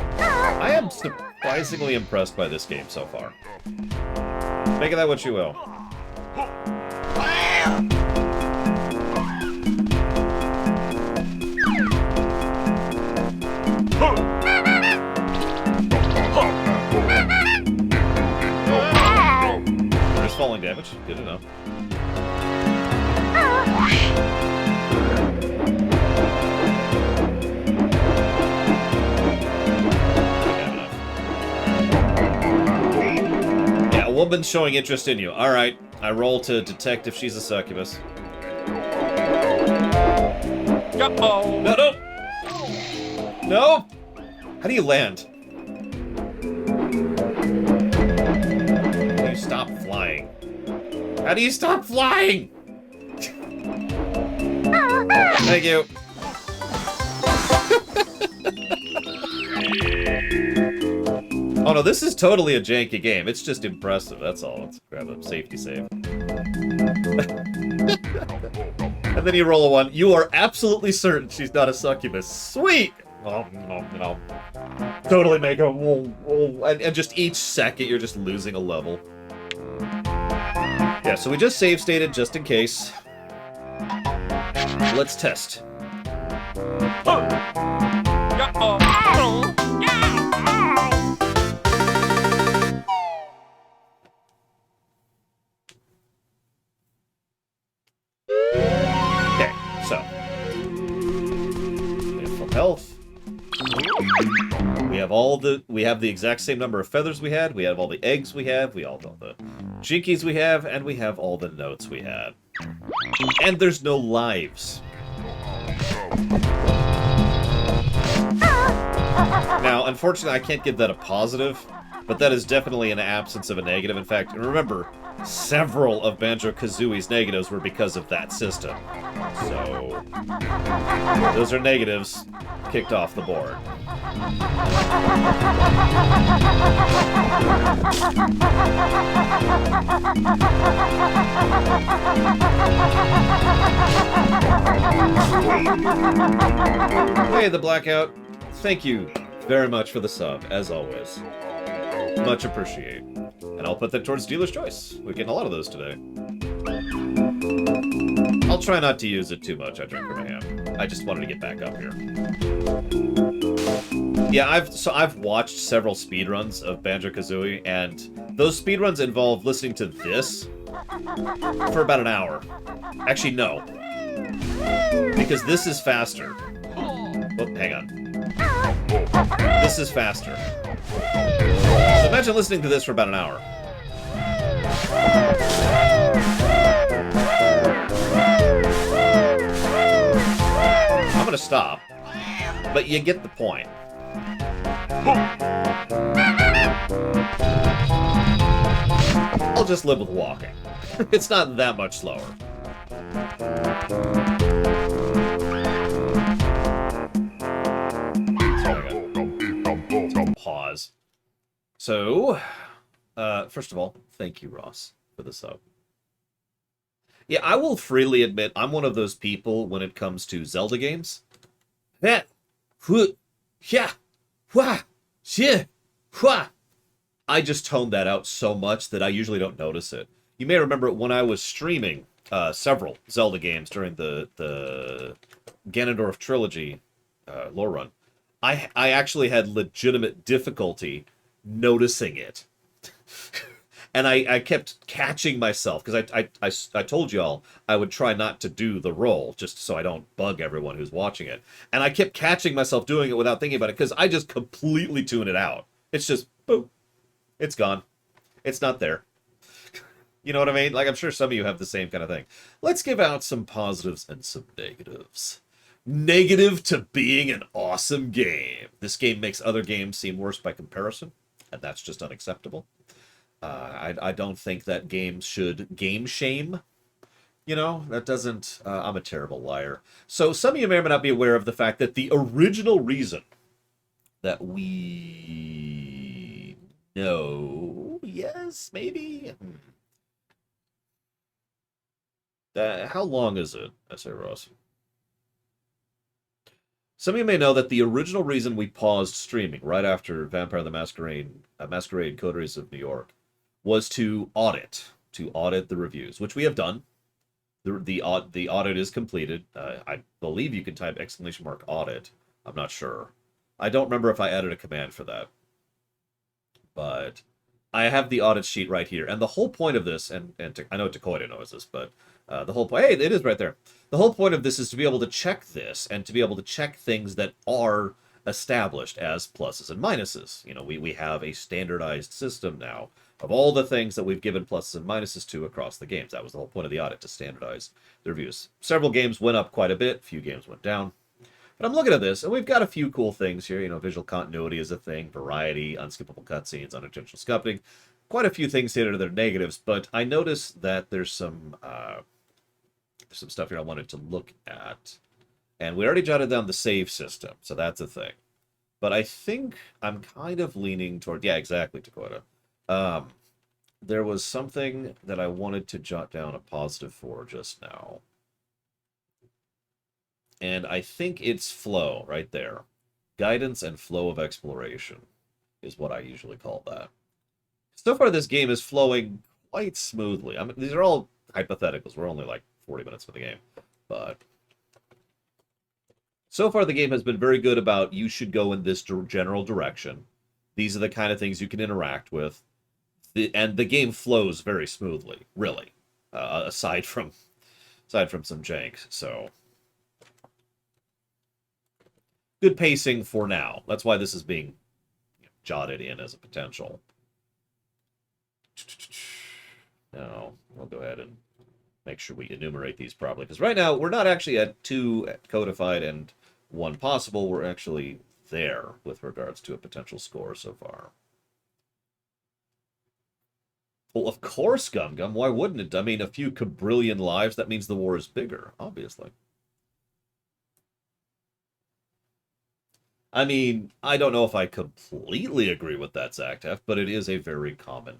I am surprisingly impressed by this game so far. Make of that what you will. There's falling damage. Good to know. Yeah, a woman showing interest in you. Alright, I roll to detect if she's a succubus. Uh-oh. No, no! No! How do you land? How do you stop flying? How do you stop flying? Thank you. Oh no, this is totally a janky game. It's just impressive, that's all. Let's grab a safety save. And then you roll a 1. You are absolutely certain she's not a succubus. Sweet! Oh, no. Totally make a... And just each second, you're just losing a level. Yeah, so we just save stated just in case. Let's test. Okay, so. We have full health. We have the exact same number of feathers we had, we have all the eggs we have, we all the jinkies we have, and we have all the notes we had. And there's no lives. Now, unfortunately, I can't give that a positive, but that is definitely an absence of a negative. In fact, remember, several of Banjo-Kazooie's negatives were because of that system. So, those are negatives kicked off the board. Hey, the Blackout. Thank you very much for the sub, as always. Much appreciate. And I'll put that towards Dealer's Choice. We're getting a lot of those today. I'll try not to use it too much. I drink from a ham. I just wanted to get back up here. Yeah, I've watched several speedruns of Banjo-Kazooie, and those speedruns involve listening to this for about an hour. Actually, no. Because this is faster. Oh, hang on. This is faster. So imagine listening to this for about an hour. I'm gonna stop, but you get the point. I'll just live with walking. It's not that much slower. Pause. So, first of all, thank you, Ross, for the sub. Yeah, I will freely admit I'm one of those people when it comes to Zelda games. I just toned that out so much that I usually don't notice it. You may remember when I was streaming several Zelda games during the Ganondorf trilogy lore run. I actually had legitimate difficulty noticing it. And I kept catching myself, because I told y'all I would try not to do the roll, just so I don't bug everyone who's watching it. And I kept catching myself doing it without thinking about it, because I just completely tune it out. It's just, boom, it's gone. It's not there. You know what I mean? Like, I'm sure some of you have the same kind of thing. Let's give out some positives and some negatives. Negative to being an awesome game. This game makes other games seem worse by comparison, and that's just unacceptable. I don't think that games should game shame. You know, that doesn't... I'm a terrible liar. So some of you may or may not be aware of the fact that the original reason that we know... Yes, maybe? How long is it? I say, Ross. Some of you may know that the original reason we paused streaming right after Vampire the Masquerade Coteries of New York was to audit the reviews, which we have done. The audit is completed. I believe you can type !audit. I'm not sure. I don't remember if I added a command for that. But I have the audit sheet right here. And the whole point of this, and I know Takoida knows this, but the whole point... Hey, it is right there. The whole point of this is to be able to check this, and to be able to check things that are established as pluses and minuses. You know, we have a standardized system now of all the things that we've given pluses and minuses to across the games. That was the whole point of the audit, to standardize the reviews. Several games went up quite a bit, a few games went down. But I'm looking at this, and we've got a few cool things here. You know, visual continuity is a thing, variety, unskippable cutscenes, unintentional sculpting. Quite a few things here that are negatives, but I noticed that there's some stuff here I wanted to look at. And we already jotted down the save system, so that's a thing. But I think I'm kind of leaning toward... Yeah, exactly, Dakota. There was something that I wanted to jot down a positive for just now. And I think it's flow right there. Guidance and flow of exploration is what I usually call that. So far, this game is flowing quite smoothly. I mean, these are all hypotheticals. We're only like 40 minutes for the game. But so far, the game has been very good about you should go in this general direction. These are the kind of things you can interact with. And the game flows very smoothly, really. Aside from some jank, so... Good pacing for now. That's why this is being jotted in as a potential. Now, we'll go ahead and make sure we enumerate these properly. Because right now, we're not actually at 2 codified and 1 possible. We're actually there with regards to a potential score so far. Well, of course, Gum Gum. Why wouldn't it? I mean, a few quadrillion lives, that means the war is bigger, obviously. I mean, I don't know if I completely agree with that, Zactef, but it is a very common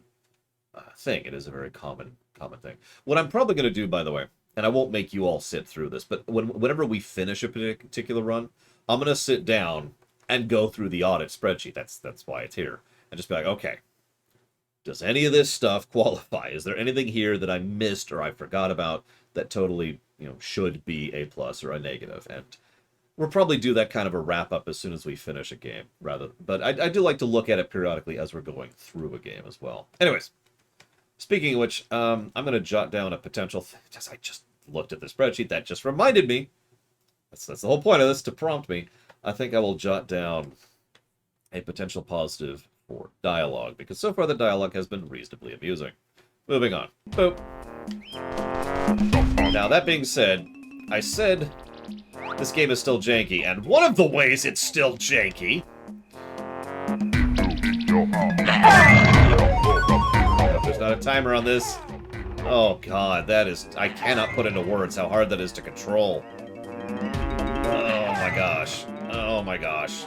thing. It is a very common thing. What I'm probably going to do, by the way, and I won't make you all sit through this, but whenever we finish a particular run, I'm going to sit down and go through the audit spreadsheet. That's why it's here. And just be like, okay, does any of this stuff qualify? Is there anything here that I missed or I forgot about that totally, should be a plus or a negative? And we'll probably do that kind of a wrap up as soon as we finish a game, but I do like to look at it periodically as we're going through a game as well. Anyways, speaking of which, I'm going to jot down a potential thing. I just looked at the spreadsheet. That just reminded me. That's the whole point of this, to prompt me. I think I will jot down a potential positive for dialogue, because so far the dialogue has been reasonably amusing. Moving on. Boop. Now, that being said, I said this game is still janky, and one of the ways it's still janky... There's not a timer on this. Oh god, that is... I cannot put into words how hard that is to control. Oh my gosh. Oh my gosh.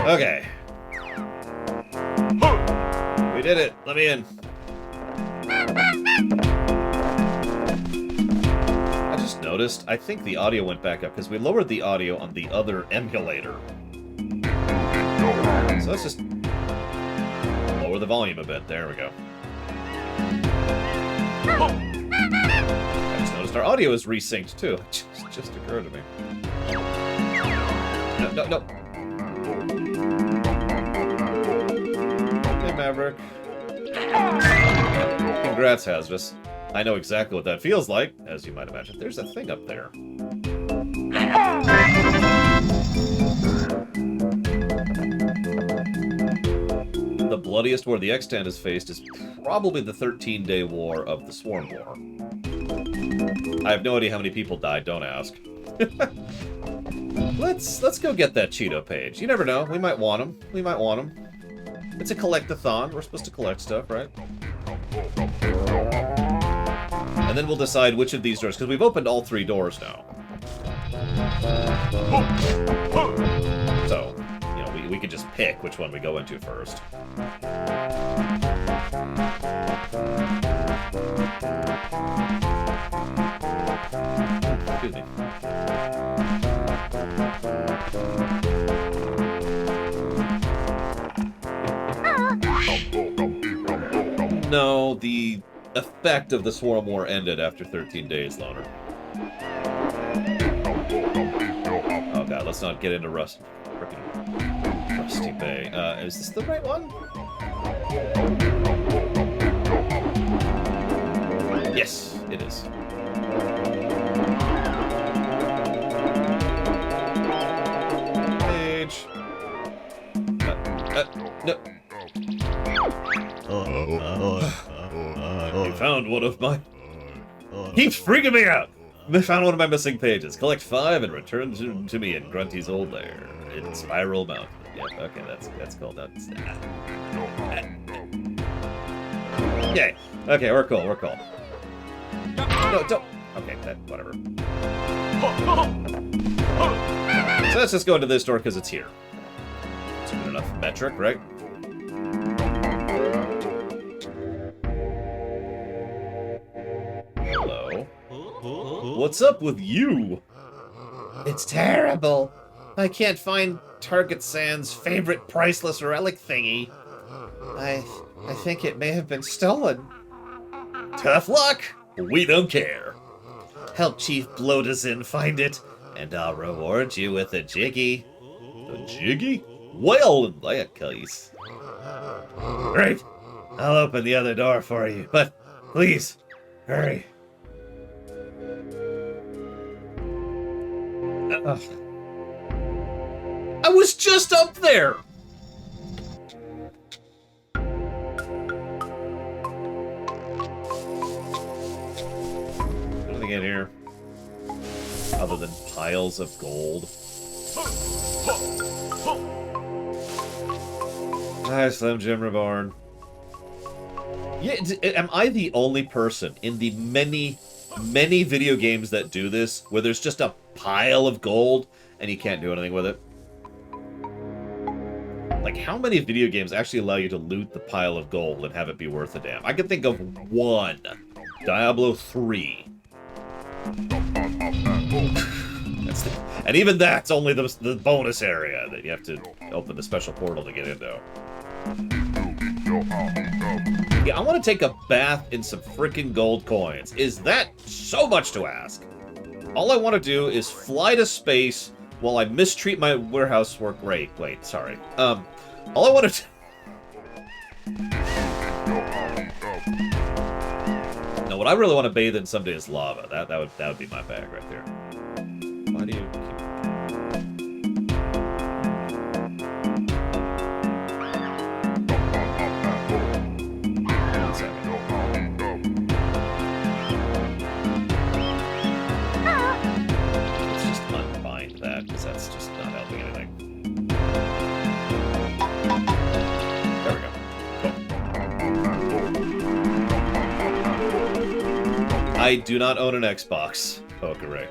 Okay. We did it. Let me in. I just noticed, I think the audio went back up because we lowered the audio on the other emulator. So let's just lower the volume a bit. There we go. I just noticed our audio is resynced too. It just occurred to me. No. Hey, Maverick. Congrats, Hazardous. I know exactly what that feels like, as you might imagine. There's a thing up there. The bloodiest war the extant has faced is probably the 13-day war of the Swarm War. I have no idea how many people died, don't ask. Let's go get that Cheeto page. You never know, we might want them. It's a collect-a-thon. We're supposed to collect stuff, right? And then we'll decide which of these doors, because we've opened all 3 doors now. So, we could just pick which one we go into first. Excuse me. No, the effect of the Swarm War ended after 13 days, Loner. Oh god, let's not get into Rusty Bay. Is this the right one? Yes, it is. Page. No. You found one of my... Keeps freaking me out! I found one of my missing pages. Collect 5 and return to me in Grunty's old lair in Spiral Mountain. Yep, okay, that's cool. Yay. Okay, we're cool. No, don't... Okay, whatever. So let's just go into this door because it's here. It's good enough metric, right? Hello. What's up with you? It's terrible. I can't find Target Sand's favorite priceless relic thingy. I think it may have been stolen. Tough luck. We don't care. Help Chief Blodazin find it, and I'll reward you with a jiggy. A jiggy? Well, in that case. Great. I'll open the other door for you, but please, hurry. I was just up there! Anything in here? Other than piles of gold? Hi, Slim Jim Reborn. Yeah, am I the only person in the many many video games that do this, where there's just a pile of gold and you can't do anything with it. Like, how many video games actually allow you to loot the pile of gold and have it be worth a damn? I can think of one. Diablo 3. And even that's only the bonus area that you have to open the special portal to get into. Yeah, I want to take a bath in some freaking gold coins. Is that so much to ask? All I want to do is fly to space while I mistreat my warehouse work. Wait, sorry. All I want to No, what I really want to bathe in someday is lava. That would be my bag right there. Why do you keep... One second. Let's just unbind that, because that's just not helping anything. There we go. Cool. I do not own an Xbox. Oh, correct.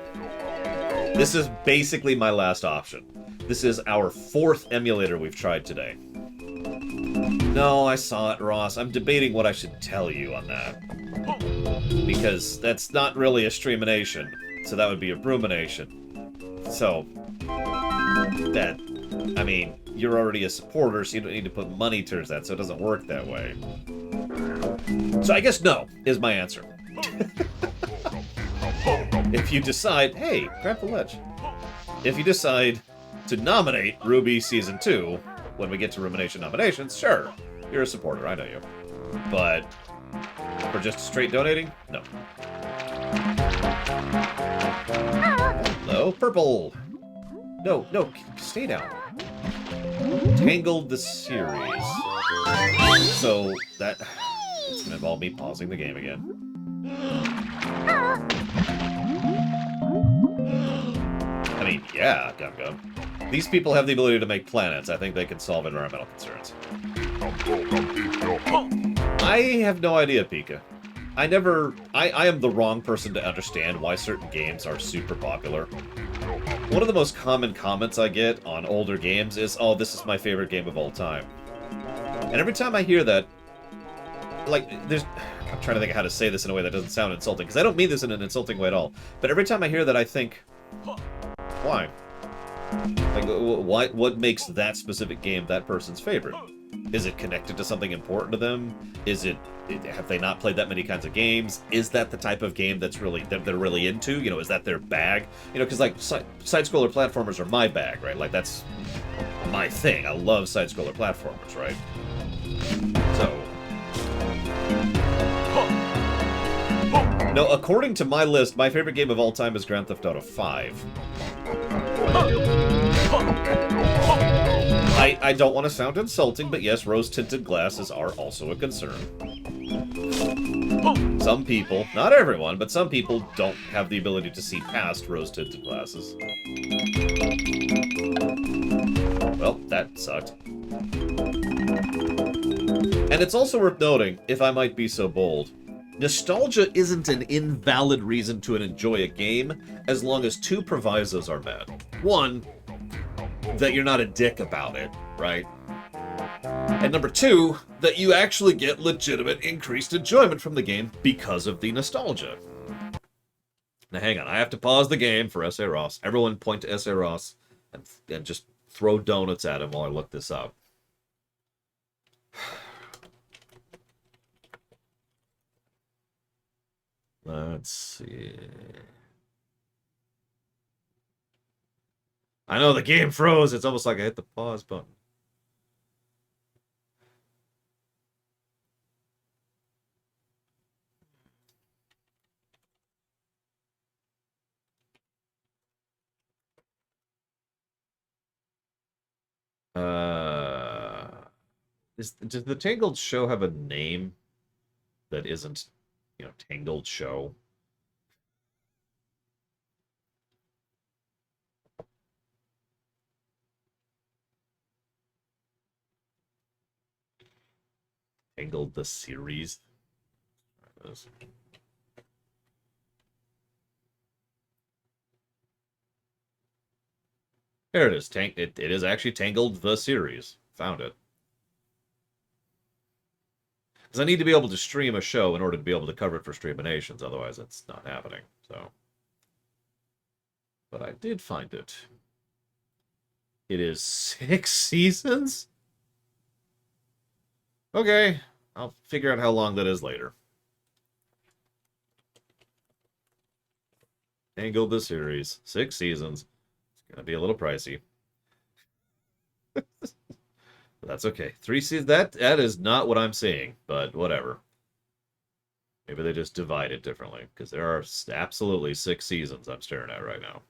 This is basically my last option. This is our 4th emulator we've tried today. No, I saw it, Ross. I'm debating what I should tell you on that. Because that's not really a streamination, so that would be a rumination. So, that... I mean, you're already a supporter, so you don't need to put money towards that, so it doesn't work that way. So I guess no, is my answer. If you decide, hey, grab the ledge. If you decide to nominate Ruby Season 2, when we get to Rumination nominations, sure, you're a supporter, I know you. But for just straight donating, no. Hello, Purple! No, stay down. Tangled the series. So, it's gonna involve me pausing the game again. I mean, yeah, Gum. These people have the ability to make planets. I think they can solve environmental concerns. I have no idea, Pika. I am the wrong person to understand why certain games are super popular. One of the most common comments I get on older games is, oh, this is my favorite game of all time. And every time I hear that, like, I'm trying to think of how to say this in a way that doesn't sound insulting, because I don't mean this in an insulting way at all. But every time I hear that, I think, why? Like, what makes that specific game that person's favorite? Is it connected to something important to them? Have they not played that many kinds of games? Is that the type of game that they're really into? You know, is that their bag? You know, because like side-scroller platformers are my bag, right? Like that's my thing. I love side-scroller platformers, right? So, no, according to my list, my favorite game of all time is Grand Theft Auto 5. I don't want to sound insulting, but yes, rose-tinted glasses are also a concern. Some people, not everyone, but some people don't have the ability to see past rose-tinted glasses. Well, that sucked. And it's also worth noting, if I might be so bold, nostalgia isn't an invalid reason to enjoy a game, as long as 2 provisos are met. 1, that you're not a dick about it, right? And number 2, that you actually get legitimate increased enjoyment from the game because of the nostalgia. Now hang on, I have to pause the game for S.A. Ross. Everyone point to S.A. Ross and just throw donuts at him while I look this up. Let's see. I know the game froze. It's almost like I hit the pause button. Does the Tangled show have a name that isn't, you know, Tangled Show? Tangled the series? There it is. It is actually Tangled the series. Found it. Because I need to be able to stream a show in order to be able to cover it for Streaminations. Otherwise, it's not happening. So, but I did find it. It is 6 seasons? Okay. I'll figure out how long that is later. Tangled the series. 6 seasons. It's going to be a little pricey. But that's okay. 3 seasons. That is not what I'm seeing, but whatever. Maybe they just divide it differently, because there are absolutely 6 seasons I'm staring at right now.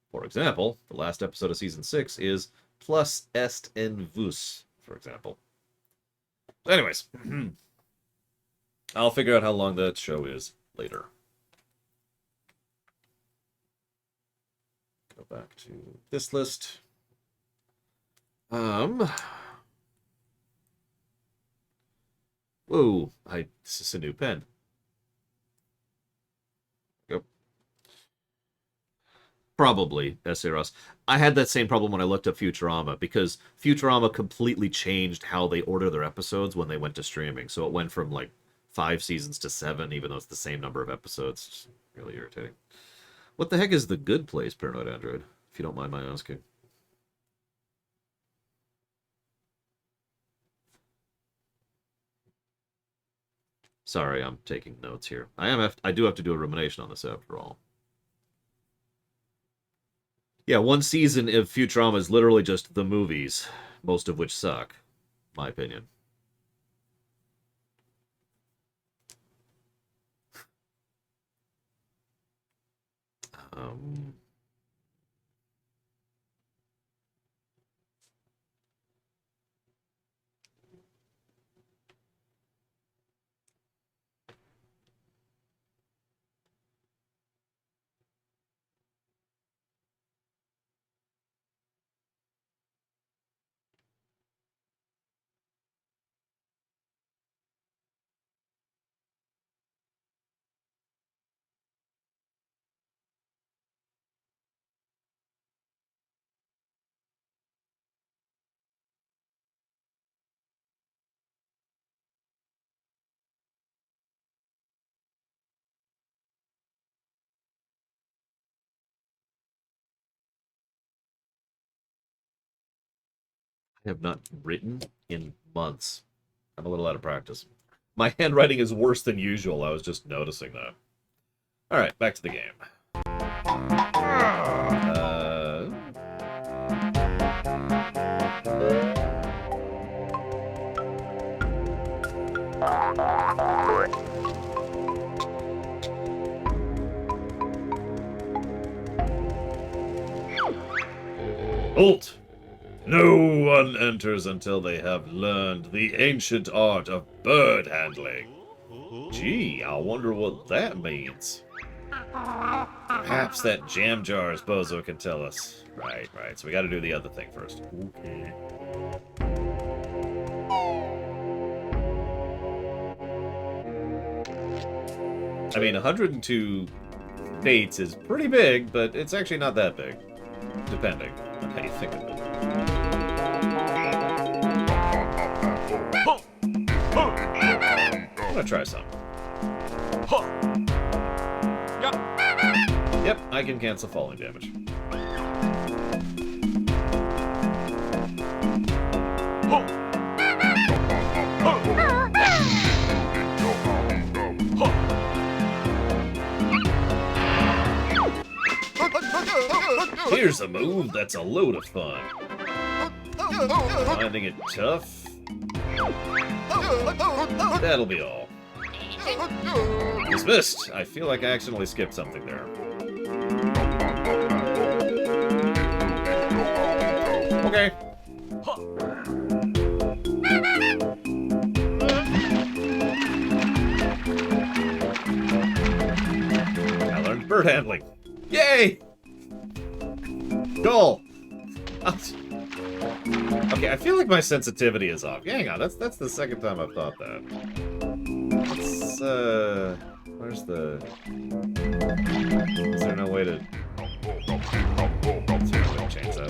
For example, the last episode of Season 6 is Plus Est en Vus, for example. So anyways, I'll figure out how long that show is later. Go back to this list. Whoa, this is a new pen. Yep. Probably, S.A. Ross. I had that same problem when I looked up Futurama, because Futurama completely changed how they order their episodes when they went to streaming. So it went from, like, 5 seasons to 7, even though it's the same number of episodes. It's really irritating. What the heck is The Good Place, Paranoid Android? If you don't mind my asking. Sorry, I'm taking notes here. I do have to do a rumination on this after all. Yeah, 1 season of Futurama is literally just the movies, most of which suck, in my opinion. I have not written in months. I'm a little out of practice. My handwriting is worse than usual. I was just noticing that. All right, back to the game. Halt! No one enters until they have learned the ancient art of bird handling. Gee, I wonder what that means. Perhaps that jam jars bozo can tell us. Right. So we gotta do the other thing first. Okay. I mean, 102 fates is pretty big, but it's actually not that big. Depending on how you think of it. I'm gonna try some. Yep, I can cancel falling damage. Here's a move that's a load of fun. Finding it tough? That'll be all. Dismissed! I feel like I accidentally skipped something there. Okay. I learned bird handling. Yay! Cool. Okay, I feel like my sensitivity is off. Yeah, hang on, that's the second time I've thought that. Let's, where's the... Is there no way to... Let's see if I can change that.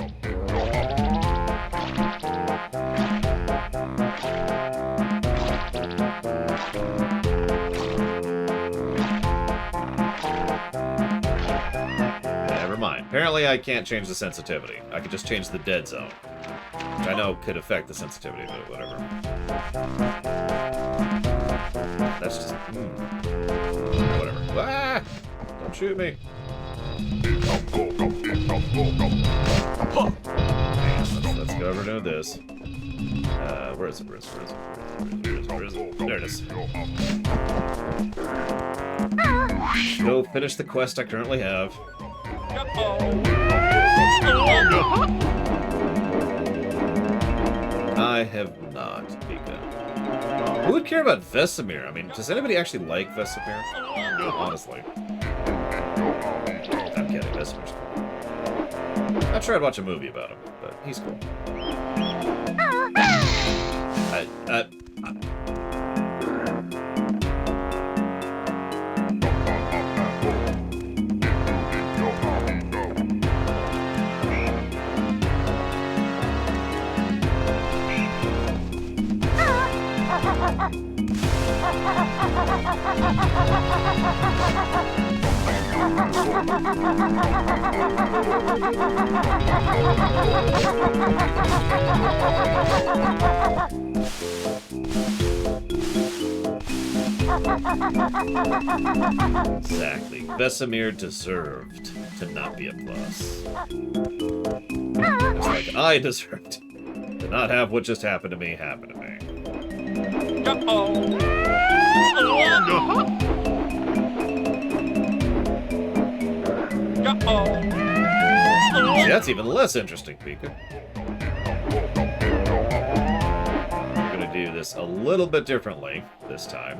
Never mind. Apparently I can't change the sensitivity. I could just change the dead zone. Which I know could affect the sensitivity, but whatever. That's just... whatever. Ah! Don't shoot me. Let's go over to this. Where is it? Where is it? There it is. Go finish the quest I currently have. I have not begun. Who would care about Vesemir? I mean, does anybody actually like Vesemir? Honestly. I'm kidding, Vesemir's cool. I'd try to watch a movie about him, but he's cool. Exactly. Vesemir deserved to not be a plus. Just like I deserved to not have what just happened to me happen to me. See, that's even less interesting, Pika. We're gonna do this a little bit differently this time.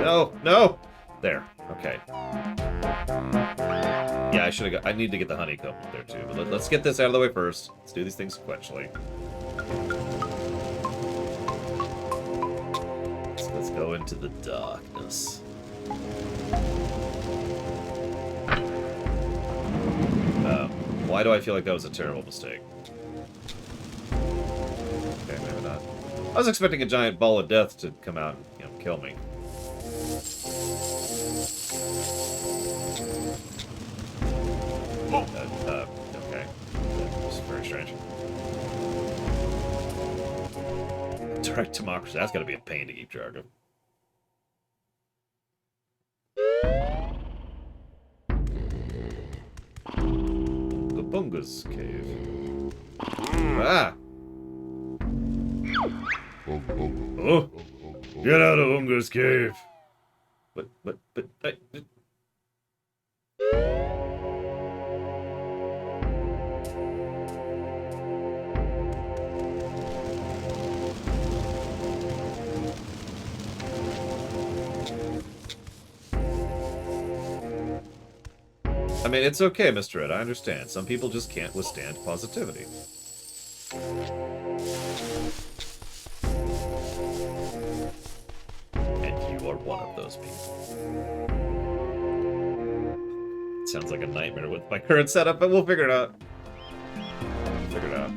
No, no! There, okay. Yeah, I should have got... I need to get the honeycomb up there too, but let's get this out of the way first. Let's do these things sequentially. So let's go into the darkness. Why do I feel like that was a terrible mistake? Okay, maybe not. I was expecting a giant ball of death to come out and, you know, kill me. Okay. This is very strange. Direct democracy. That's gotta be a pain to keep track of. Bunga's cave. Ah! Oh! Get out of Unga's cave! But, I mean, it's okay, Mr. Ed, I understand. Some people just can't withstand positivity. And you are one of those people. Sounds like a nightmare with my current setup, but we'll figure it out. We'll figure it out.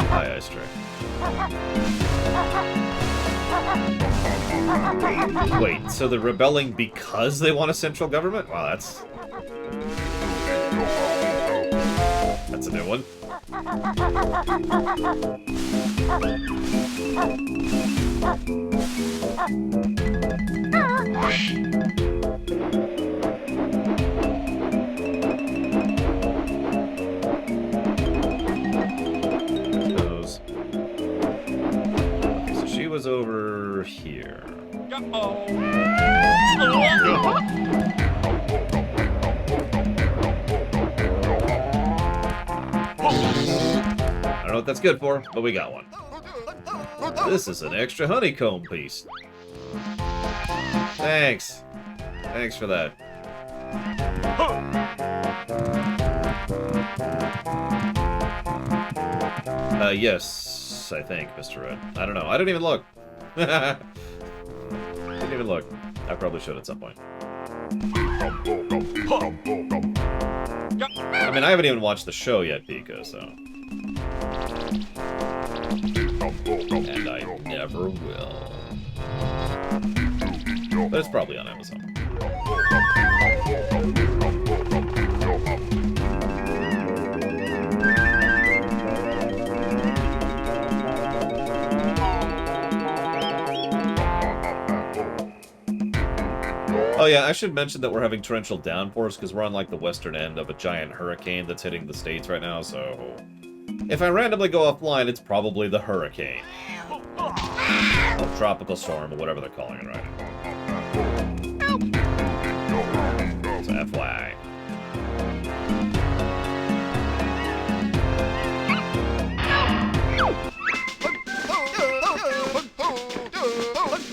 Hi, Ice Trick. Wait, so they're rebelling because they want a central government? Wow, that's a new one. Okay, so she was over here. I don't know what that's good for, but we got one. This is an extra honeycomb piece. Thanks. Thanks for that. Yes, I think, Mr. Red. I don't know. I didn't even look. Didn't even look. I probably should at some point. I mean, I haven't even watched the show yet, Pika, so... And I never will. But it's probably on Amazon. Oh yeah, I should mention that we're having torrential downpours because we're on like the western end of a giant hurricane that's hitting the States right now, so... If I randomly go offline, it's probably the hurricane. Or tropical storm, or whatever they're calling it right now. So FYI.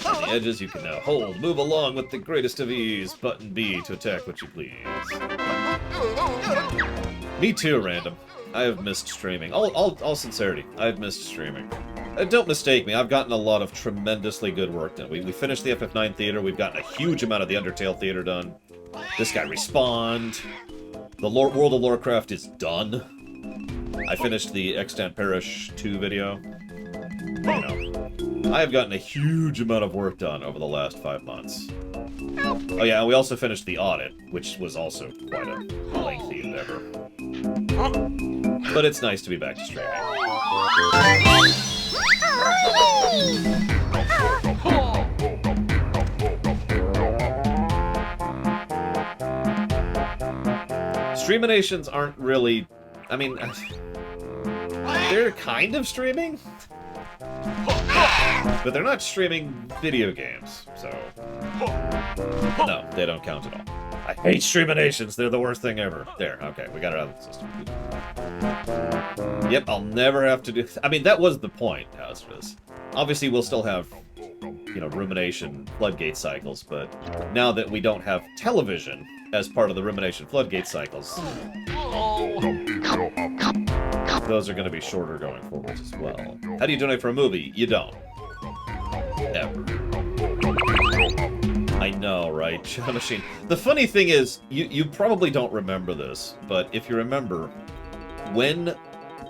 On the edges, you can now hold, move along with the greatest of ease. Button B to attack what you please. Me too, random. I have missed streaming. All sincerity, I've missed streaming. Don't mistake me, I've gotten a lot of tremendously good work done. We finished the FF9 theater, we've gotten a huge amount of the Undertale theater done. This guy respawned. The World of Lorecraft is done. I finished the Extant Parish 2 video. You know, I have gotten a huge amount of work done over the last 5 months. Oh yeah, we also finished the audit, which was also quite a lengthy endeavor. But it's nice to be back to streaming. Streaminations aren't really... I mean... They're kind of streaming? But they're not streaming video games, so... No, they don't count at all. I hate streaminations, they're the worst thing ever. There, okay, we got it out of the system. Yep, I'll never have to do... I mean, that was the point, Astras. Obviously, we'll still have, you know, rumination floodgate cycles, but now that we don't have television as part of the rumination floodgate cycles, those are going to be shorter going forwards as well. How do you donate for a movie? You don't. Ever. I know, right? Shadow Machine. The funny thing is, you probably don't remember this, but if you remember, when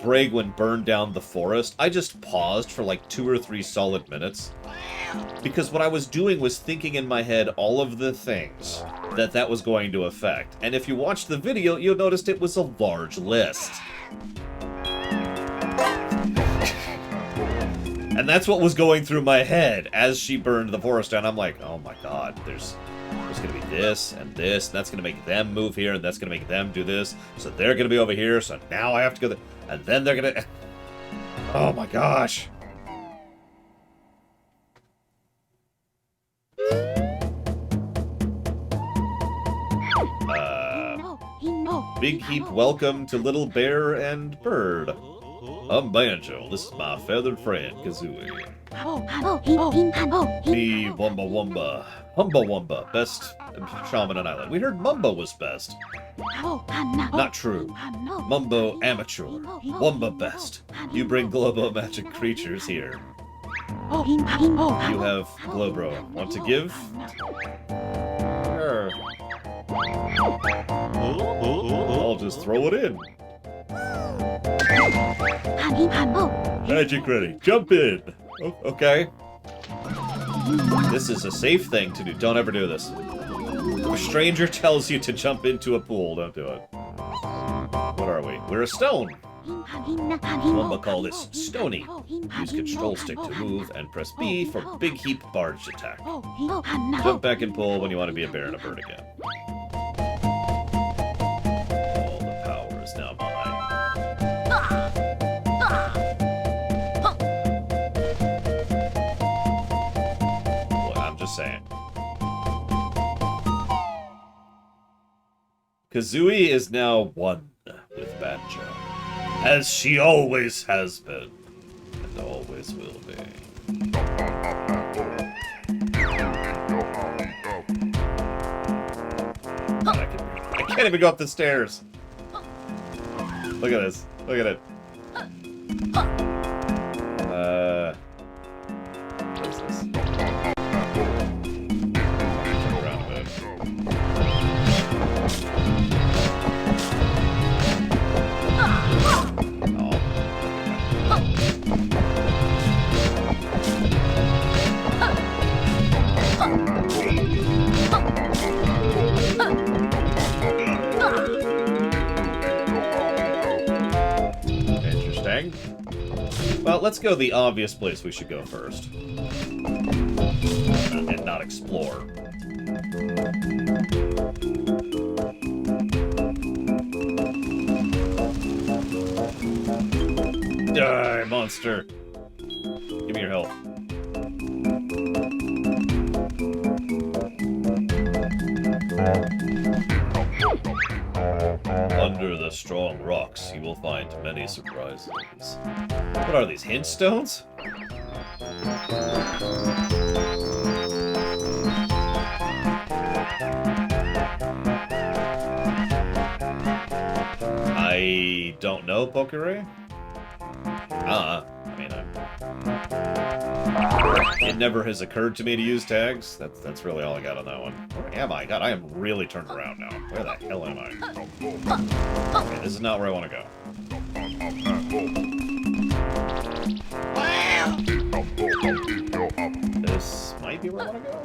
Bragwin burned down the forest, I just paused for like 2 or 3 solid minutes. Because what I was doing was thinking in my head all of the things that was going to affect. And if you watch the video, you'll notice it was a large list. And that's what was going through my head as she burned the forest down. I'm like, oh my god, there's gonna be this, and that's gonna make them move here, and that's gonna make them do this, so they're gonna be over here, so now I have to go there, and then they're gonna... Oh my gosh. Big Heap, welcome to Little Bear and Bird. I'm Banjo. This is my feathered friend, Kazooie. Me, Wumba Wumba. Humba Wumba, best shaman on island. We heard Mumbo was best. Not true. Mumbo amateur. Wumba best. You bring Globo magic creatures here. You have Globro. Want to give? Sure. I'll just throw it in. Magic ready. Jump in. Oh, okay. This is a safe thing to do. Don't ever do this. If a stranger tells you to jump into a pool, don't do it. What are we? We're a stone. Wumba call this Stony. Use control stick to move and press B for Big Heap barge attack. Jump back and pull when you want to be a bear and a bird again. All the power is now mine. Saying. Kazooie is now one with Banjo, as she always has been, and always will be. I can't even go up the stairs. Look at this. Look at it. What is this? Interesting. Well, let's go the obvious place we should go first. And not explore. Die, monster! Give me your health. Under the strong rocks, you will find many surprises. What are these, hint stones? I don't know, Pokere. I mean, it never has occurred to me to use tags. That's really all I got on that one. Where am I? God, I am really turned around now. Where the hell am I? Okay, this is not where I want to go. This might be where I want to go.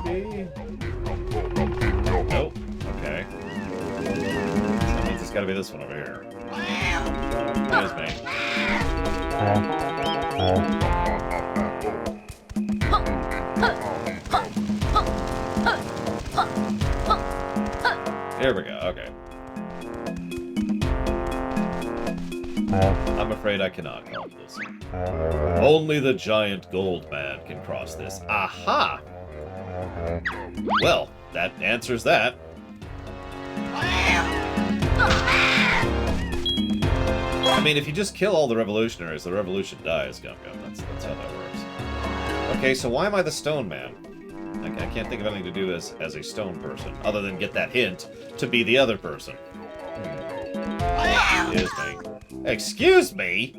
Maybe. Nope. Okay. That means it's got to be this one over here. That is me. There we go. Okay. I'm afraid I cannot help this. Only the giant gold man can cross this. Aha! Well, that answers that. I mean, if you just kill all the revolutionaries, the revolution dies, Gum Gum. That's how that works. Okay, so why am I the stone man? I can't think of anything to do as a stone person, other than get that hint to be the other person. Excuse me. Excuse me?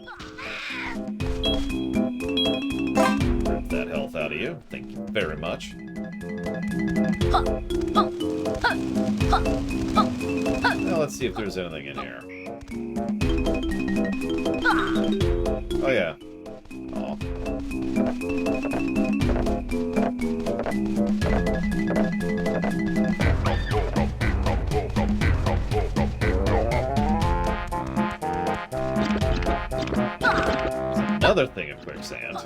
Rip that health out of you. Thank you very much. Now let's see if there's anything in here. Oh yeah. Oh. Another thing of quicksand.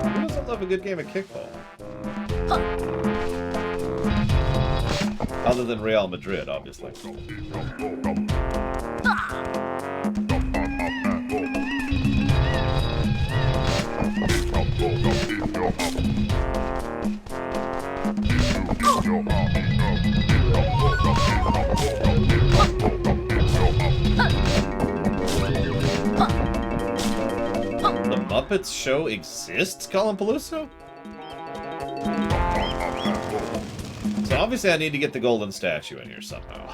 Who doesn't love a good game of kickball? Other than Real Madrid, obviously. The Muppets show exists, Colin Peluso? So obviously I need to get the golden statue in here somehow.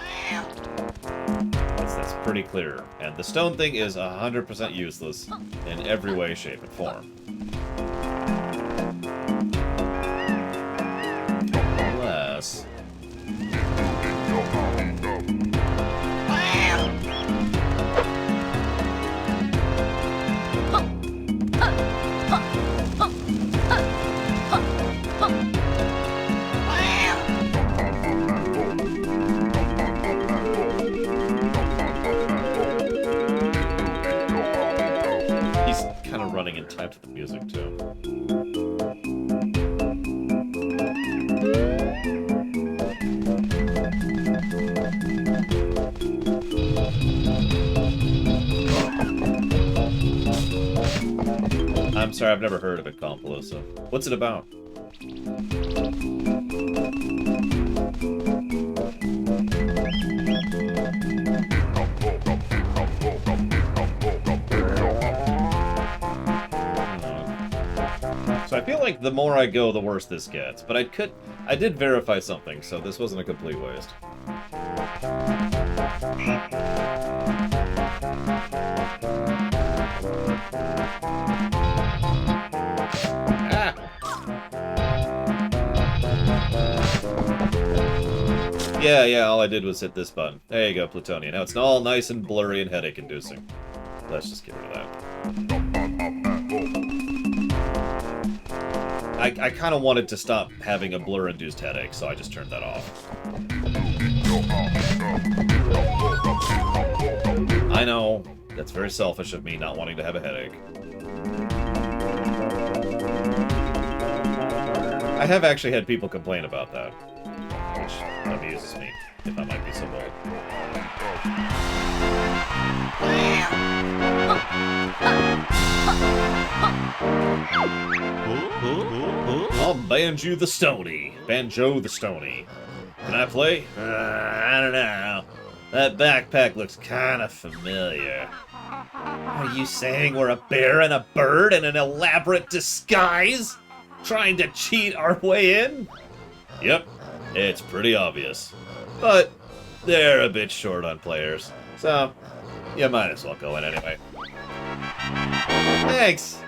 That's pretty clear. And the stone thing is 100% useless in every way, shape, and form. Unless... running in time to the music, too. I'm sorry, I've never heard of it, Colin Peluso. What's it about? So I feel like the more I go, the worse this gets. But I did verify something, so this wasn't a complete waste. Ah! Yeah, all I did was hit this button. There you go, Plutonia. Now it's all nice and blurry and headache-inducing. Let's just get rid of that. I kind of wanted to stop having a blur-induced headache, so I just turned that off. I know, that's very selfish of me not wanting to have a headache. I have actually had people complain about that, which amuses me, if I might be so bold. I'm Banjo the Stony. Banjo the Stony. Can I play? I don't know. That backpack looks kind of familiar. Are you saying we're a bear and a bird in an elaborate disguise? Trying to cheat our way in? Yep, it's pretty obvious. But they're a bit short on players, so you might as well go in anyway. Thanks.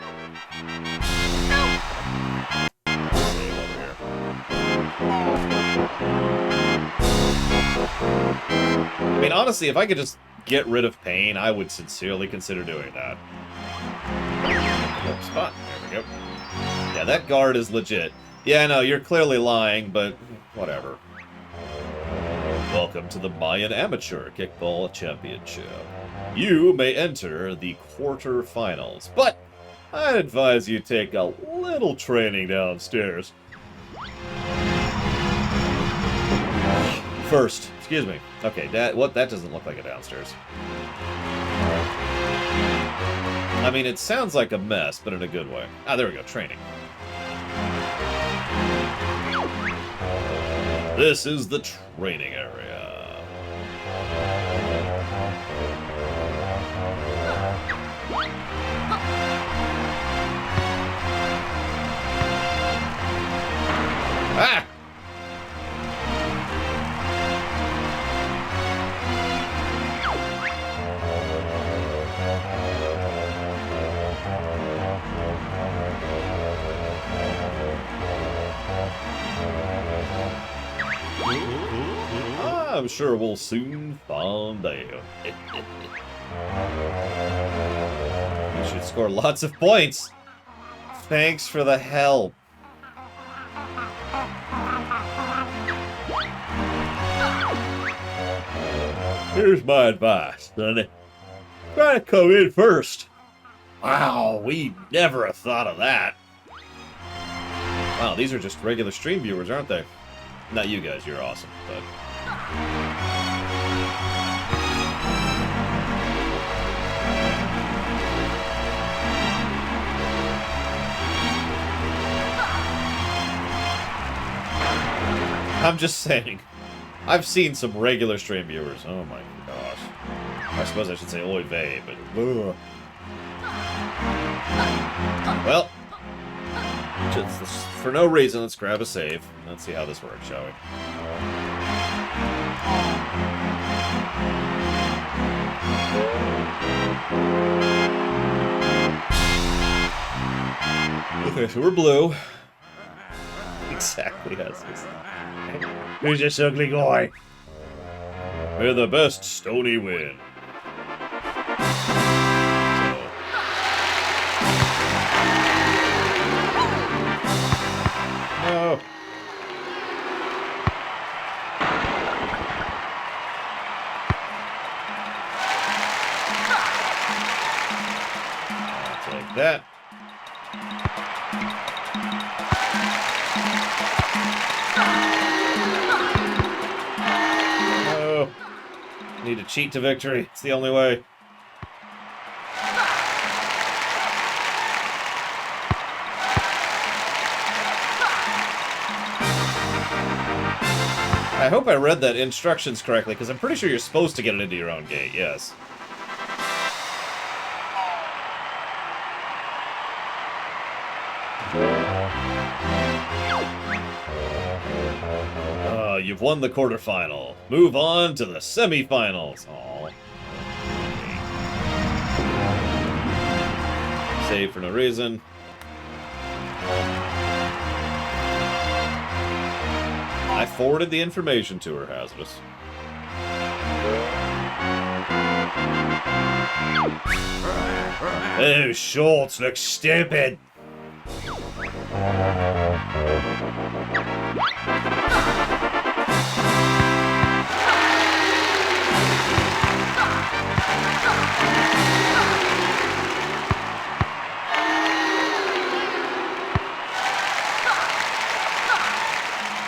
I mean, honestly, if I could just get rid of pain, I would sincerely consider doing that. Spot. There we go. Yeah, that guard is legit. Yeah, no, you're clearly lying, but whatever. Welcome to the Mayan Amateur Kickball Championship. You may enter the quarterfinals, but I'd advise you take a little training downstairs. First, excuse me. Okay, that doesn't look like a downstairs. I mean, it sounds like a mess, but in a good way. Ah, there we go, training. This is the training area. Ah! I'm sure we'll soon find out. You should score lots of points. Thanks for the help. Here's my advice, Sonny. Try to come in first. Wow, we never have thought of that. Wow, these are just regular stream viewers, aren't they? Not you guys, you're awesome, but... I'm just saying. I've seen some regular stream viewers. Oh my gosh. I suppose I should say oy vey, but... Ugh. Well... Just for no reason, let's grab a save. Let's see how this works, shall we? Okay, so we're blue. Exactly as this. Who's this ugly guy? We're the best, Stony win. No. I'll take that. No. Need to cheat to victory. It's the only way. I hope I read that instructions correctly, because I'm pretty sure you're supposed to get it into your own gate, yes. You've won the quarterfinal. Move on to the semifinals. Aww. Save for no reason. I forwarded the information to her, Hazardous. Oh, shorts look stupid.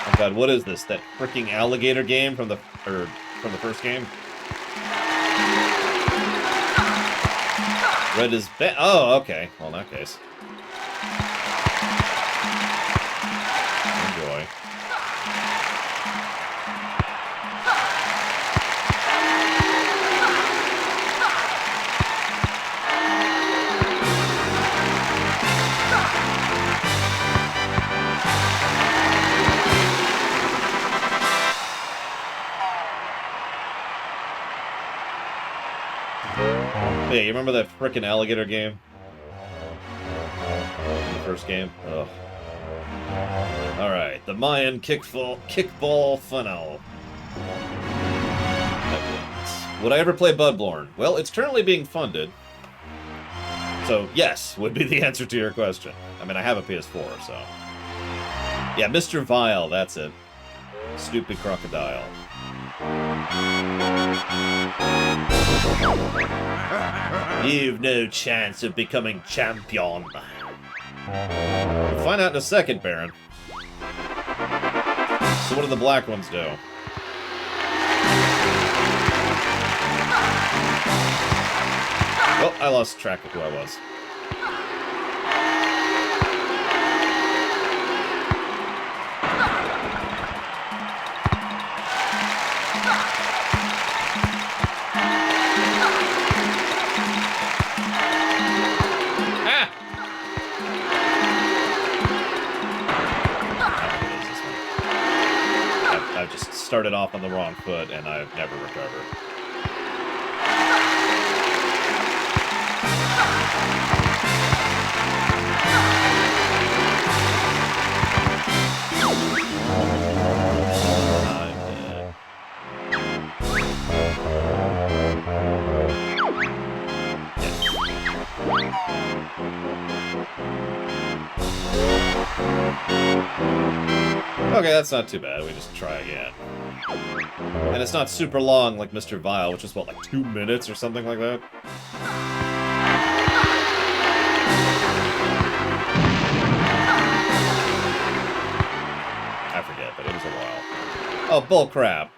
Oh god, what is this? That freaking alligator game from the first game? Red is oh, okay. Well, in that case. Enjoy. Yeah, you remember that frickin' alligator game? The first game? Ugh. Alright, the Mayan kickball funnel. Would I ever play Bloodborne? Well, it's currently being funded. So, yes, would be the answer to your question. I mean, I have a PS4, so... Yeah, Mr. Vile, that's it. Stupid crocodile. You've no chance of becoming champion. We'll find out in a second, Baron. So what do the black ones do? Oh, I lost track of who I was. I've just started off on the wrong foot, and I've never recovered. I'm dead. Okay, that's not too bad. We just try again. And it's not super long like Mr. Vile, which is, what, like 2 minutes or something like that? I forget, but it was a while. Oh, bull crap.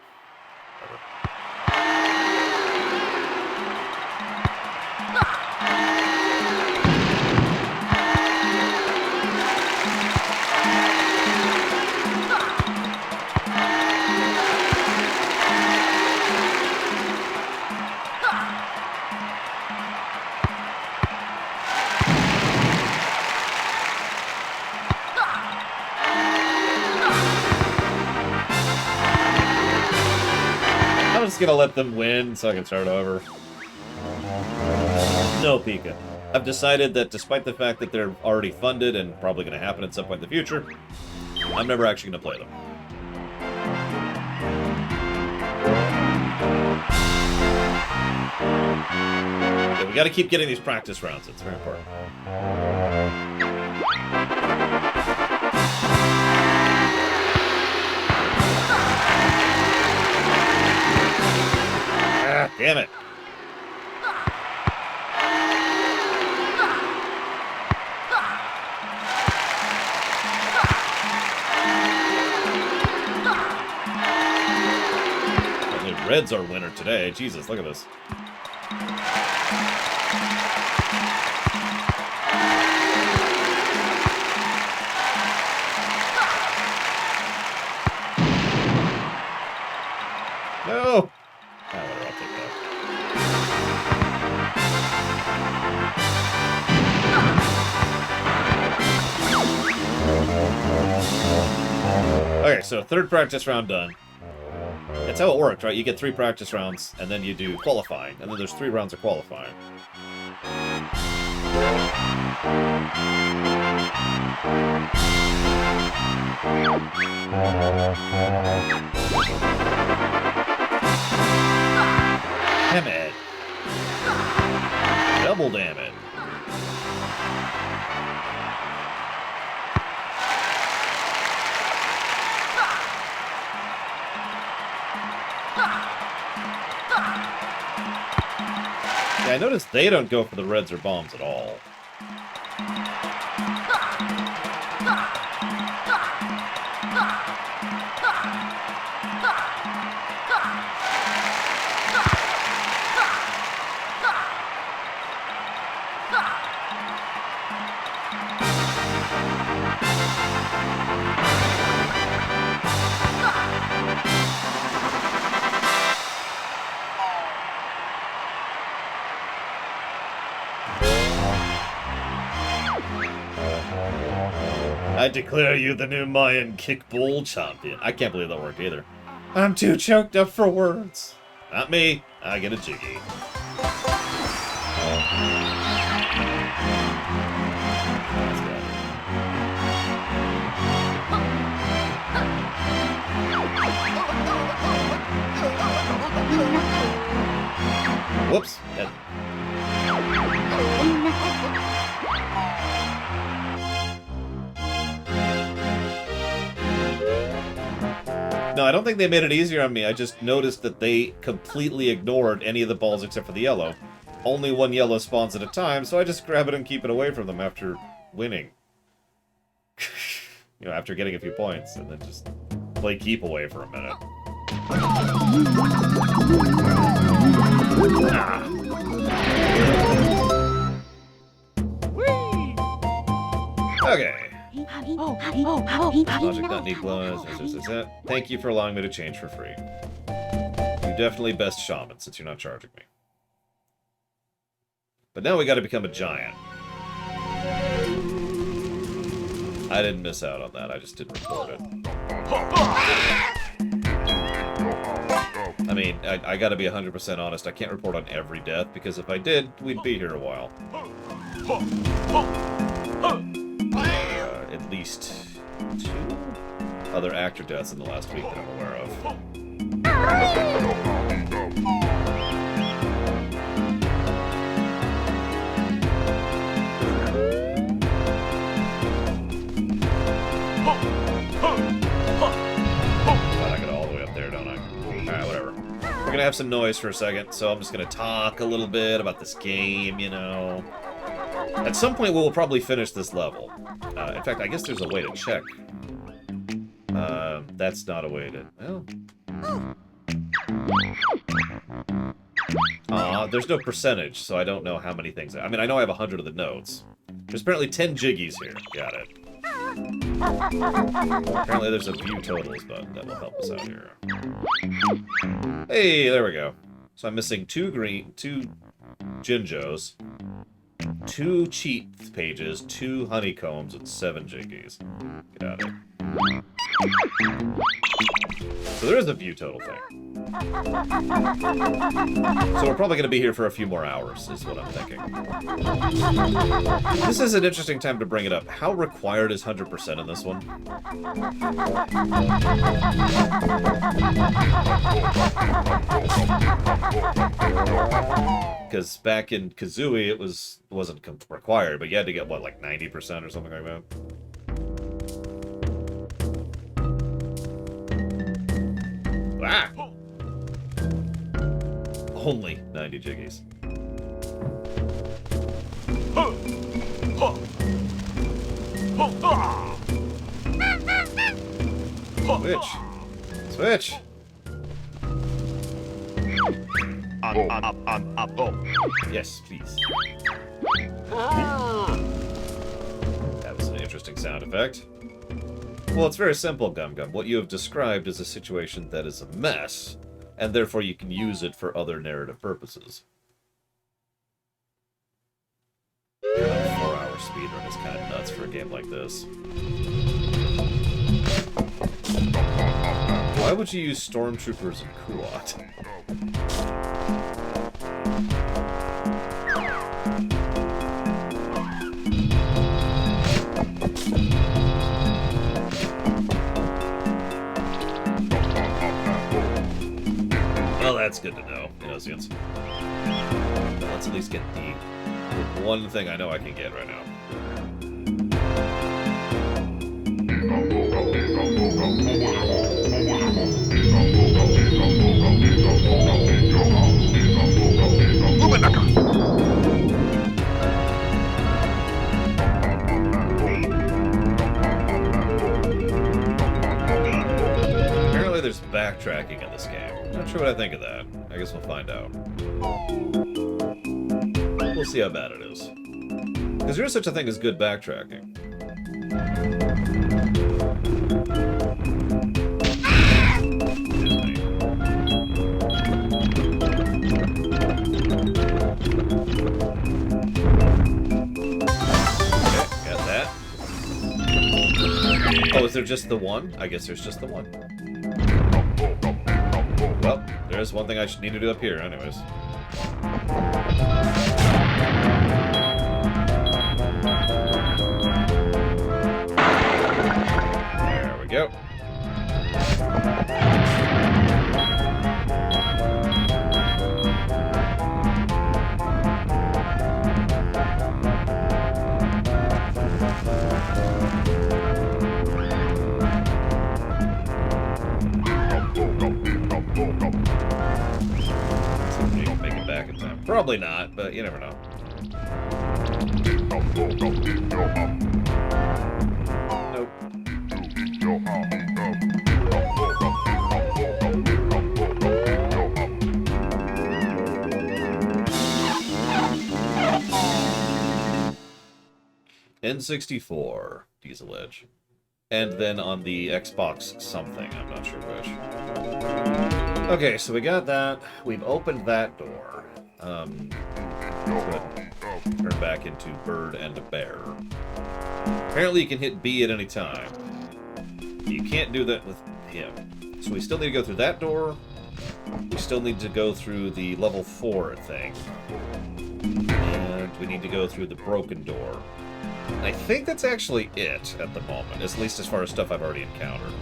I'm just gonna let them win so I can start over. No, Pika. I've decided that despite the fact that they're already funded and probably gonna happen at some point in the future, I'm never actually gonna play them. Yeah, we gotta keep getting these practice rounds. It's very important. Ah, damn it. Only red's our winner today. Jesus, look at this. No! Ah, whatever, I'll take that. Okay, so third practice round done. That's how it worked, right? You get 3 practice rounds, and then you do qualifying, and then there's 3 rounds of qualifying. Damn it. Double damn it. Yeah, I noticed they don't go for the reds or bombs at all. I declare you the new Mayan kickball champion. I can't believe that worked either. I'm too choked up for words. Not me. I get a jiggy. Whoops. No, I don't think they made it easier on me. I just noticed that they completely ignored any of the balls except for the yellow. Only one yellow spawns at a time, so I just grab it and keep it away from them after winning. You know, after getting a few points, and then just play keep away for a minute. Ah. Okay. Logic not need gloves. Thank you for allowing me to change for free. You're definitely best shaman since you're not charging me. But now we gotta become a giant. I didn't miss out on that, I just didn't record it. I mean, I gotta be 100% honest, I can't report on every death, because if I did, we'd be here a while. At least 2 other actor deaths in the last week that I'm aware of. God, I got all the way up there, don't I? Alright, whatever. We're gonna have some noise for a second, so I'm just gonna talk a little bit about this game, you know. At some point, we'll probably finish this level. In fact, I guess there's a way to check. That's not a way to... Well. There's no percentage, so I don't know how many things... I mean, I know I have 100 of the notes. There's apparently 10 jiggies here. Got it. Apparently there's a few totals, but that will help us out here. Hey, there we go. So I'm missing 2 Jinjos, 2 cheat pages, 2 honeycombs, and 7 jiggies. Get out of here. So there is a view total thing. So we're probably going to be here for a few more hours, is what I'm thinking. This is an interesting time to bring it up. How required is 100% in this one? Because back in Kazooie, it wasn't required, but you had to get, what, like 90% or something like that? Ah! Only 90 jiggies. Switch! Switch! Yes, please. That was an interesting sound effect. Well, it's very simple, Gum Gum. What you have described is a situation that is a mess, and therefore you can use it for other narrative purposes. A 4-hour speedrun is kind of nuts for a game like this. Why would you use stormtroopers and Kuat? Well, that's good to know, Innocence. Let's at least get the one thing I know I can get right now. Apparently there's backtracking in this game. I'm not sure what I think of that. I guess we'll find out. We'll see how bad it is. Because there is such a thing as good backtracking. Excuse me. Okay, got that. Oh, is there just the one? I guess there's just the one. Well, there's one thing I should need to do up here, anyways. There we go. Probably not, but you never know. Nope. 64 Diesel Edge. And then on the Xbox something, I'm not sure which. Okay, so we got that. We've opened that door. Turn back into Bird and a Bear. Apparently you can hit B at any time. You can't do that with him. So we still need to go through that door. We still need to go through the level 4 thing. And we need to go through the broken door. And I think that's actually it at the moment, at least as far as stuff I've already encountered.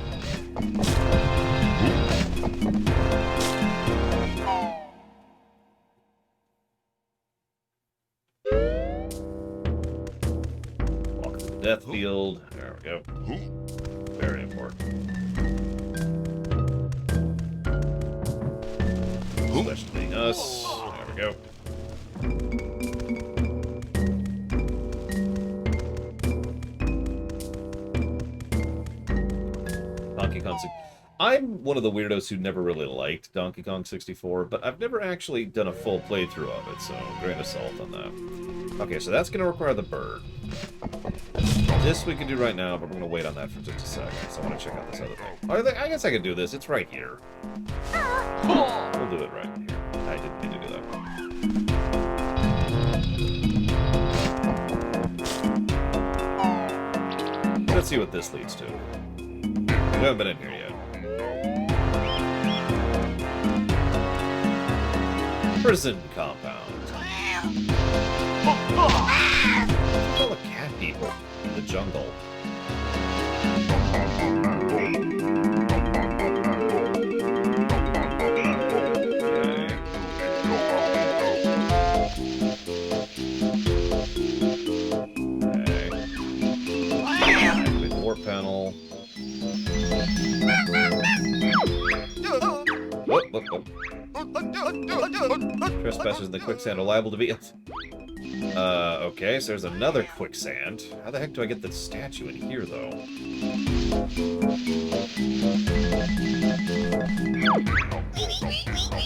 Walk through the death field. There we go. Very important. Questioning us. There we go. Donkey Kong. I'm one of the weirdos who never really liked Donkey Kong 64, but I've never actually done a full playthrough of it, so grain of salt on that. Okay, so that's going to require the bird. This we can do right now, but we're going to wait on that for just a second, so I want to check out this other thing. Oh, I guess I can do this. It's right here. We'll do it right here. I didn't need to do that. Let's see what this leads to. We haven't been in here yet. Prison compound. All the cat people in the jungle. Panel. Whoop, whoop, whoop. Trespassers in the quicksand are liable to be... okay, so there's another quicksand. How the heck do I get the statue in here, though?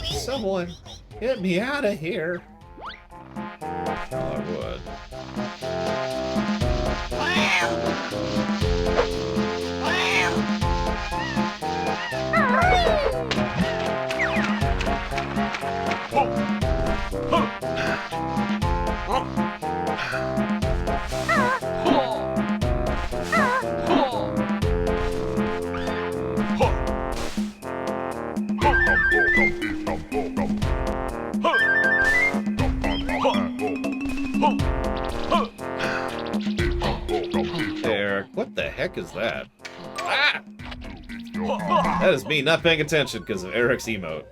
Someone, get me out of here. Oh, I would. Eric, what the heck is that? Ah! That is me not paying attention because of Eric's emote.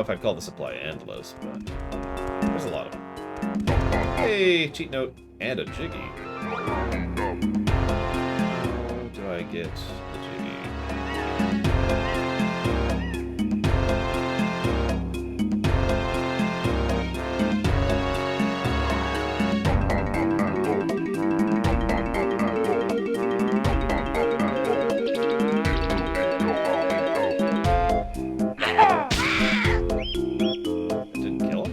if I'd call the supply endless, but there's a lot of them. Hey, cheat note and a jiggy. How do I get the jiggy? Didn't kill him?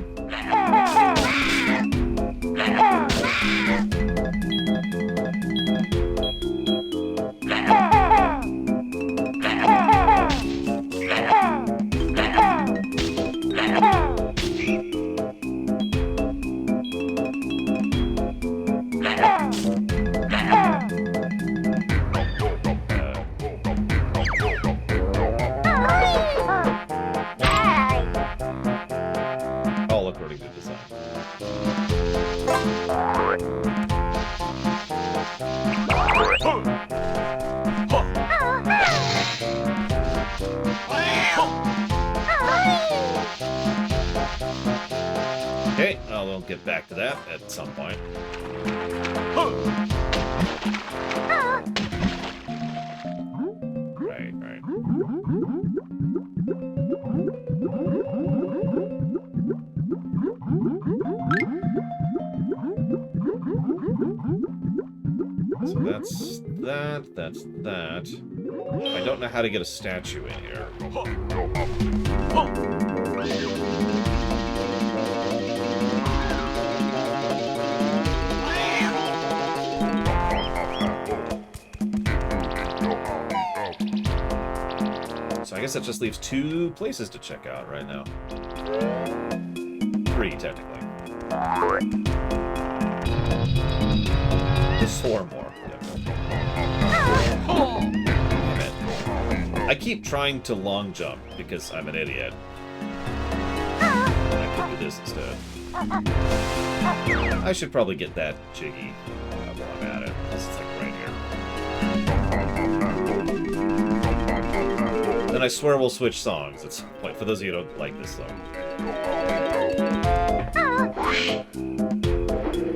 All according to design. Okay, well, we'll get back to that at some point. Right, right. So that's that. I don't know how to get a statue in here. So I guess that just leaves 2 places to check out right now. 3, technically. There's 4 more. Damn it. I keep trying to long jump because I'm an idiot. I could do this instead. I should probably get that jiggy while I'm at it. This is like right here. Then I swear we'll switch songs at some point, for those of you who don't like this song.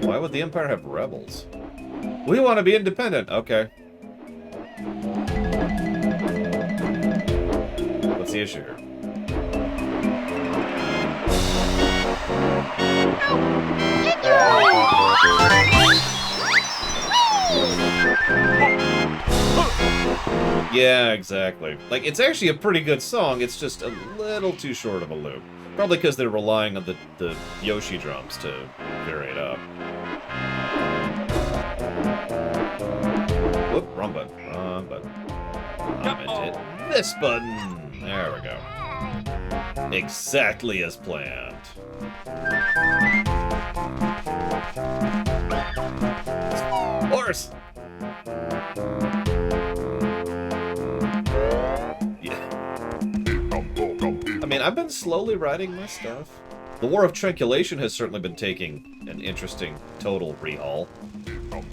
Why would the Empire have rebels? We want to be independent. Okay. What's the issue here? Yeah, exactly. Like, it's actually a pretty good song, it's just a little too short of a loop. Probably because they're relying on the Yoshi drums to vary it up. Whoop, wrong button. Wrong button. I meant to hit this button. There we go. Exactly as planned. Horse! Yeah. I mean, I've been slowly writing my stuff. The War of Tranquilation has certainly been taking an interesting total rehaul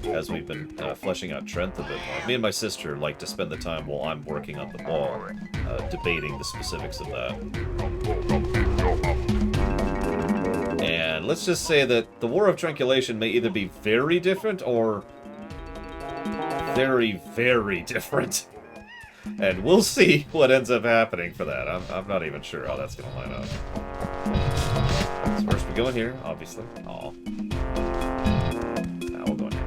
as we've been fleshing out Trent a bit more. Me and my sister like to spend the time while I'm working on the ball, debating the specifics of that. And let's just say that the War of Tranquilation may either be very different or very, very different. And we'll see what ends up happening for that. I'm not even sure how that's going to line up. So first we go in here, obviously. Aw. Now we'll go in here.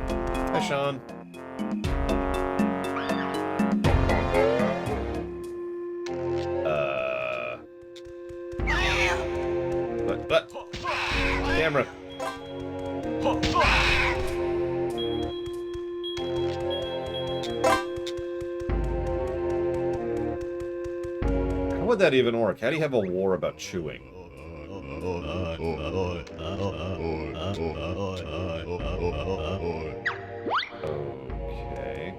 Hi, Sean. But. Camera. How would that even work? How do you have a war about chewing? Okay.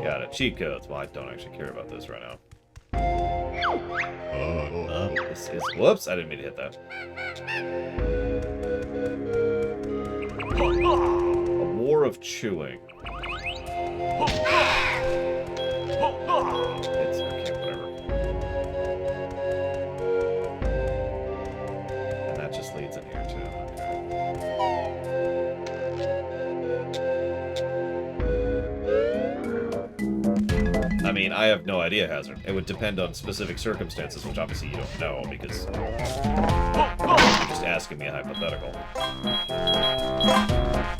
Got it. Cheat codes. Well, I don't actually care about this right now. This is... Whoops, I didn't mean to hit that. A war of chewing. It's okay, whatever. leads in here, too. I mean, I have no idea, Hazard. It would depend on specific circumstances, which obviously you don't know, because you're just asking me a hypothetical.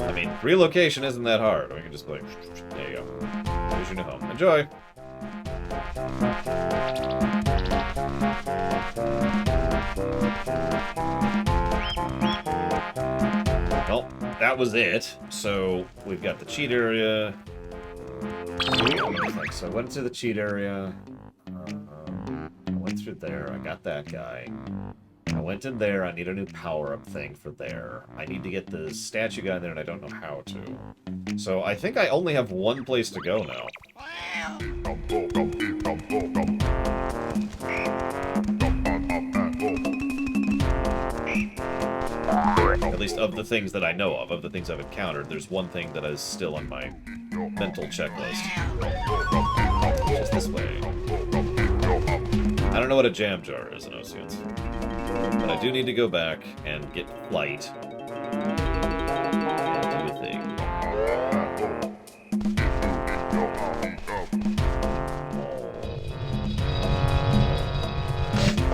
I mean, relocation isn't that hard. We can just play. There you go. Here's your new home. Enjoy! Well, that was it. So, we've got the cheat area. So I went to the cheat area. I went through there. I got that guy. I went in there. I need a new power-up thing for there. I need to get the statue guy in there, and I don't know how to. So I think I only have one place to go now. At least of the things that I know of the things I've encountered, there's one thing that is still on my mental checklist. Just this way. I don't know what a jam jar is in Oceans. But I do need to go back and get flight. And do a thing.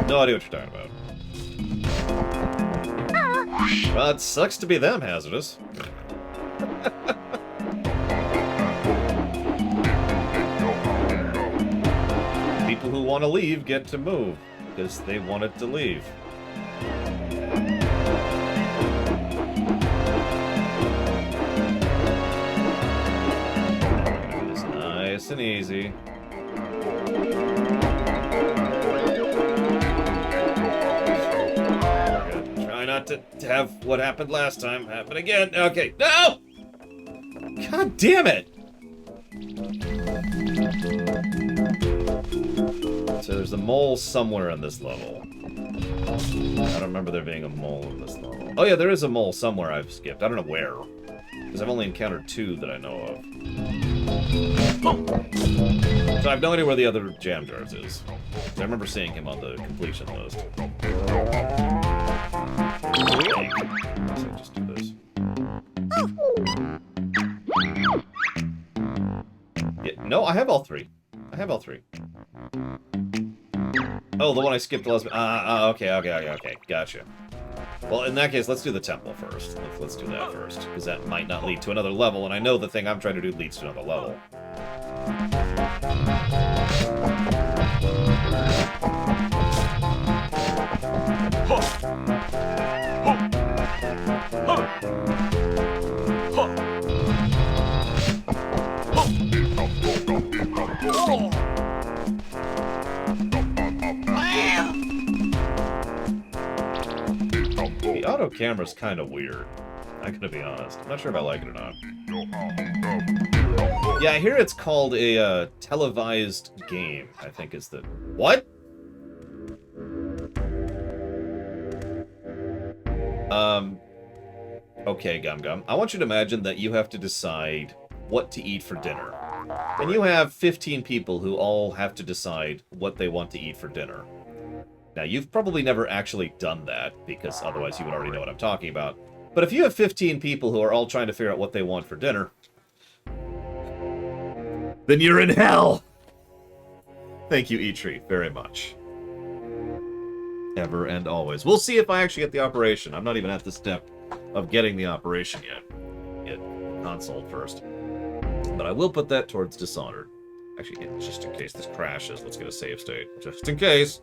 No idea what you're talking about. Well, it sucks to be them, Hazardous. People who want to leave get to move, because they wanted to leave. It's nice and easy. Try not to have what happened last time happen again. Okay, no! God damn it! So there's a mole somewhere in this level. I don't remember there being a mole in this level. Oh yeah, there is a mole somewhere I've skipped. I don't know where. Because I've only encountered 2 that I know of. So I have no idea where the other jam jars is. I remember seeing him on the completion list. Okay. So just do this. Yeah, no, I have all 3. I have all 3. Oh, the one I skipped last. Okay. Gotcha. Well, in that case, let's do the temple first. Let's do that first, because that might not lead to another level, and I know the thing I'm trying to do leads to another level. The auto camera's kind of weird. I'm gonna be honest. I'm not sure if I like it or not. Yeah, I hear it's called a televised game, I think is the... What? Okay, Gum Gum. I want you to imagine that you have to decide what to eat for dinner. And you have 15 people who all have to decide what they want to eat for dinner. Now, you've probably never actually done that, because otherwise you would already know what I'm talking about. But if you have 15 people who are all trying to figure out what they want for dinner, then you're in hell! Thank you, Eitri, very much. Ever and always. We'll see if I actually get the operation. I'm not even at the step of getting the operation yet. Get console first. But I will put that towards Dishonored. Actually, just in case this crashes, let's get a save state. Just in case.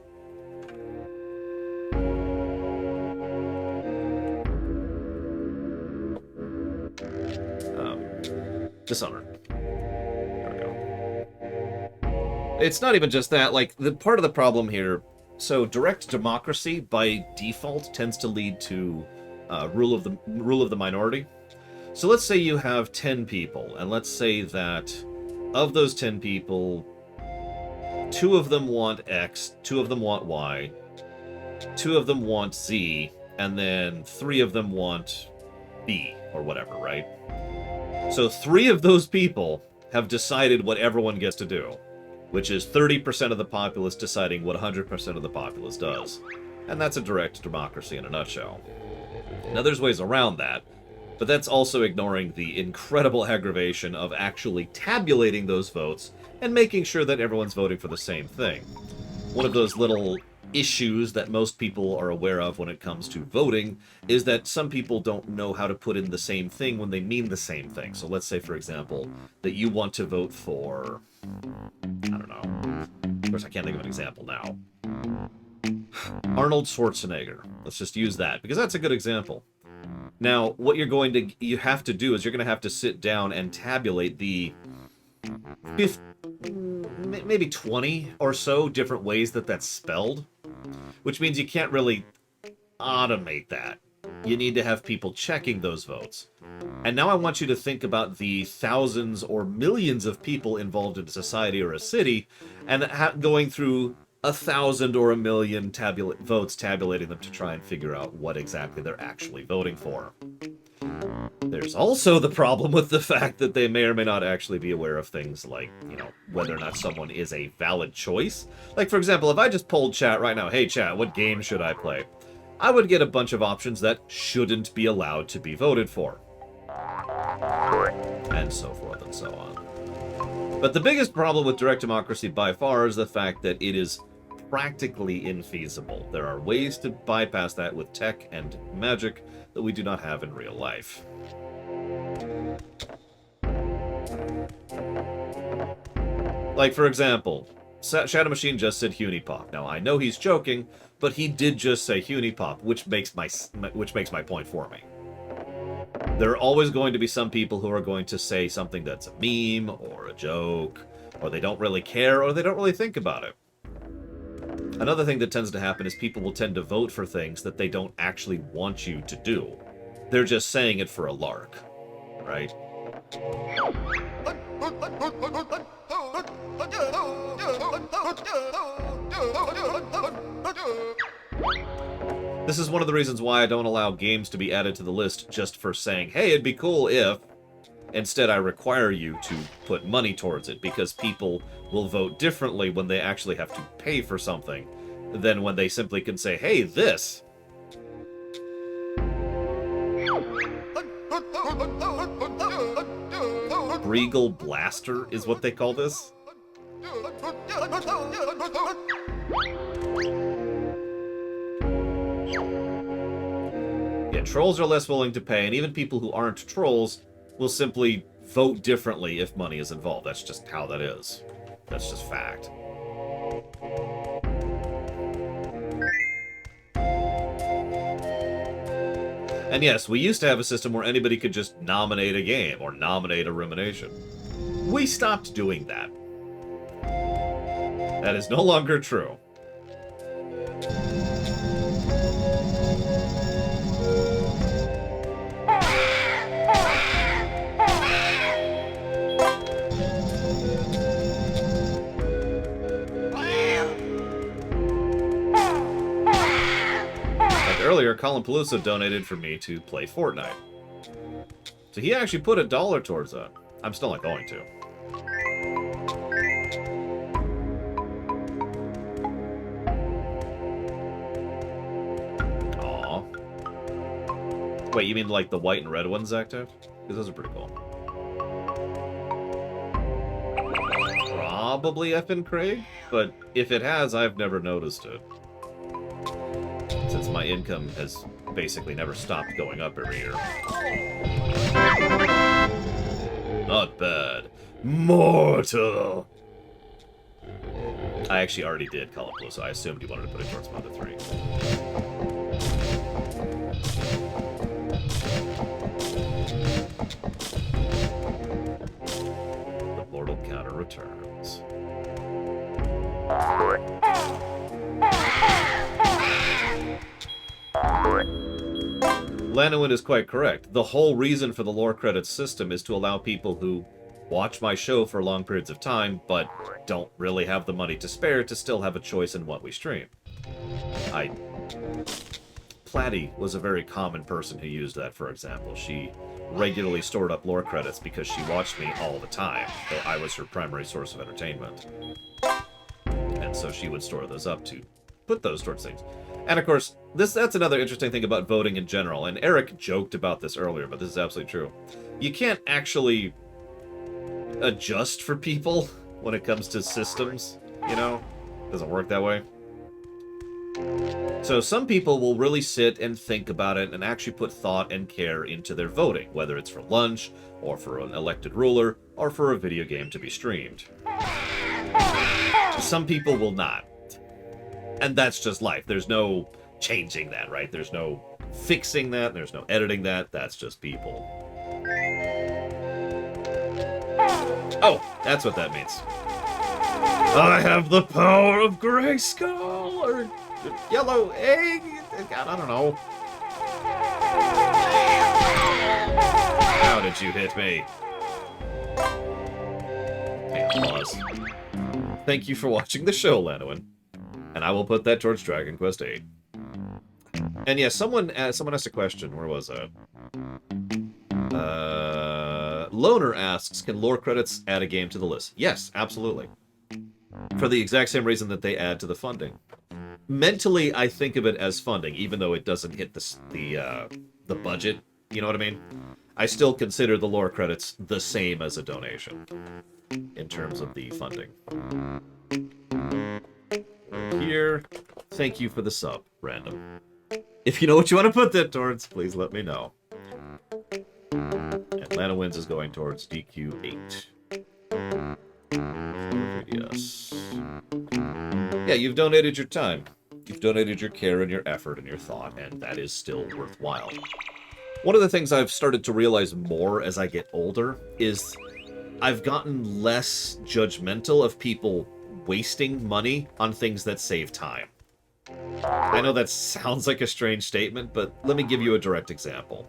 Dishonored. There we go. It's not even just that. Like, the part of the problem here... So, direct democracy, by default, tends to lead to rule of the minority. So let's say you have 10 people, and let's say that of those 10 people, 2 of them want X, 2 of them want Y, 2 of them want Z, and then 3 of them want B, or whatever, right? So 3 of those people have decided what everyone gets to do, which is 30% of the populace deciding what 100% of the populace does. And that's a direct democracy in a nutshell. Now, there's ways around that, but that's also ignoring the incredible aggravation of actually tabulating those votes and making sure that everyone's voting for the same thing. One of those little issues that most people are aware of when it comes to voting is that some people don't know how to put in the same thing when they mean the same thing. So let's say, for example, that you want to vote for, I don't know, of course I can't think of an example now. Arnold Schwarzenegger. Let's just use that, because that's a good example. Now, what you have to do is you're going to have to sit down and tabulate the maybe 20 or so different ways that that's spelled, which means you can't really automate that. You need to have people checking those votes. And now I want you to think about the thousands or millions of people involved in a society or a city, and going through 1,000 or 1,000,000 votes, tabulating them to try and figure out what exactly they're actually voting for. There's also the problem with the fact that they may or may not actually be aware of things like, whether or not someone is a valid choice. Like, for example, if I just polled chat right now, hey chat, what game should I play? I would get a bunch of options that shouldn't be allowed to be voted for. And so forth and so on. But the biggest problem with direct democracy by far is the fact that it is practically infeasible. There are ways to bypass that with tech and magic that we do not have in real life. Like, for example, Shadow Machine just said Hunipop. Now, I know he's joking, but he did just say Hunipop, which makes my point for me. There are always going to be some people who are going to say something that's a meme or a joke, or they don't really care, or they don't really think about it. Another thing that tends to happen is people will tend to vote for things that they don't actually want you to do. They're just saying it for a lark, right? This is one of the reasons why I don't allow games to be added to the list just for saying, hey, it'd be cool if... Instead, I require you to put money towards it, because people will vote differently when they actually have to pay for something than when they simply can say, hey, this. Regal Blaster is what they call this. Yeah, trolls are less willing to pay, and even people who aren't trolls will simply vote differently if money is involved. That's just how that is. That's just fact. And yes, we used to have a system where anybody could just nominate a game or nominate a rumination. We stopped doing that. That is no longer true. Earlier, Colin Palooza donated for me to play Fortnite. So he actually put $1 towards that. I'm still not going to. Aw. Wait, you mean like the white and red ones, Active? Because those are pretty cool. Probably F.N. Craig, but if it has, I've never noticed it. Since my income has basically never stopped going up every year. Not bad. Mortal! I actually already did call it blue, so I assumed you wanted to put it towards Mother 3. The mortal counter returns. Lanowin is quite correct. The whole reason for the lore credits system is to allow people who watch my show for long periods of time, but don't really have the money to spare, to still have a choice in what we stream. Platty was a very common person who used that, for example. She regularly stored up lore credits because she watched me all the time, though I was her primary source of entertainment. And so she would store those up to put those towards things. And of course, that's another interesting thing about voting in general, and Eric joked about this earlier, but this is absolutely true. You can't actually adjust for people when it comes to systems, you know? It doesn't work that way. So some people will really sit and think about it and actually put thought and care into their voting, whether it's for lunch, or for an elected ruler, or for a video game to be streamed. Some people will not. And that's just life. There's no changing that, right? There's no fixing that. There's no editing that. That's just people. Oh, that's what that means. I have the power of Grayskull, or yellow egg. God, I don't know. How did you hit me? Hang on, pause. Thank you for watching the show, Lanowin. And I will put that towards Dragon Quest VIII. And yeah, someone asked a question. Where was that? Loner asks, can lore credits add a game to the list? Yes, absolutely. For the exact same reason that they add to the funding. Mentally, I think of it as funding, even though it doesn't hit the budget. You know what I mean? I still consider the lore credits the same as a donation in terms of the funding. Here, thank you for the sub, random. If you know what you want to put that towards, please let me know. Atlanta Wins is going towards DQ8. Yes. Yeah, you've donated your time. You've donated your care and your effort and your thought, and that is still worthwhile. One of the things I've started to realize more as I get older is I've gotten less judgmental of people wasting money on things that save time. I know that sounds like a strange statement, but let me give you a direct example.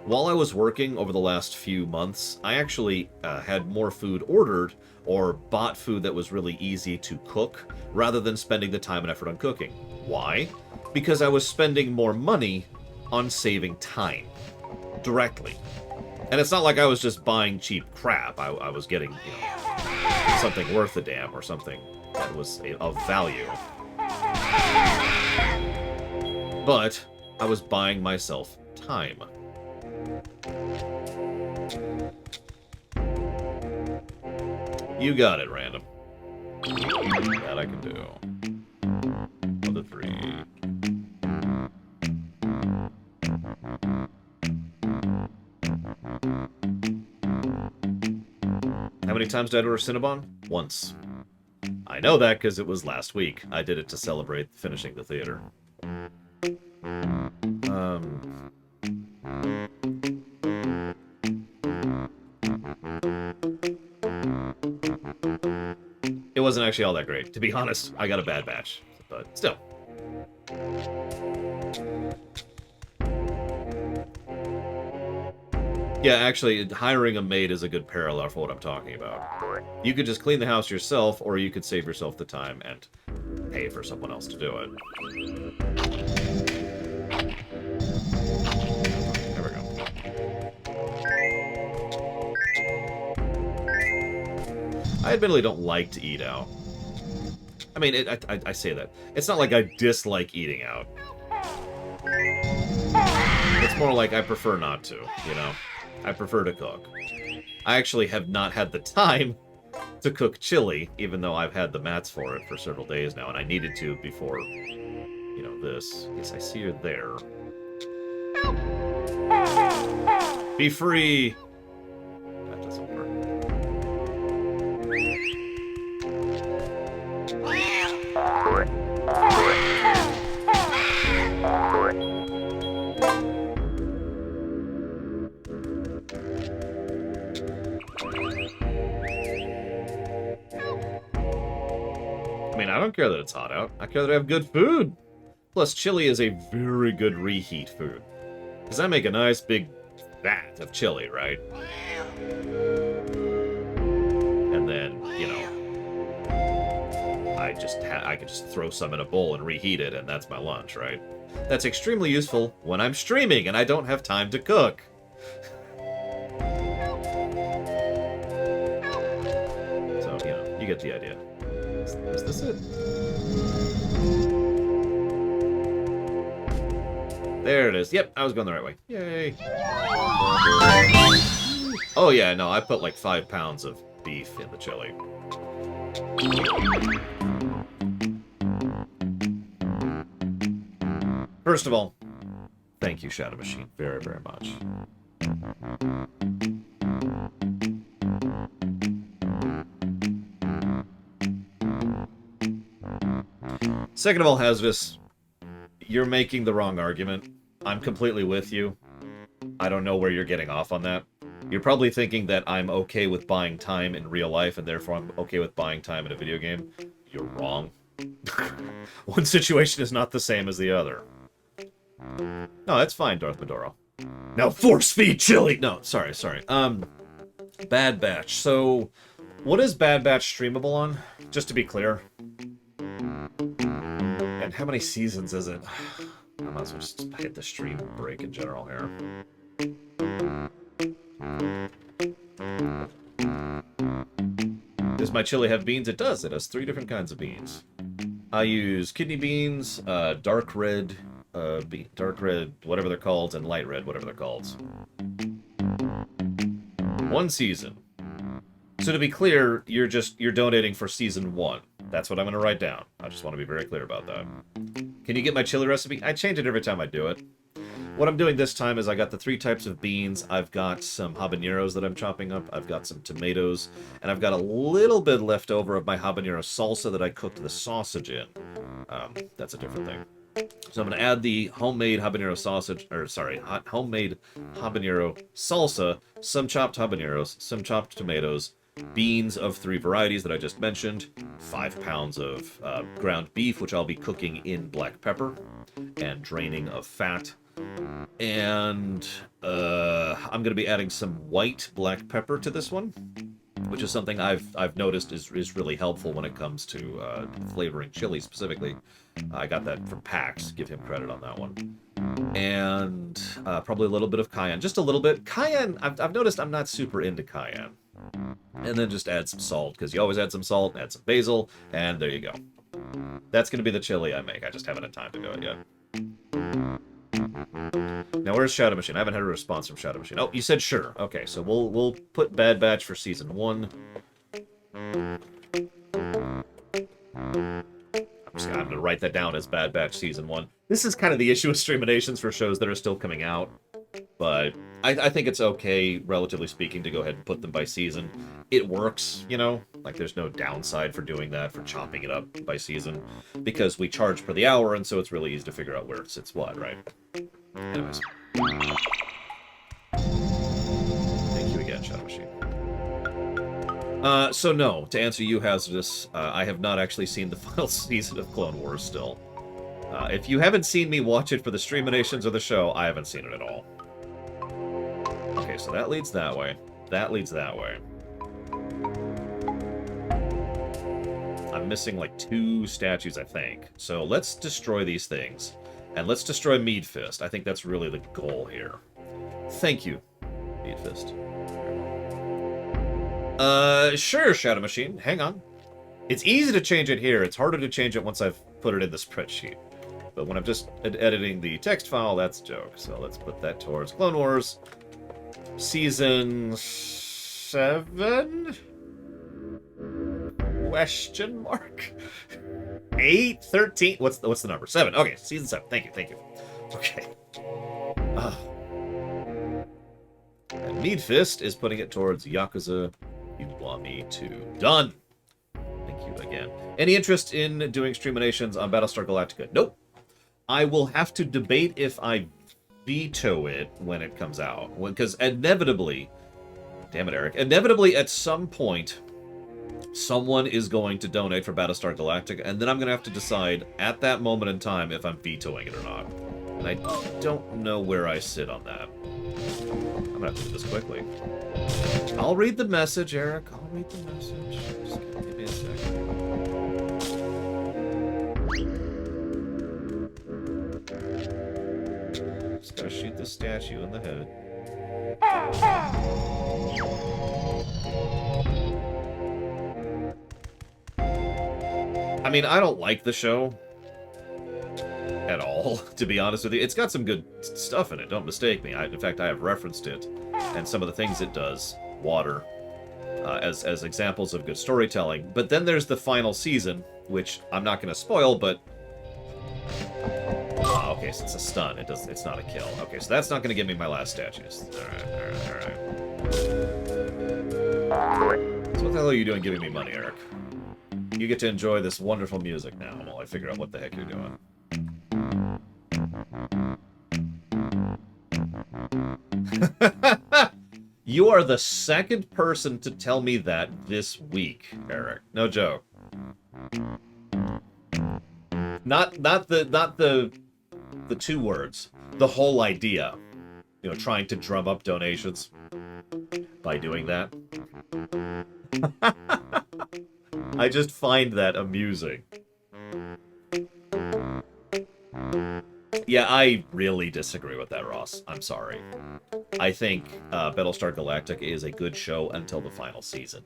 While I was working over the last few months, I actually had more food ordered or bought food that was really easy to cook rather than spending the time and effort on cooking. Why? Because I was spending more money on saving time directly. And it's not like I was just buying cheap crap. I was getting, something worth a damn or something that was of value. But I was buying myself time. You got it, random. That I can do. 1 to 3. How many times did I order Cinnabon? Once. I know that because it was last week. I did it to celebrate finishing the theater. It wasn't actually all that great. To be honest, I got a bad batch. But still. Yeah, actually, hiring a maid is a good parallel for what I'm talking about. You could just clean the house yourself, or you could save yourself the time and pay for someone else to do it. There we go. I admittedly don't like to eat out. I mean, I say that. It's not like I dislike eating out. It's more like I prefer not to, you know? I prefer to cook. I actually have not had the time to cook chili, even though I've had the mats for it for several days now, and I needed to before, this. Yes, I see her there. Be free! That doesn't work. I mean, I don't care that it's hot out. I care that I have good food. Plus, chili is a very good reheat food. Because I make a nice big vat of chili, right? And then, I can just throw some in a bowl and reheat it, and that's my lunch, right? That's extremely useful when I'm streaming and I don't have time to cook. So, you get the idea. Is this it? There it is. Yep, I was going the right way. Yay. Oh, yeah, no, I put like 5 pounds of beef in the chili. First of all, thank you, Shadow Machine, very, very much. Second of all, Hazardous, you're making the wrong argument. I'm completely with you. I don't know where you're getting off on that. You're probably thinking that I'm okay with buying time in real life, and therefore I'm okay with buying time in a video game. You're wrong. One situation is not the same as the other. No, that's fine, Darth Maduro. Now force feed chili! No, sorry. Bad Batch. So, what is Bad Batch streamable on? Just to be clear. And how many seasons is it? I might as well just hit the stream break in general here. Does my chili have beans? It does. It has 3 different kinds of beans. I use kidney beans, dark red, whatever they're called, and light red, whatever they're called. 1 season. So to be clear, you're donating for season 1. That's what I'm going to write down. I just want to be very clear about that. Can you get my chili recipe? I change it every time I do it. What I'm doing this time is I got the 3 types of beans. I've got some habaneros that I'm chopping up. I've got some tomatoes. And I've got a little bit left over of my habanero salsa that I cooked the sausage in. That's a different thing. So I'm going to add the homemade habanero homemade habanero salsa, some chopped habaneros, some chopped tomatoes, beans of 3 varieties that I just mentioned, 5 pounds of ground beef, which I'll be cooking in black pepper and draining of fat. And I'm going to be adding some white black pepper to this one, which is something I've noticed is really helpful when it comes to flavoring chili specifically. I got that from PAX. Give him credit on that one. And probably a little bit of cayenne. Just a little bit. Cayenne, I've noticed I'm not super into cayenne. And then just add some salt, because you always add some salt, add some basil, and there you go. That's going to be the chili I make. I just haven't had time to do it yet. Now, where's Shadow Machine? I haven't had a response from Shadow Machine. Oh, you said sure. Okay, so we'll put Bad Batch for season 1. I'm going to write that down as Bad Batch season 1. This is kind of the issue with streamations for shows that are still coming out. But I think it's okay, relatively speaking, to go ahead and put them by season. It works, you know? Like, there's no downside for doing that, for chopping it up by season. Because we charge per the hour, and so it's really easy to figure out where it sits what, right? Anyways. Thank you again, Shadow Machine. So no, to answer you, Hazardous, I have not actually seen the final season of Clone Wars still. If you haven't seen me watch it for the streamations or the show, I haven't seen it at all. Okay, so that leads that way. That leads that way. I'm missing like 2 statues, I think. So let's destroy these things. And let's destroy Mead Fist. I think that's really the goal here. Thank you, Mead Fist. Sure, Shadow Machine. Hang on. It's easy to change it here. It's harder to change it once I've put it in the spreadsheet. But when I'm just editing the text file, that's a joke. So let's put that towards Clone Wars. Season 7? Question mark? 8? 13? What's the number? 7. Okay, season 7. Thank you. Okay. And Mead Fist is putting it towards Yakuza Kiwami 2. Done! Thank you again. Any interest in doing streamations on Battlestar Galactica? Nope. I will have to debate if I veto it when it comes out. Because inevitably... Damn it, Eric. Inevitably, at some point, someone is going to donate for Battlestar Galactica, and then I'm going to have to decide at that moment in time if I'm vetoing it or not. And I don't know where I sit on that. I'm going to have to do this quickly. I'll read the message, Eric. I'll read the message. Just give me a second. Just gotta shoot the statue in the head. I mean, I don't like the show. at all, to be honest with you. It's got some good stuff in it, don't mistake me. In fact, I have referenced it, and some of the things it does, water, as examples of good storytelling. But then there's the final season, which I'm not going to spoil, but... okay, so it's a stun. It's not a kill. Okay, so that's not going to give me my last statues. Alright. So what the hell are you doing giving me money, Eric? You get to enjoy this wonderful music now while I figure out what the heck you're doing. You are the second person to tell me that this week, Eric. No joke. Not the 2 words. The whole idea. You know, trying to drum up donations by doing that. I just find that amusing. Yeah, I really disagree with that, Ross. I'm sorry. I think Battlestar Galactica is a good show until the final season.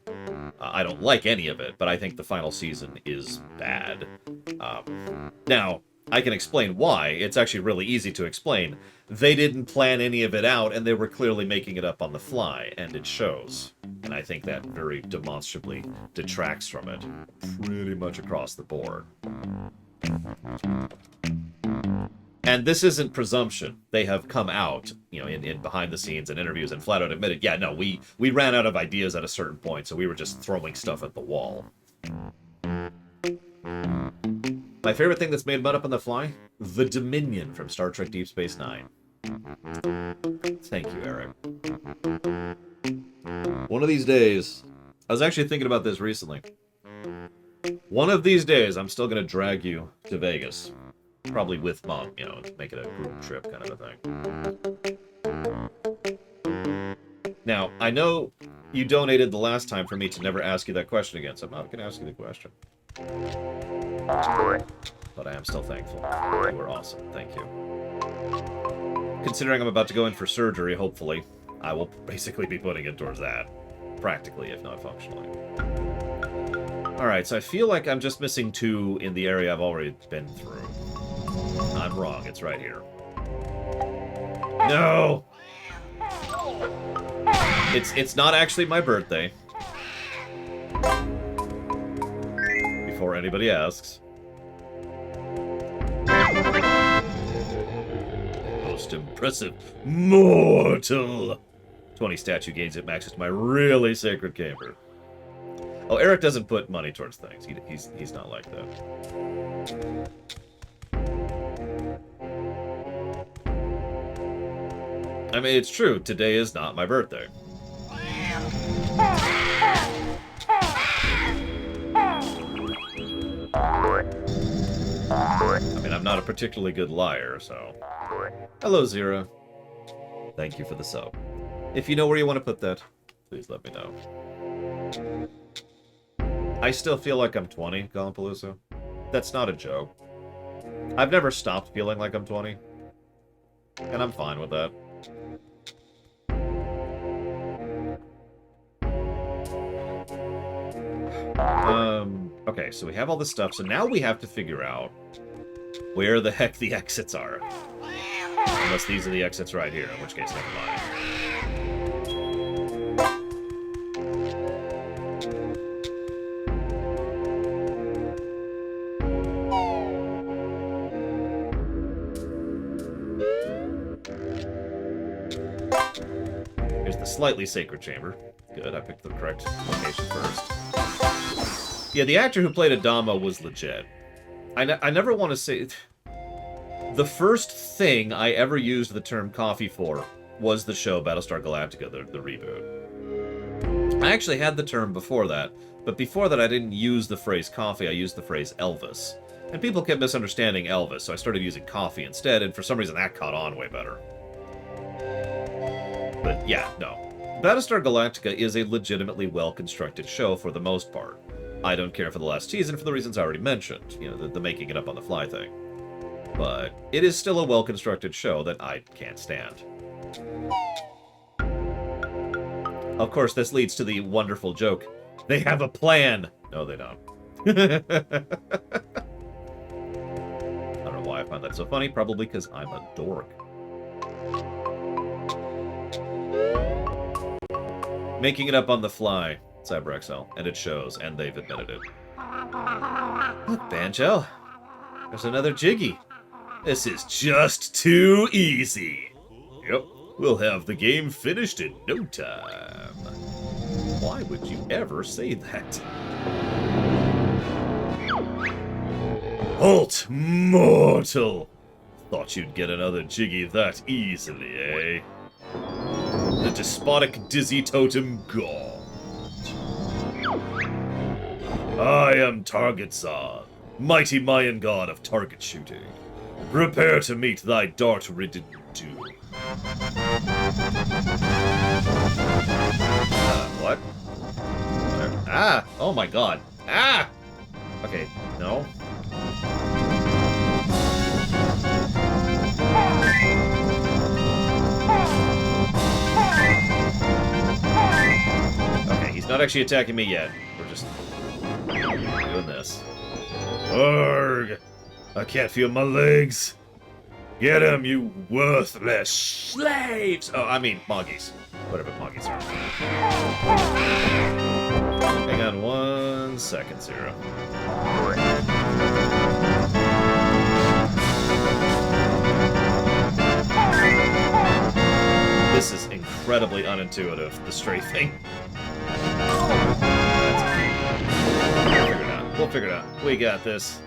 I don't like any of it, but I think the final season is bad. Now, I can explain why. It's actually really easy to explain. They didn't plan any of it out, and they were clearly making it up on the fly, and it shows. And I think that very demonstrably detracts from it pretty much across the board. And this isn't presumption. They have come out, you know, in behind the scenes and interviews and flat out admitted, yeah, no, we ran out of ideas at a certain point, so we were just throwing stuff at the wall. My favorite thing that's made mud up on the fly? The Dominion from Star Trek Deep Space Nine. Thank you, Eric. One of these days, I was actually thinking about this recently. One of these days, I'm still going to drag you to Vegas. Probably with Mom, you know, make it a group trip kind of a thing. Now, I know you donated the last time for me to never ask you that question again, so I'm not going to ask you the question. But I am still thankful. You were awesome. Thank you. Considering I'm about to go in for surgery, hopefully, I will basically be putting it towards that. Practically, if not functionally. Alright, so I feel like I'm just missing 2 in the area I've already been through. I'm wrong. It's right here. No! It's not actually my birthday. Before anybody asks. Most impressive. Mortal! 20 statue gains at max to my really sacred camper. Oh, Eric doesn't put money towards things. He's not like that. I mean, it's true. Today is not my birthday. I mean, I'm not a particularly good liar, so... Hello, Zira. Thank you for the sub. If you know where you want to put that, please let me know. I still feel like I'm 20, Gollum. That's not a joke. I've never stopped feeling like I'm 20. And I'm fine with that. Okay, so we have all this stuff, so now we have to figure out where the heck the exits are. Unless these are the exits right here, in which case, never mind. Here's the slightly sacred chamber. Good, I picked the correct location first. Yeah, the actor who played Adama was legit. I never want to say... The first thing I ever used the term coffee for was the show Battlestar Galactica, the reboot. I actually had the term before that, but before that I didn't use the phrase coffee, I used the phrase Elvis. And people kept misunderstanding Elvis, so I started using coffee instead, and for some reason that caught on way better. But yeah, no. Battlestar Galactica is a legitimately well-constructed show for the most part. I don't care for the last season for the reasons I already mentioned, you know, the making it up on the fly thing. But it is still a well-constructed show that I can't stand. Of course, this leads to the wonderful joke. They have a plan! No, they don't. I don't know why I find that that so funny? Probably because I'm a dork. Making it up on the fly, CyberXL, and it shows, and they've admitted it. Look, Banjo, there's another Jiggy. This is just too easy. Yep, we'll have the game finished in no time. Why would you ever say that? Halt, mortal! Thought you'd get another Jiggy that easily, eh? The despotic dizzy totem gone. I am Target Zod, mighty Mayan god of target shooting. Prepare to meet thy dart-ridden doom. What? Ah! Oh my god. Ah! Okay, no. Okay, he's not actually attacking me yet. We're just doing this. Arrgh! I can't feel my legs. Get him, you worthless slaves! Oh, I mean, Moggies. Whatever Moggies are. Hang on 1 second, Zero. This is incredibly unintuitive, the strafing. We'll figure it out. We'll figure it out. We got this.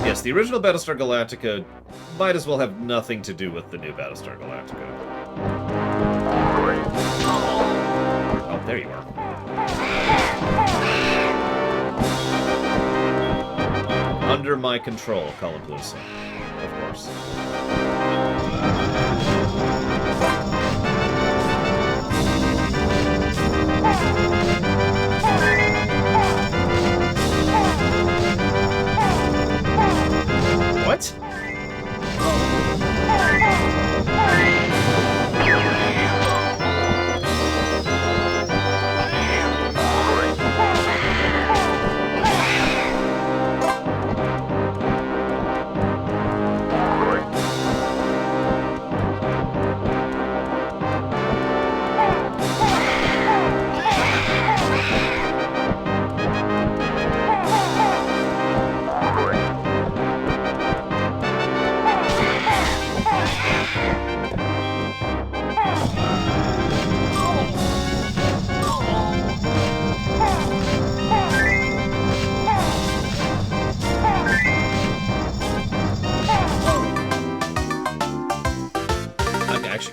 Yes, the original Battlestar Galactica might as well have nothing to do with the new Battlestar Galactica. Oh, there you are. Under my control, Colin Bluesen. Of course. What?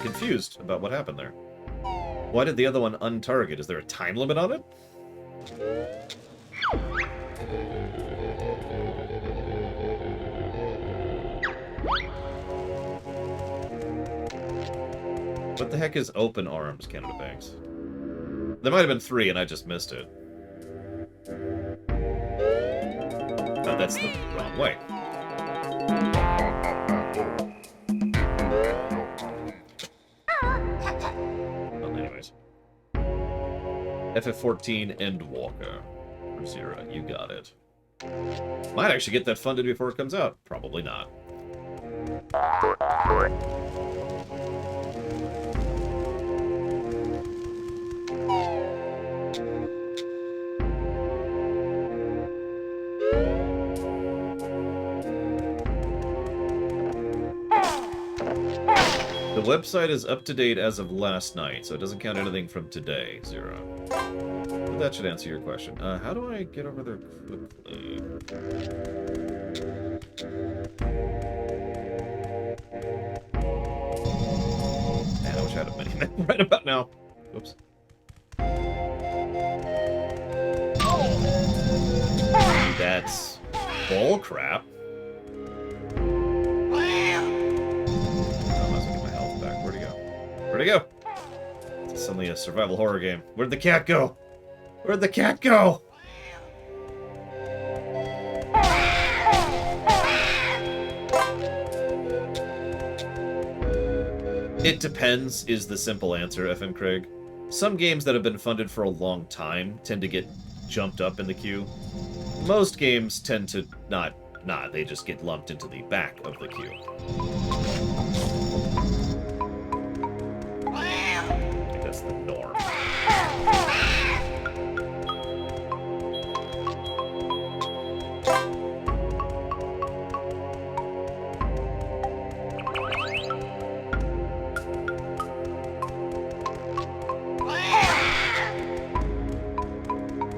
Confused about what happened there. Why did the other one untarget? Is there a time limit on it? What the heck is open arms, Canada Banks? There might have been 3 and I just missed it. Oh, that's the wrong way. FF14 Endwalker. Zero, you got it. Might actually get that funded before it comes out. Probably not. The website is up to date as of last night, so it doesn't count anything from today, Zero. But that should answer your question. How do I get over there quickly? Man, I wish I had a mini-map right about now. Oops. That's bull crap. Where'd he go? It's suddenly a survival horror game. Where'd the cat go? Where'd the cat go? It depends, is the simple answer, FM Craig. Some games that have been funded for a long time tend to get jumped up in the queue. most games tend to not, they just get lumped into the back of the queue. I think that's the norm.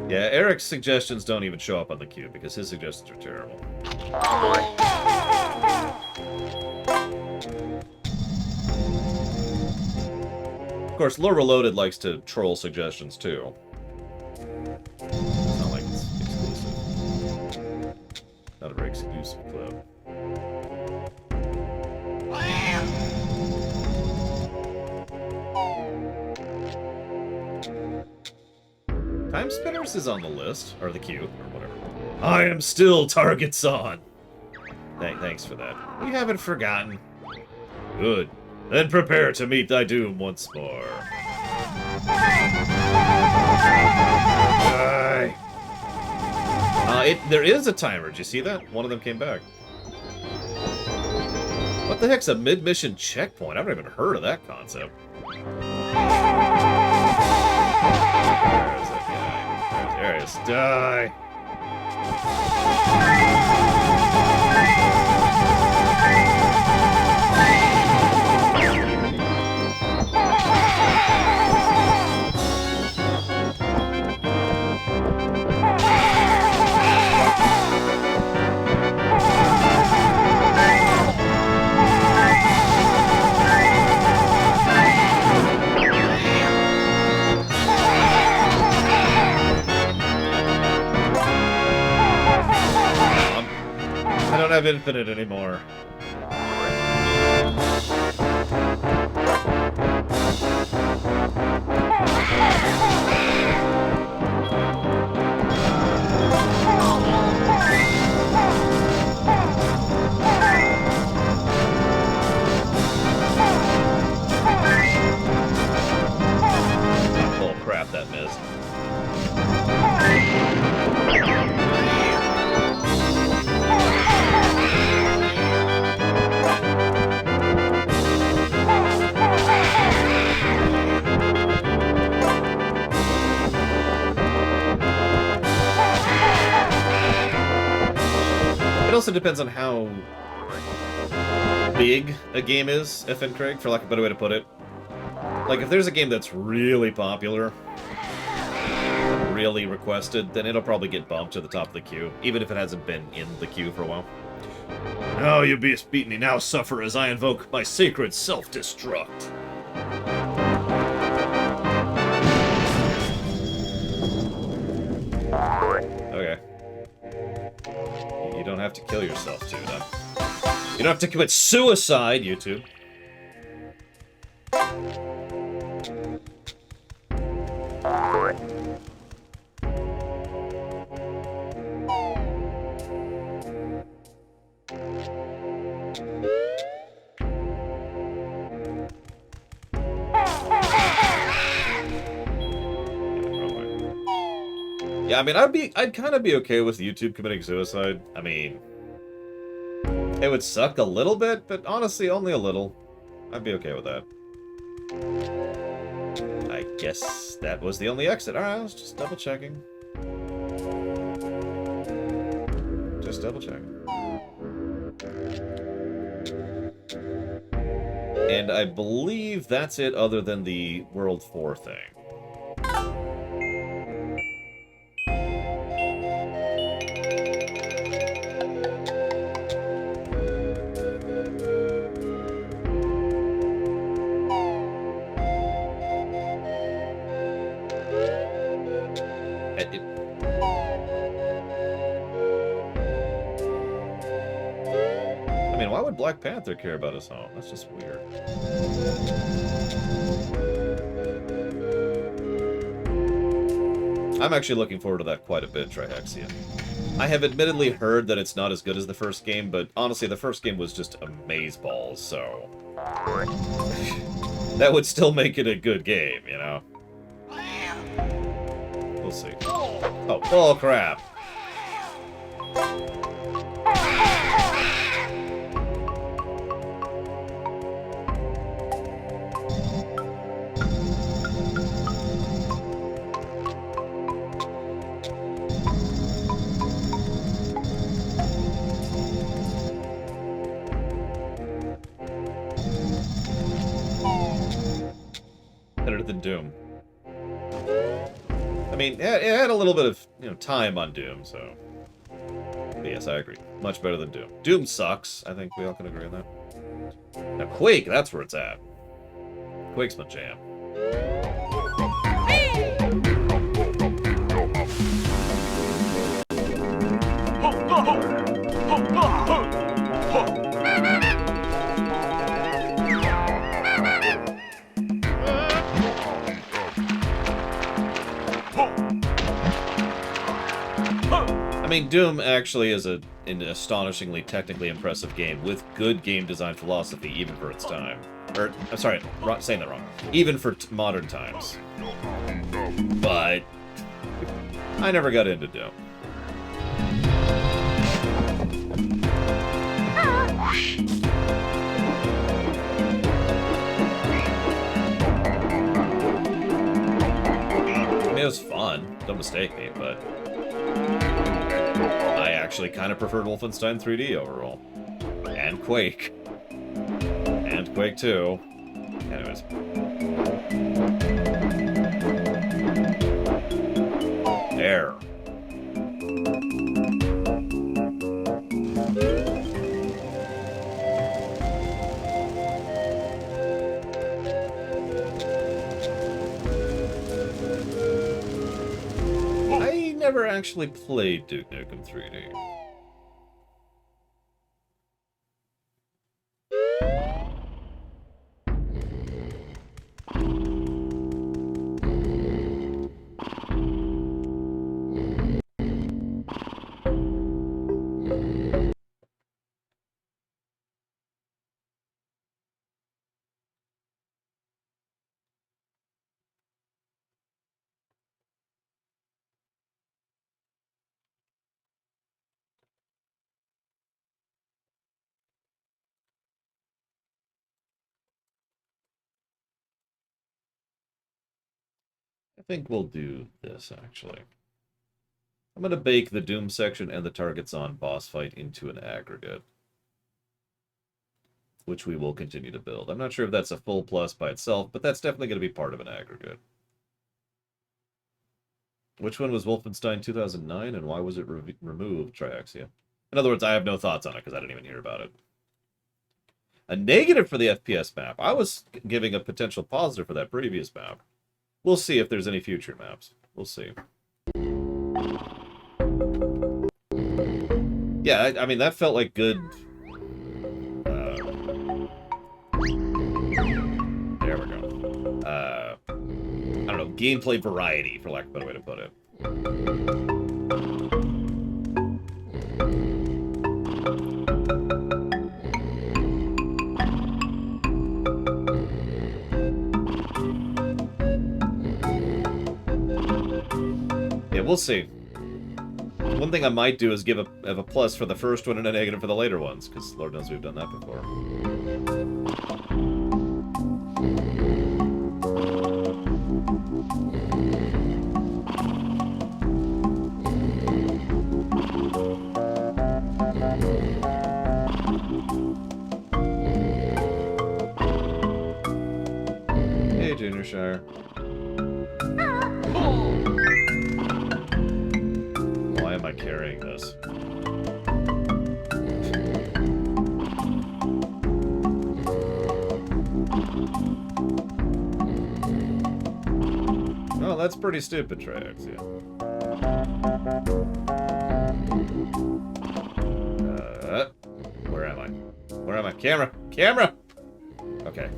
Yeah, Eric's suggestions don't even show up on the queue because his suggestions are terrible. Of course, Lore Reloaded likes to troll suggestions too. It's not like it's exclusive. Not a very exclusive club. Time Spinners is on the list, or the queue, or whatever. I am still targets on. Thanks for that. We haven't forgotten. Good. Then prepare to meet thy doom once more. Die. There is a timer. Did you see that? One of them came back. What the heck's a mid-mission checkpoint? I've never even heard of that concept. There he is. Die. I don't have infinite anymore. Oh crap, that missed. It also depends on how big a game is, FN Craig, for lack of a better way to put it. Like, if there's a game that's really popular, really requested, then it'll probably get bumped to the top of the queue, even if it hasn't been in the queue for a while. Now you beast beat me, now suffer as I invoke my sacred self-destruct. Okay. You don't have to kill yourself, dude. You don't have to commit suicide, YouTube. Yeah, I mean, I'd kind of be okay with YouTube committing suicide. I mean, it would suck a little bit, but honestly, only a little. I'd be okay with that. I guess that was the only exit. Alright, I was just double checking. Just double checking. And I believe that's it other than the World 4 thing. I mean, why would Black Panther care about his home? That's just weird. I'm actually looking forward to that quite a bit, Trihexia. I have admittedly heard that it's not as good as the first game, but honestly, the first game was just amazeballs, so... that would still make it a good game, you know? We'll see. Oh, bull crap. Better than Doom. I mean, it had a little bit of, time on Doom, so... But yes, I agree. Much better than Doom. Doom sucks. I think we all can agree on that. Now, Quake, that's where it's at. Quake's my jam. I mean, Doom actually is an astonishingly technically impressive game with good game design philosophy, even for its time. Or, I'm sorry, saying that wrong. Even for modern times. But I never got into Doom. I mean, it was fun, don't mistake me, but I actually kind of preferred Wolfenstein 3D overall. And Quake. And Quake 2. Anyways. There. I never actually played Duke Nukem 3D. I think we'll do this, actually. I'm going to bake the Doom section and the targets on boss fight into an aggregate, which we will continue to build. I'm not sure if that's a full plus by itself, but that's definitely going to be part of an aggregate. Which one was Wolfenstein 2009, and why was it removed, Triaxia? In other words, I have no thoughts on it, because I didn't even hear about it. A negative for the FPS map. I was giving a potential positive for that previous map. We'll see if there's any future maps. We'll see. Yeah, I mean, that felt like good... there we go. I don't know, gameplay variety, for lack of a better way to put it. Yeah, we'll see. One thing I might do is give a plus for the first one and a negative for the later ones, because Lord knows we've done that before. Hey, Junior Shire. Why am I carrying this? Oh, that's pretty stupid, Triax, yeah. Where am I? Where am I? Camera! Camera! Okay.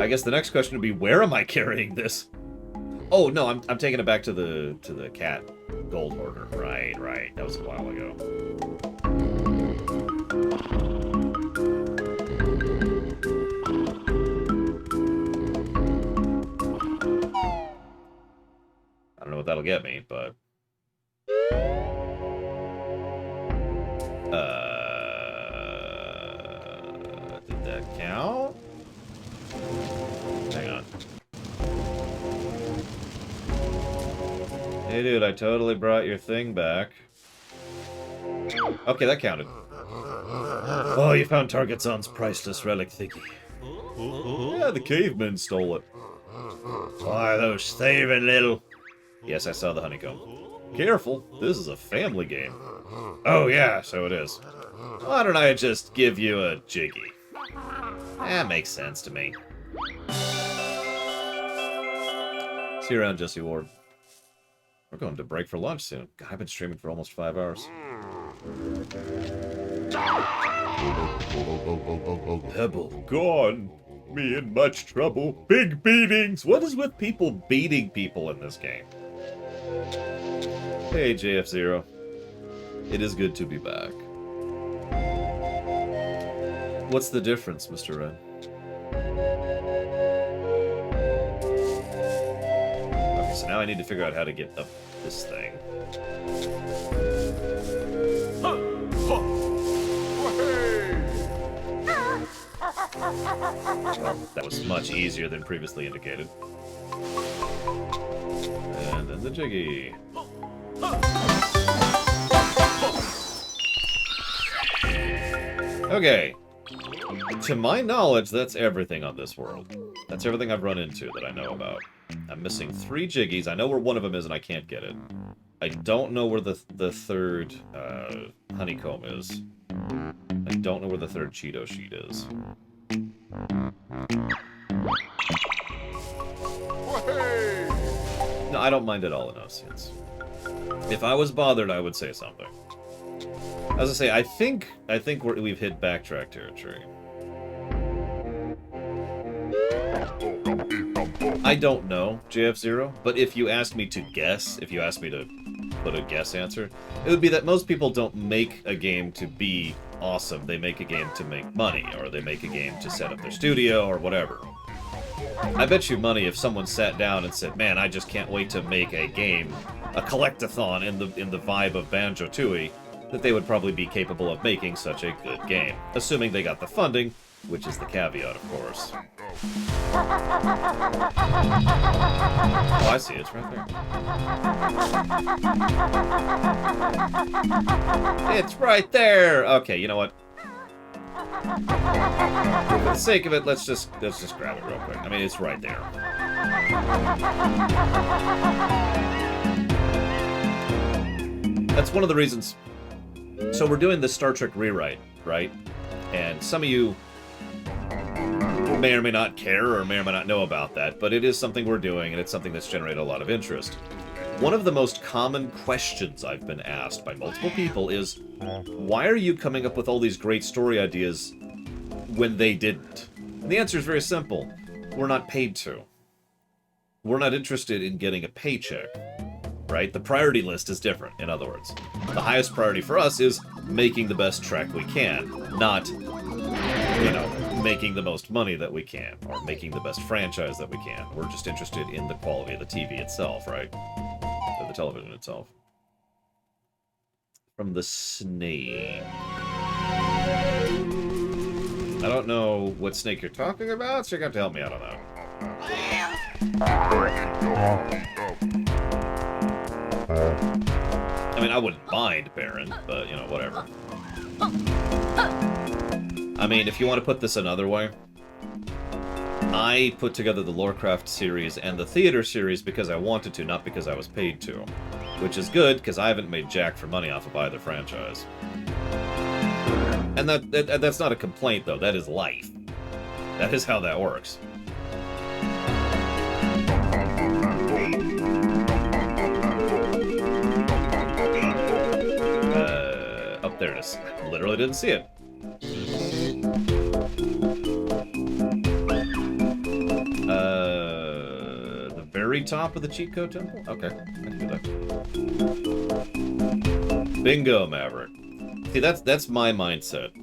I guess the next question would be, where am I carrying this? Oh, no, I'm taking it back to the cat gold hoarder. Right, right. That was a while ago. I don't know what that'll get me, but... Hey, dude, I totally brought your thing back. Okay, that counted. Oh, you found Target-san's priceless relic thingy. Yeah, the cavemen stole it. Why, those thieving little... Yes, I saw the honeycomb. Careful, this is a family game. Oh yeah, so it is. Why don't I just give you a jiggy? That makes sense to me. See you around, Jesse Ward. We're going to break for lunch soon. God, I've been streaming for almost 5 hours. Pebble gone. Me in much trouble. Big beatings. What is with people beating people in this game? Hey, JF0. It is good to be back. What's the difference, Mr. Wren? Okay, so now I need to figure out how to get up this thing. Well, that was much easier than previously indicated. And then the jiggy. Okay. To my knowledge, that's everything on this world. That's everything I've run into that I know about. I'm missing 3 jiggies. I know where one of them is and I can't get it. I don't know where the third honeycomb is. I don't know where the third Cheeto sheet is. No, I don't mind at all, Innocence. If I was bothered, I would say something. As I say, I think we've hit backtrack territory. I don't know, JF0, but if you ask me to guess, if you ask me to put a guess answer, it would be that most people don't make a game to be awesome. They make a game to make money, or they make a game to set up their studio, or whatever. I bet you money if someone sat down and said, man, I just can't wait to make a game, a collectathon in the vibe of Banjo Tooie, that they would probably be capable of making such a good game. Assuming they got the funding, which is the caveat, of course. Oh, I see, it's right there. It's right there! Okay, you know what? For the sake of it, let's just grab it real quick. I mean, it's right there. That's one of the reasons. So we're doing the Star Trek rewrite, right? And some of you may or may not care or may or may not know about that, but it is something we're doing, and it's something that's generated a lot of interest. One of the most common questions I've been asked by multiple people is, why are you coming up with all these great story ideas when they didn't? And the answer is very simple. We're not paid to. We're not interested in getting a paycheck, right? The priority list is different, in other words. The highest priority for us is making the best track we can, not, you know, making the most money that we can, or making the best franchise that we can. We're just interested in the quality of the TV itself, right? Or the television itself. From the snake. I don't know what snake you're talking about, so you're going to have to help me out on that. I mean, I wouldn't mind Baron, but, you know, whatever. I mean, if you want to put this another way, I put together the Lorecraft series and the theater series because I wanted to, not because I was paid to. Which is good, because I haven't made jack for money off of either franchise. And that's not a complaint, though. That is life. That is how that works. Up there it is. I literally didn't see it. The very top of the cheat code temple? Okay, I can do that. Bingo, Maverick. See, that's my mindset.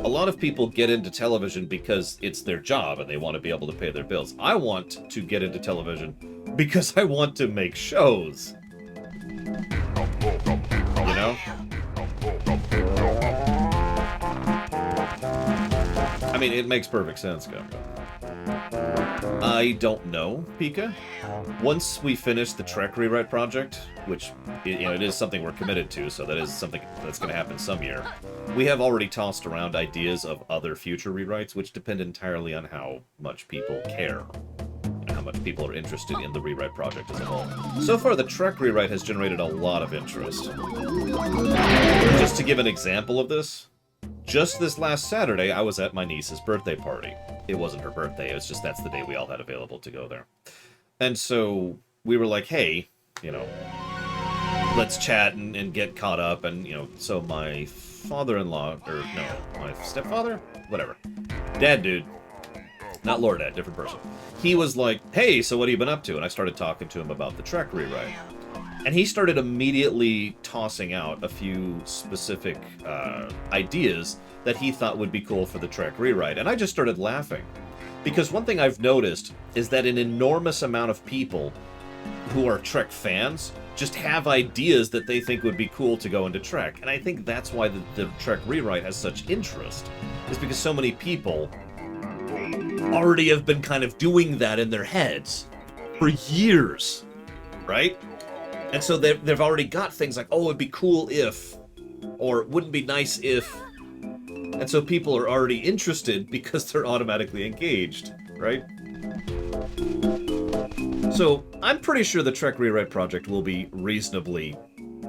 A lot of people get into television because it's their job and they want to be able to pay their bills. I want to get into television because I want to make shows. You know? I mean, it makes perfect sense, Gumbo. I don't know, Pika. Once we finish the Trek rewrite project, which it is something we're committed to, so that is something that's going to happen some year, we have already tossed around ideas of other future rewrites, which depend entirely on how much people care and how much people are interested in the rewrite project as a whole. So far, the Trek rewrite has generated a lot of interest. Just to give an example of this, just this last Saturday, I was at my niece's birthday party. It wasn't her birthday, it was just that's the day we all had available to go there. And so we were like, hey, let's chat and get caught up. And, so my father-in-law, or no, my stepfather? Whatever. Dad dude. Not Lord Dad, different person. He was like, hey, so what have you been up to? And I started talking to him about the Trek rewrite. And he started immediately tossing out a few specific ideas that he thought would be cool for the Trek rewrite. And I just started laughing. Because one thing I've noticed is that an enormous amount of people who are Trek fans just have ideas that they think would be cool to go into Trek. And I think that's why the Trek rewrite has such interest, is because so many people already have been kind of doing that in their heads for years, right? And so they've already got things like, oh, it'd be cool if, or wouldn't be nice if. And so people are already interested because they're automatically engaged, right? So I'm pretty sure the Trek Rewrite project will be reasonably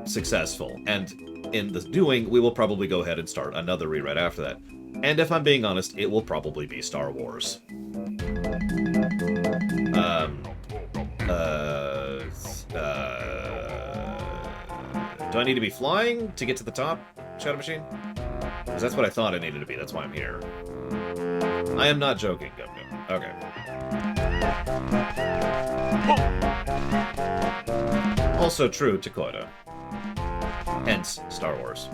successful. And in the doing, we will probably go ahead and start another rewrite after that. And if I'm being honest, it will probably be Star Wars. Do I need to be flying to get to the top, Shadow Machine? Because that's what I thought it needed to be. That's why I'm here. I am not joking, Gum Gum. Okay. Also true, Dakota. Hence, Star Wars.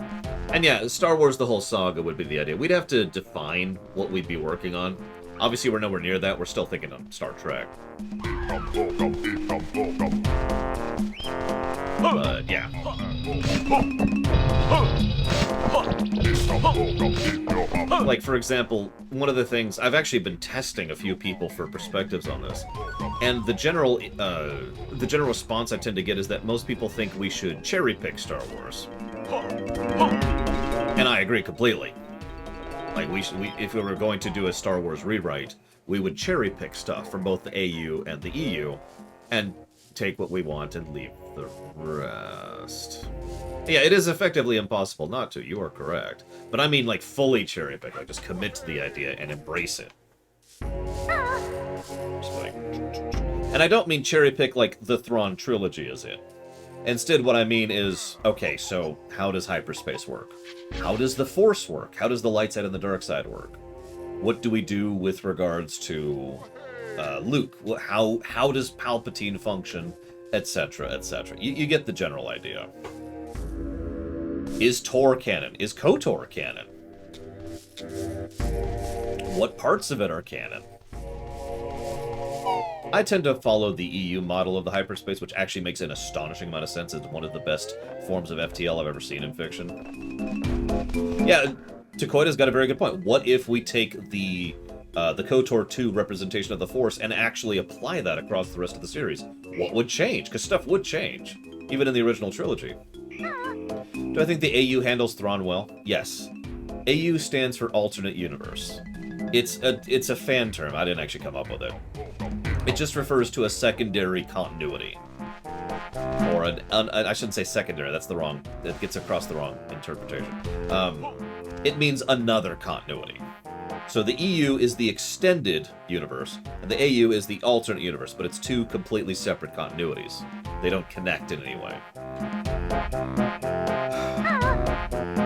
And yeah, Star Wars, the whole saga would be the idea. We'd have to define what we'd be working on. Obviously, we're nowhere near that. We're still thinking of Star Trek. But, yeah. Like, for example, one of the things... I've actually been testing a few people for perspectives on this. And the general response I tend to get is that most people think we should cherry-pick Star Wars. And I agree completely. Like, if we were going to do a Star Wars rewrite, we would cherry-pick stuff from both the AU and the EU, and take what we want and leave the rest. Yeah, it is effectively impossible not to, you are correct. But I mean, like, fully cherry-pick, like, just commit to the idea and embrace it. Just like... And I don't mean cherry-pick like the Thrawn trilogy is it. Instead, what I mean is, okay, so how does hyperspace work? How does the Force work? How does the light side and the dark side work? What do we do with regards to Luke? How does Palpatine function? Etc., etc. You get the general idea. Is Tor canon? Is KOTOR canon? What parts of it are canon? I tend to follow the EU model of the hyperspace, which actually makes an astonishing amount of sense. It's one of the best forms of FTL I've ever seen in fiction. Yeah, Takoida's got a very good point. What if we take the KOTOR 2 representation of the Force and actually apply that across the rest of the series? What would change? Because stuff would change, even in the original trilogy. Do I think the AU handles Thrawn well? Yes. AU stands for Alternate Universe. It's a fan term. I didn't actually come up with it. It just refers to a secondary continuity. Or I shouldn't say secondary, that's the wrong... It gets across the wrong interpretation. It means another continuity. So the EU is the extended universe, and the AU is the alternate universe, but it's two completely separate continuities. They don't connect in any way.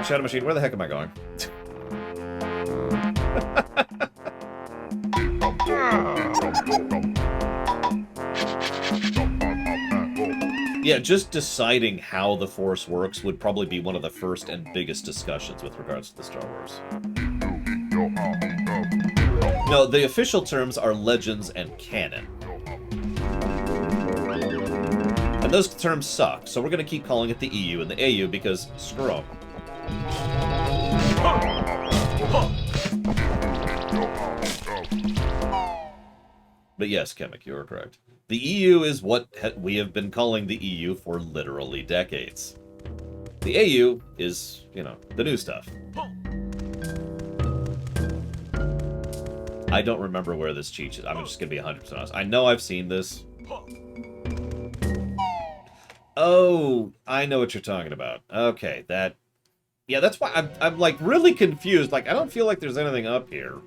Shadow Machine, where the heck am I going? Yeah, just deciding how the Force works would probably be one of the first and biggest discussions with regards to the Star Wars. No, the official terms are legends and canon. And those terms suck, so we're going to keep calling it the EU and the AU because screw them. But yes, Chemic, you are correct. The EU is what we have been calling the EU for literally decades. The AU is, you know, the new stuff. I don't remember where this cheat is. I'm just going to be 100% honest. I know I've seen this. Oh, I know what you're talking about. Okay, that... Yeah, that's why I'm like, really confused. Like, I don't feel like there's anything up here.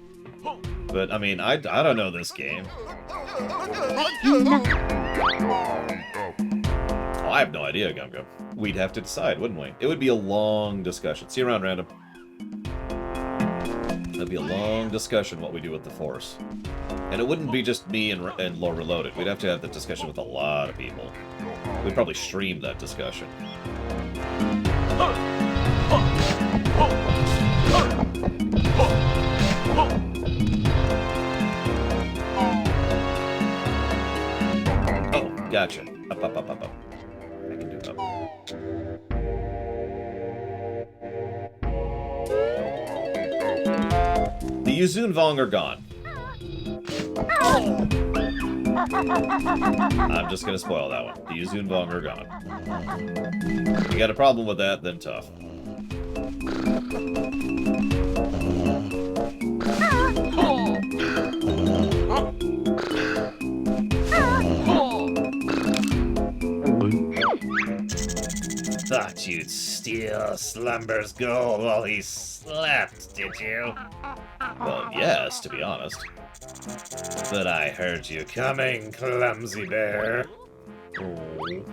But, I mean, I don't know this game. Oh, I have no idea, Gum Gum. We'd have to decide, wouldn't we? It would be a long discussion. See you around, Random. It'd be a long discussion what we do with the Force. And it wouldn't be just me and Lore Reloaded. We'd have to have the discussion with a lot of people. We'd probably stream that discussion. Oh, gotcha. Up. I can do up. The Yuzun Vong are gone. I'm just gonna spoil that one. The Yuzun Vong are gone. You got a problem with that, then tough. Thought you'd steal Slumber's gold while he slept, did you? Well, yes, to be honest. But I heard you coming, clumsy bear. Oh.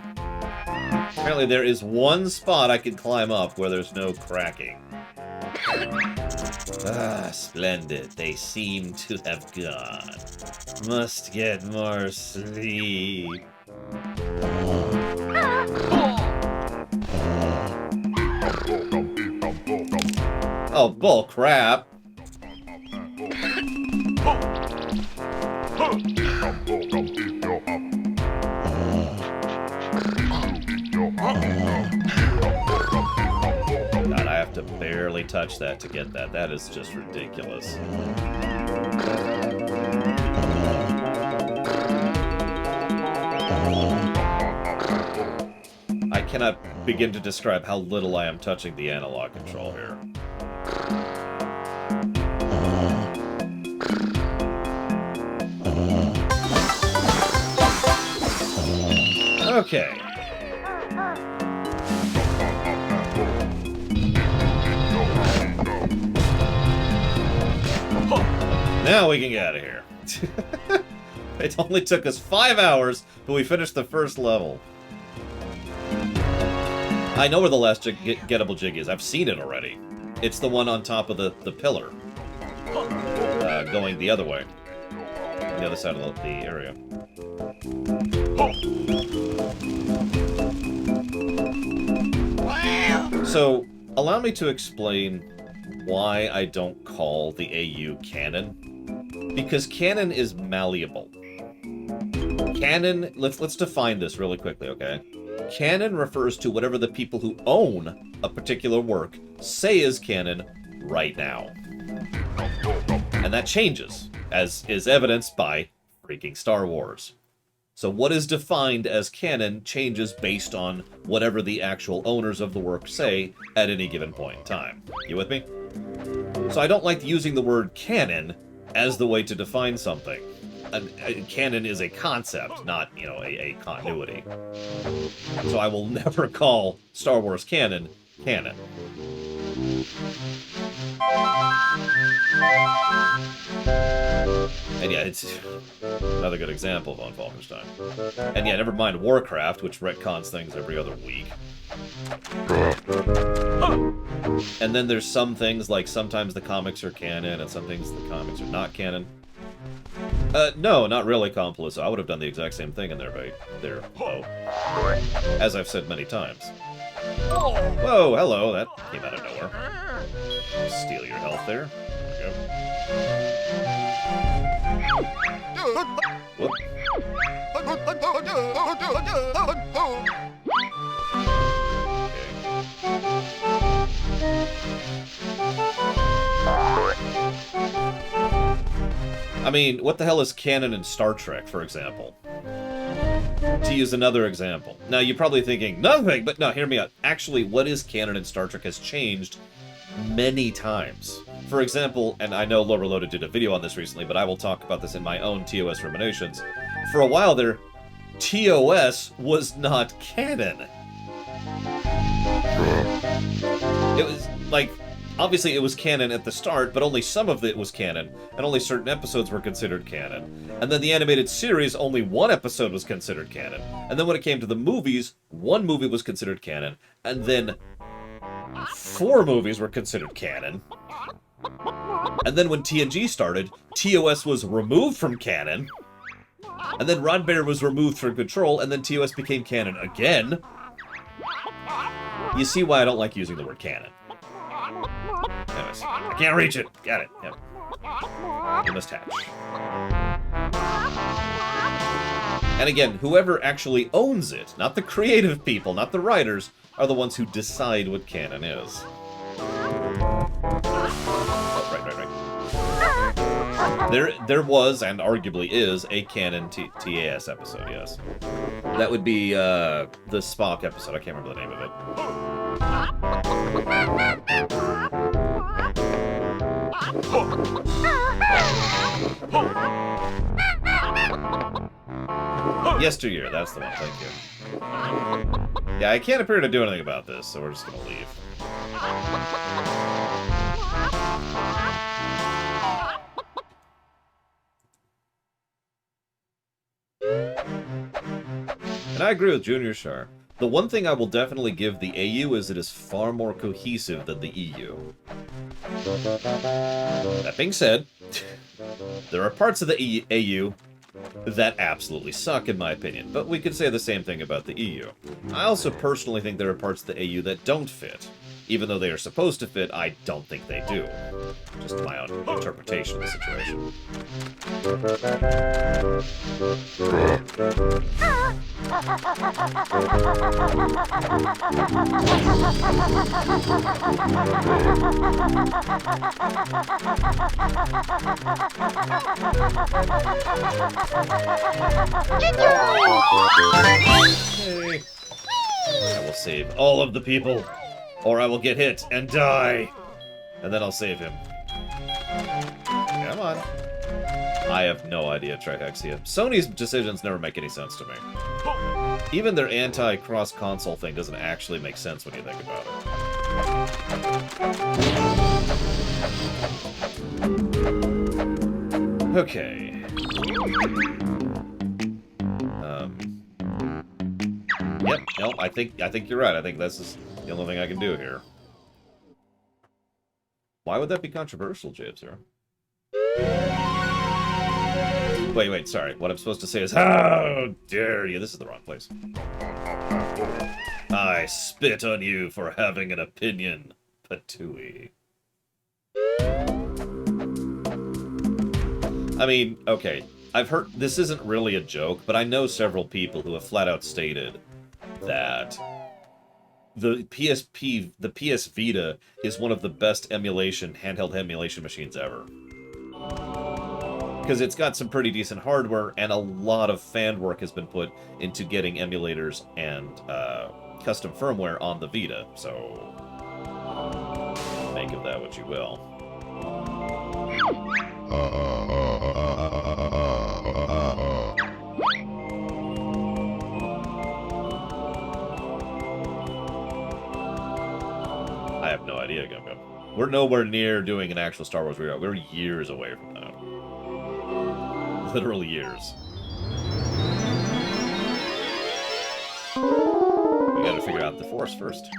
Apparently there is one spot I can climb up where there's no cracking. Ah, splendid. They seem to have gone. Must get more sleep. Oh, bull crap. God, I have to barely touch that to get that. That is just ridiculous. I cannot begin to describe how little I am touching the analog control here. Okay. Now we can get out of here. It only took us 5 hours, but we finished the first level. I know where the last gettable jig is. I've seen it already. It's the one on top of the pillar. Going the other way. The other side of the area. So, allow me to explain why I don't call the AU canon. Because canon is malleable. Canon, let's define this really quickly, okay? Canon refers to whatever the people who own a particular work say is canon right now. And that changes, as is evidenced by freaking Star Wars. So what is defined as canon changes based on whatever the actual owners of the work say at any given point in time. You with me? So I don't like using the word canon as the way to define something. Canon is a concept, not, you know, a continuity. So I will never call Star Wars canon, canon. And yeah, it's another good example of Von Falkenstein. And yeah, never mind Warcraft, which retcons things every other week. And then there's some things, like sometimes the comics are canon, and some things the comics are not canon. No, not really, Complusa. I would have done the exact same thing in there, as I've said many times. Whoa, hello, that came out of nowhere. Steal your health there. There we go. Whoop. I mean, what the hell is canon in Star Trek, for example? To use another example. Now, you're probably thinking, nothing, but no, hear me out. Actually, what is canon in Star Trek has changed many times. For example, and I know Lower Loaded did a video on this recently, but I will talk about this in my own TOS ruminations. For a while there, TOS was not canon. It was, like, obviously it was canon at the start, but only some of it was canon, and only certain episodes were considered canon. And then the animated series, only one episode was considered canon. And then when it came to the movies, one movie was considered canon, and then 4 movies were considered canon. And then when TNG started, TOS was removed from canon, and then Roddenberry was removed from control, and then TOS became canon again. You see why I don't like using the word canon. Anyways, I can't reach it. Got it. Yep. You must hatch. And again, whoever actually owns it, not the creative people, not the writers, are the ones who decide what canon is. Oh, right. There was, and arguably is, a canon TAS episode, yes. That would be the Spock episode. I can't remember the name of it. Yesteryear, that's the one, thank you. Yeah, I can't appear to do anything about this, so we're just gonna leave. And I agree with Junior Shar. The one thing I will definitely give the AU is it is far more cohesive than the EU. That being said, there are parts of the AU that absolutely suck, in my opinion, but we could say the same thing about the EU. I also personally think there are parts of the AU that don't fit. Even though they are supposed to fit, I don't think they do. Just my own interpretation of the situation. Hey. I will save all of the people, or I will get hit and die. And then I'll save him. Come on. I have no idea, Trihexia. Sony's decisions never make any sense to me. Even their anti-cross-console thing doesn't actually make sense when you think about it. Okay. Yep, no, I think you're right. I think this is the only thing I can do here. Why would that be controversial, Jabzer? Wait, sorry. What I'm supposed to say is, how dare you? This is the wrong place. I spit on you for having an opinion, Tooie. I mean, okay, I've heard, this isn't really a joke, but I know several people who have flat out stated that the PS Vita is one of the best handheld emulation machines ever. Because it's got some pretty decent hardware, and a lot of fan work has been put into getting emulators and custom firmware on the Vita, so make of that what you will. I have no idea, Gumgum. We're nowhere near doing an actual Star Wars reroute. We're years away from that. Literal years. We gotta figure out the Force first.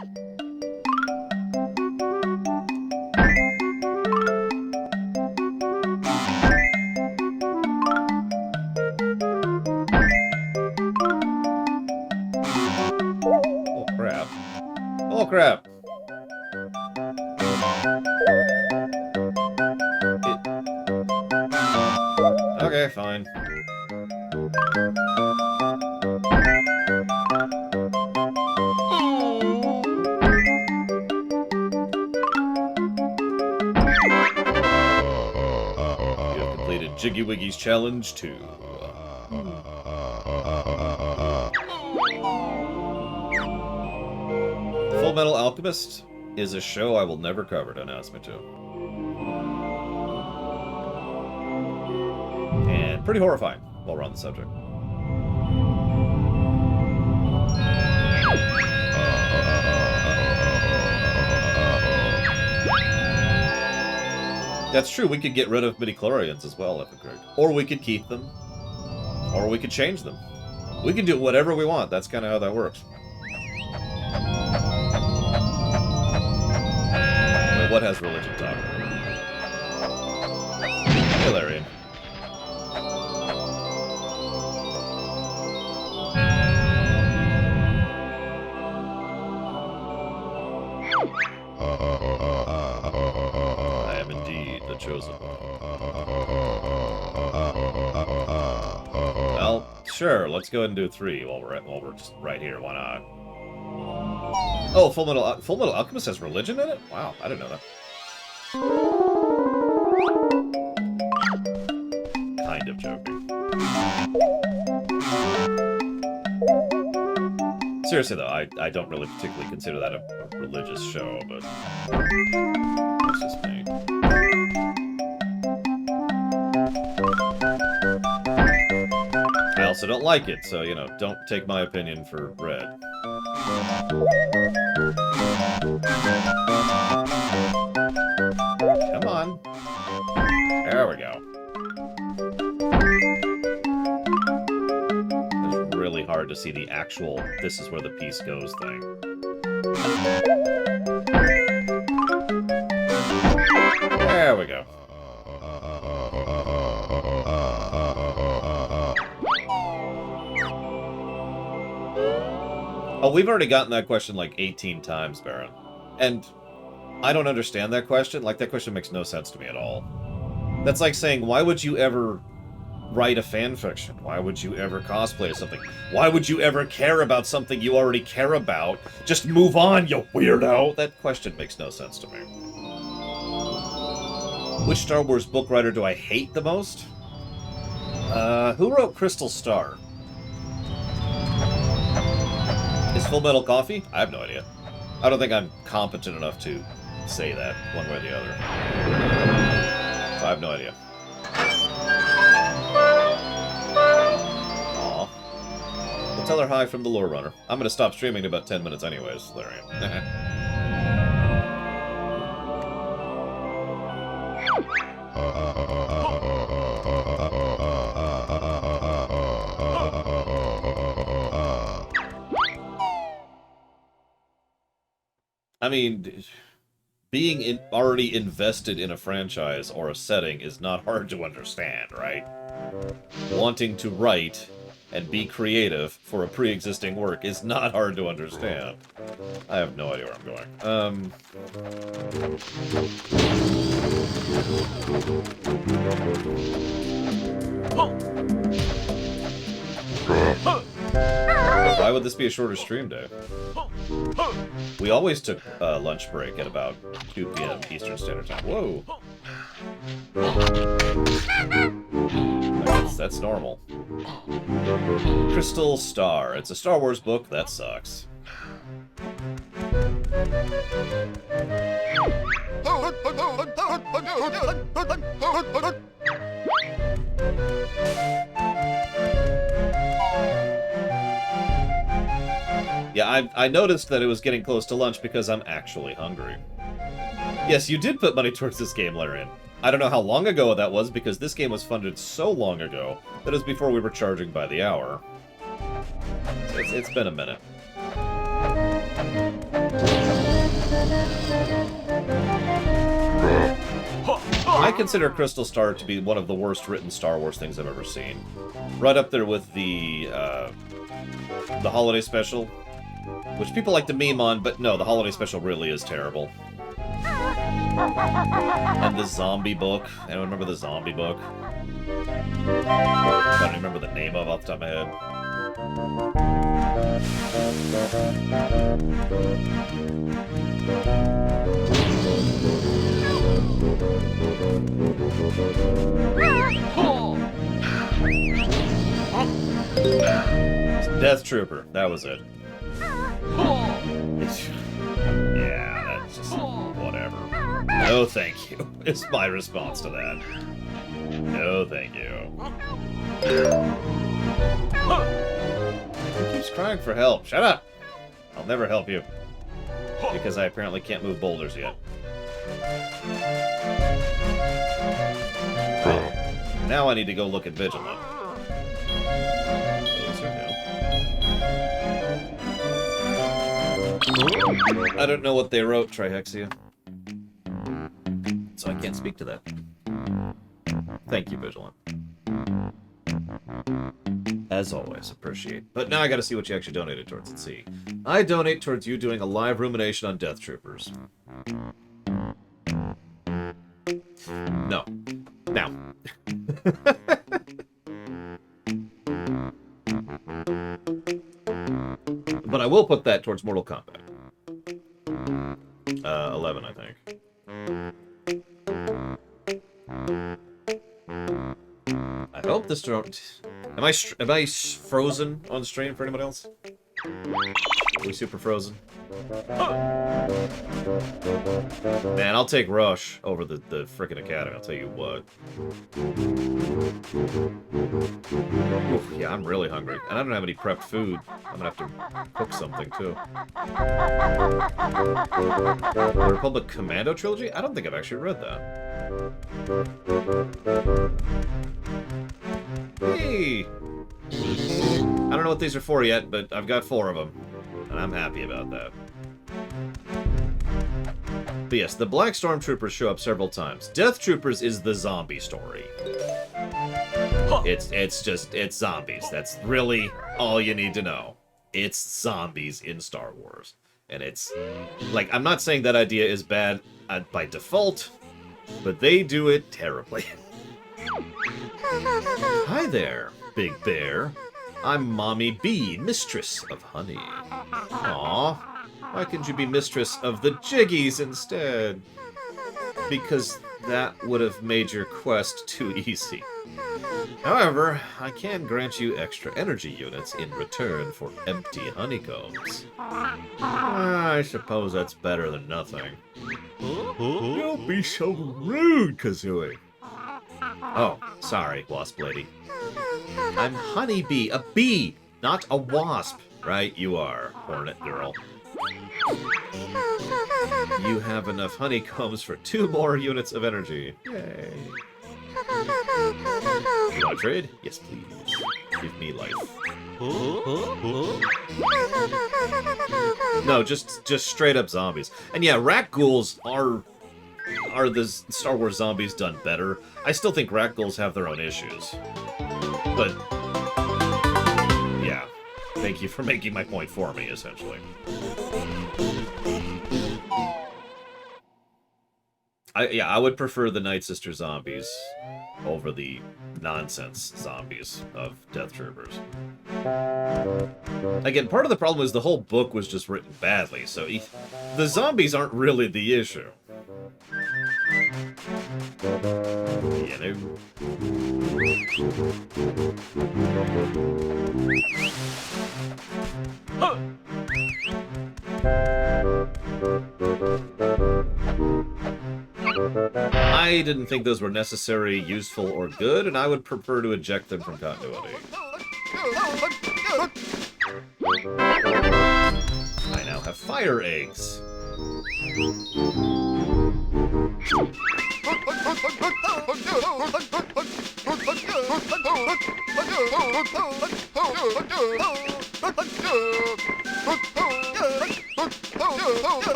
Oh crap. Oh crap! Okay, fine. You have completed updated Jiggy Wiggy's Challenge 2. Full Metal Alchemist is a show I will never cover, don't ask me to. And pretty horrifying while we're on the subject. That's true, we could get rid of midichlorians as well if we could. Or we could keep them. Or we could change them. We can do whatever we want, that's kind of how that works. Wait, what has religion talk? Hey, Larry. I am indeed the chosen one. Well, sure. Let's go ahead and do 3 while we're just right here. Why not? Oh, Full Metal Alchemist has religion in it? Wow, I didn't know that. Kind of joking. Seriously though, I don't really particularly consider that a religious show, but it's just me. I also don't like it, so, you know, don't take my opinion for red. Come on. There we go. It's really hard to see the actual "this is where the piece goes" thing. There we go. Oh, we've already gotten that question like 18 times, Baron. And I don't understand that question. Like, that question makes no sense to me at all. That's like saying, why would you ever write a fanfiction? Why would you ever cosplay something? Why would you ever care about something you already care about? Just move on, you weirdo! That question makes no sense to me. Which Star Wars book writer do I hate the most? Who wrote Crystal Star? Is Full Metal Coffee? I have no idea. I don't think I'm competent enough to say that one way or the other. So I have no idea. Aw. We'll tell her hi from the Lore Runner. I'm gonna stop streaming in about 10 minutes anyways, Larry. I mean, being already invested in a franchise or a setting is not hard to understand, right? Wanting to write and be creative for a pre-existing work is not hard to understand. I have no idea where I'm going. Why would this be a shorter stream day? We always took lunch break at about 2 p.m. Eastern Standard Time. Whoa! That's normal. Crystal Star. It's a Star Wars book. That sucks. Yeah, I noticed that it was getting close to lunch because I'm actually hungry. Yes, you did put money towards this game, Larian. I don't know how long ago that was, because this game was funded so long ago that it was before we were charging by the hour. So it's been a minute. I consider Crystal Star to be one of the worst written Star Wars things I've ever seen. Right up there with the holiday special, which people like to meme on, but no, the holiday special really is terrible. And the zombie book. Anyone remember the zombie book? I don't even remember the name of it off the top of my head. Death Trooper. That was it. Yeah, that's just whatever. No, thank you. Is my response to that. No, thank you. He keeps crying for help. Shut up! I'll never help you. Because I apparently can't move boulders yet. Now I need to go look at Vigilant. I don't know what they wrote, Trihexia. So I can't speak to that. Thank you, Vigilant. As always, appreciate. But now I gotta see what you actually donated towards. Let's see. I donate towards you doing a live rumination on Death Troopers. No. Now. But I will put that towards Mortal Kombat. 11, I think. I hope this don't... Am I frozen on stream for anybody else? Are we super frozen? Man, I'll take Rush over the frickin' Academy, I'll tell you what. Oof, yeah, I'm really hungry. And I don't have any prepped food. I'm gonna have to cook something, too. The Republic Commando Trilogy? I don't think I've actually read that. Hey! I don't know what these are for yet, but I've got 4 of them. And I'm happy about that. But yes, the Black Stormtroopers show up several times. Death Troopers is the zombie story. It's zombies. That's really all you need to know. It's zombies in Star Wars. And it's... Like, I'm not saying that idea is bad by default, but they do it terribly. Hi there, Big Bear. I'm Mommy B, mistress of honey. Aw, why couldn't you be mistress of the Jiggies instead? Because that would have made your quest too easy. However, I can grant you extra energy units in return for empty honeycombs. I suppose that's better than nothing. Don't be so rude, Kazooie. Oh, sorry, Wasp Lady. I'm Honeybee, a bee, not a wasp. Right, you are, Hornet Girl. You have enough honeycombs for 2 more units of energy. Yay. You want to trade? Yes, please. Give me life. No, just straight up zombies. And yeah, rat ghouls are the Star Wars zombies done better. I still think rat ghouls have their own issues. But, yeah. Thank you for making my point for me, essentially. I would prefer the Night Sister zombies over the nonsense zombies of Death Troopers. Again, part of the problem is the whole book was just written badly, so the zombies aren't really the issue. You know? I didn't think those were necessary, useful, or good, and I would prefer to eject them from continuity. I now have fire eggs.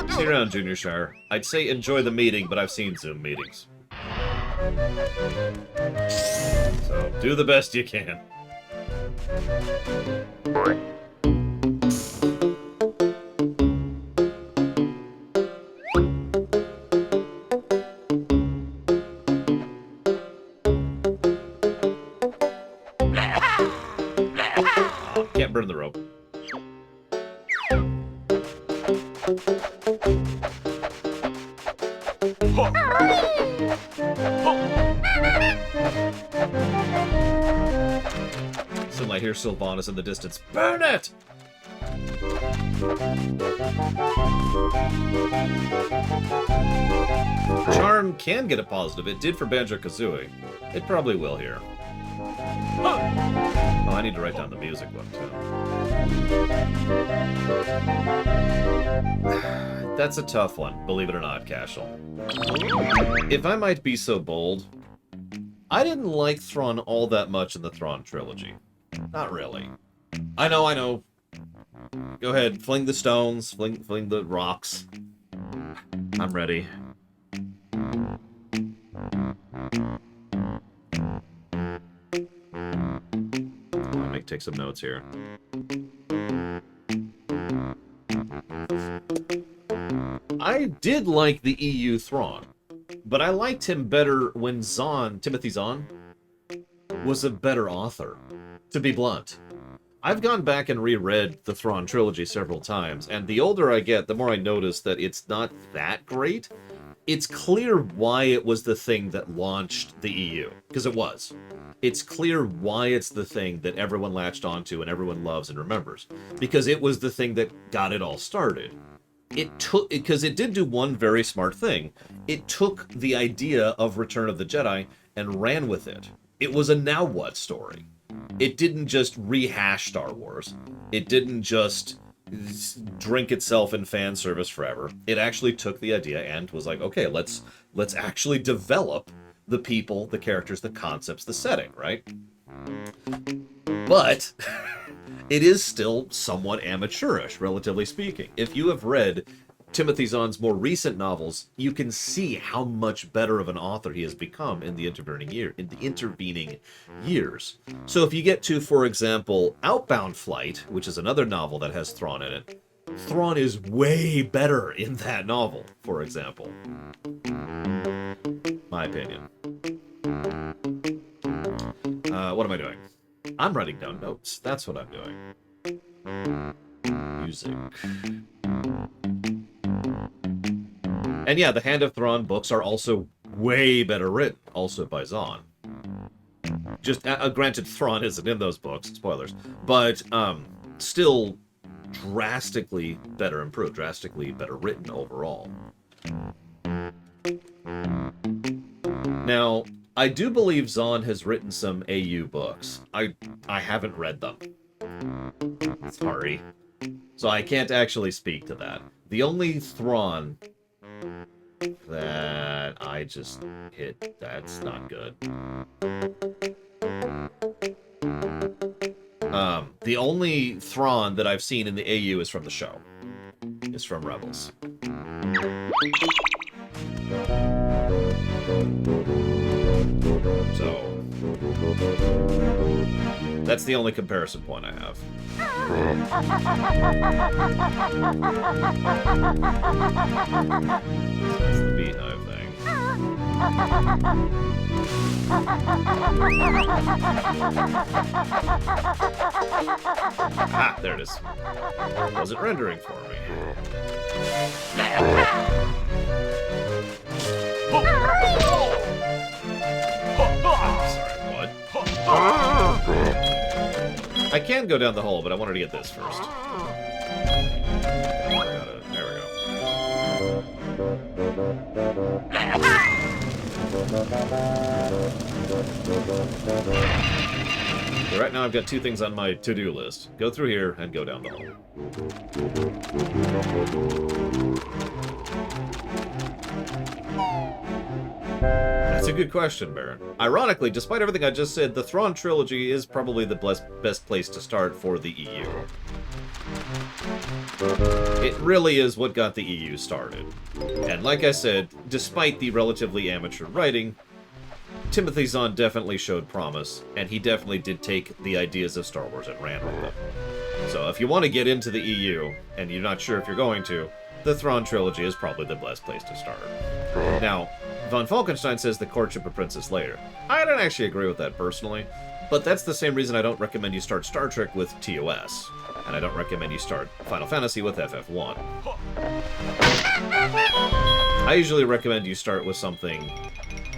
See you around, Junior Shire. I'd say enjoy the meeting, but I've seen Zoom meetings. So, do the best you can. Oh, can't burn the rope. Still, I hear Sylvanas in the distance. Burn it! Charm can get a positive. It did for Banjo-Kazooie. It probably will here. Oh, I need to write down the music one, too. That's a tough one, believe it or not, Cashel. If I might be so bold, I didn't like Thrawn all that much in the Thrawn trilogy. Not really. I know. Go ahead, fling the stones, fling the rocks. I'm ready. I'll take some notes here. I did like the EU Thrawn, but I liked him better when Timothy Zahn, was a better author, to be blunt. I've gone back and reread the Thrawn trilogy several times, and the older I get, the more I notice that it's not that great. It's clear why it was the thing that launched the EU, because it was. It's clear why it's the thing that everyone latched onto and everyone loves and remembers, because it was the thing that got it all started. Because it did do one very smart thing. It took the idea of Return of the Jedi and ran with it. It was a now what story. It didn't just rehash Star Wars. It didn't just drink itself in fan service forever. It actually took the idea and was like, okay, let's actually develop the people, the characters, the concepts, the setting, right? But it is still somewhat amateurish, relatively speaking. If you have read Timothy Zahn's more recent novels, you can see how much better of an author he has become in the intervening years. So if you get to, for example, Outbound Flight, which is another novel that has Thrawn in it, Thrawn is way better in that novel, for example. My opinion. What am I doing? I'm writing down notes. That's what I'm doing. Music. And yeah, the Hand of Thrawn books are also way better written, also by Zahn. Just, granted, Thrawn isn't in those books, spoilers, but still drastically better improved, drastically better written overall. Now, I do believe Zahn has written some AU books. I haven't read them. Sorry. So I can't actually speak to that. The only Thrawn that I just hit, that's not good. The only Thrawn that I've seen in the AU is from the show. It's from Rebels. So, that's the only comparison point I have. That's the beehive thing. Ah, there it is. It wasn't rendering for me. Sorry, what? I can go down the hole, but I wanted to get this first. There we go. So right now I've got two things on my to-do list. Go through here and go down the hole. That's a good question, Baron. Ironically, despite everything I just said, the Thrawn trilogy is probably the best place to start for the EU. It really is what got the EU started. And like I said, despite the relatively amateur writing, Timothy Zahn definitely showed promise, and he definitely did take the ideas of Star Wars and ran with them. So if you want to get into the EU, and you're not sure if you're going to, the Thrawn trilogy is probably the best place to start. Now, Von Falkenstein says the courtship of Princess Leia. I don't actually agree with that personally, but that's the same reason I don't recommend you start Star Trek with TOS, and I don't recommend you start Final Fantasy with FF1. I usually recommend you start with something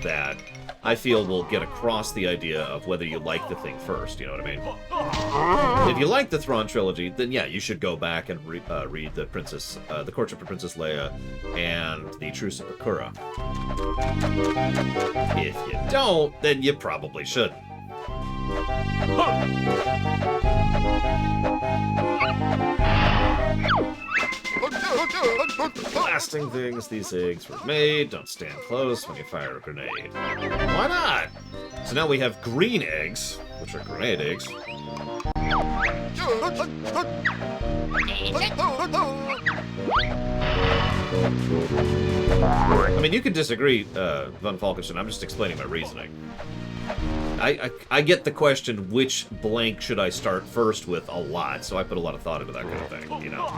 that I feel will get across the idea of whether you like the thing first, you know what I mean? If you like the Thrawn trilogy, then yeah, you should go back and read the Courtship of Princess Leia and the Truce of Bakura. If you don't, then you probably shouldn't. Blasting things, these eggs were made. Don't stand close when you fire a grenade. Why not? So now we have green eggs, which are grenade eggs. I mean, you can disagree, Von Falkenstein. I'm just explaining my reasoning. I get the question, which blank should I start first with, a lot, so I put a lot of thought into that kind of thing, you know?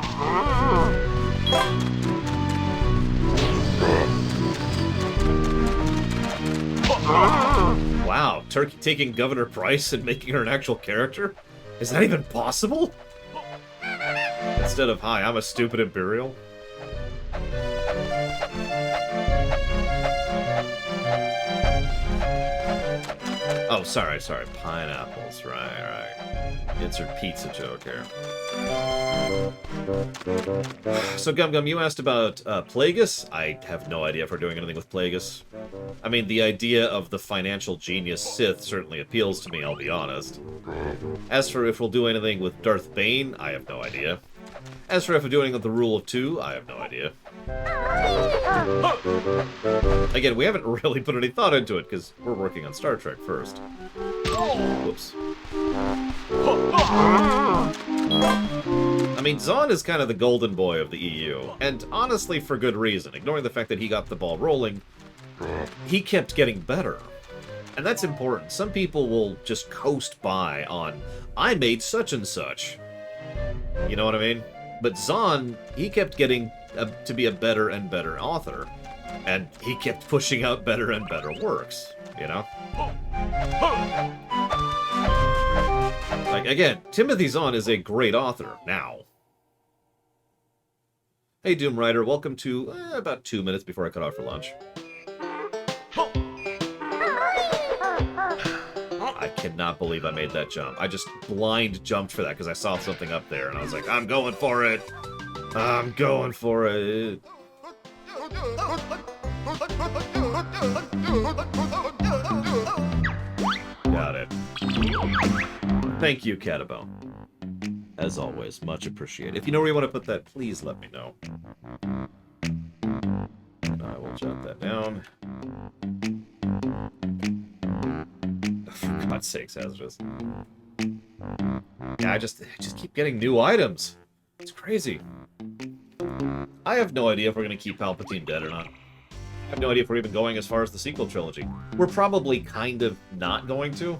Wow, Turkey taking Governor Price and making her an actual character? Is that even possible? Instead of, hi, I'm a stupid Imperial? Oh, sorry, pineapples, right. Insert pizza joke here. So, Gum Gum, you asked about Plagueis. I have no idea if we're doing anything with Plagueis. I mean, the idea of the financial genius Sith certainly appeals to me, I'll be honest. As for if we'll do anything with Darth Bane, I have no idea. As for if we're doing with the Rule of Two, I have no idea. Again, we haven't really put any thought into it, because we're working on Star Trek first. Whoops. I mean, Zahn is kind of the golden boy of the EU, and honestly for good reason. Ignoring the fact that he got the ball rolling, he kept getting better. And that's important. Some people will just coast by on, I made such and such. You know what I mean? But Zahn, he kept getting to be a better and better author. And he kept pushing out better and better works, you know? Like, again, Timothy Zahn is a great author, now. Hey, Doom Rider, welcome to about 2 minutes before I cut off for lunch. I cannot believe I made that jump. I just blind jumped for that because I saw something up there, and I was like, I'm going for it! I'm going for it! Got it. Thank you, Catabone. As always, much appreciated. If you know where you want to put that, please let me know. I will jot that down. For God's sakes, Hazardous. Yeah, I just keep getting new items. It's crazy. I have no idea if we're going to keep Palpatine dead or not. I have no idea if we're even going as far as the sequel trilogy. We're probably kind of not going to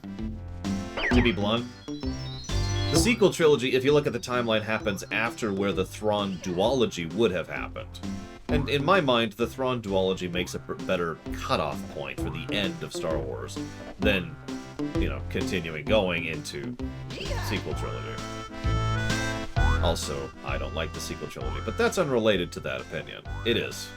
be blunt. The sequel trilogy, if you look at the timeline, happens after where the Thrawn duology would have happened. And in my mind, the Thrawn duology makes a better cutoff point for the end of Star Wars than, you know, continuing going into the sequel trilogy. Also, I don't like the sequel trilogy, but that's unrelated to that opinion. It is.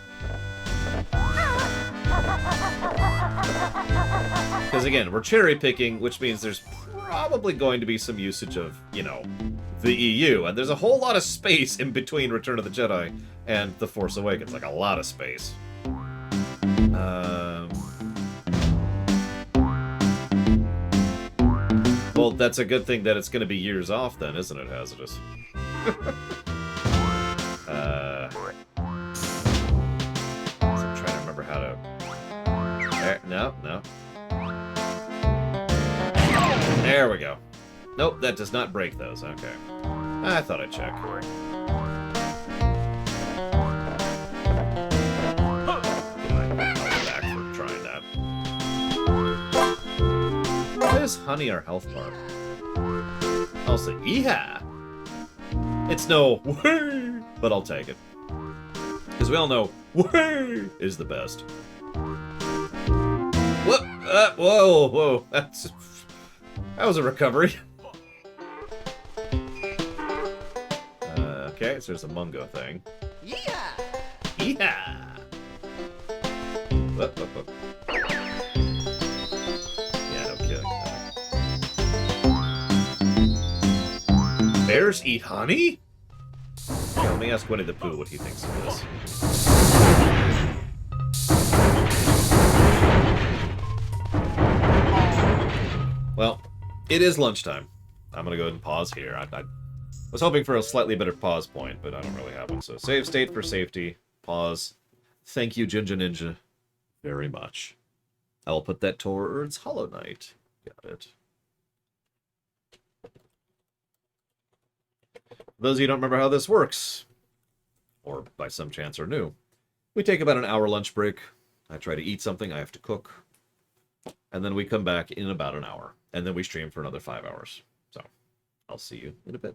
Because again, we're cherry picking, which means there's probably going to be some usage of, you know, the EU, and there's a whole lot of space in between Return of the Jedi and The Force Awakens, like a lot of space. Well, that's a good thing that it's going to be years off then, isn't it, Hazardous? So I'm trying to remember how to... No. There we go. Nope, that does not break those. Okay. I thought I'd check. I'll be back for trying that. Why is honey our health bar? Also, yeehaw! It's no way, but I'll take it. Because we all know way is the best. Whoop! Whoa! That was a recovery. Okay, so there's a Mungo thing. Yeah! bears eat honey? Yeah, let me ask Winnie the Pooh what he thinks of this. Well, it is lunchtime. I'm gonna go ahead and pause here. I was hoping for a slightly better pause point, but I don't really have one. So save state for safety. Pause. Thank you, Ginger Ninja, very much. I will put that towards Hollow Knight. Got it. For those of you who don't remember how this works, or by some chance are new, we take about an hour lunch break. I try to eat something, I have to cook. And then we come back in about an hour. And then we stream for another 5 hours. So, I'll see you in a bit.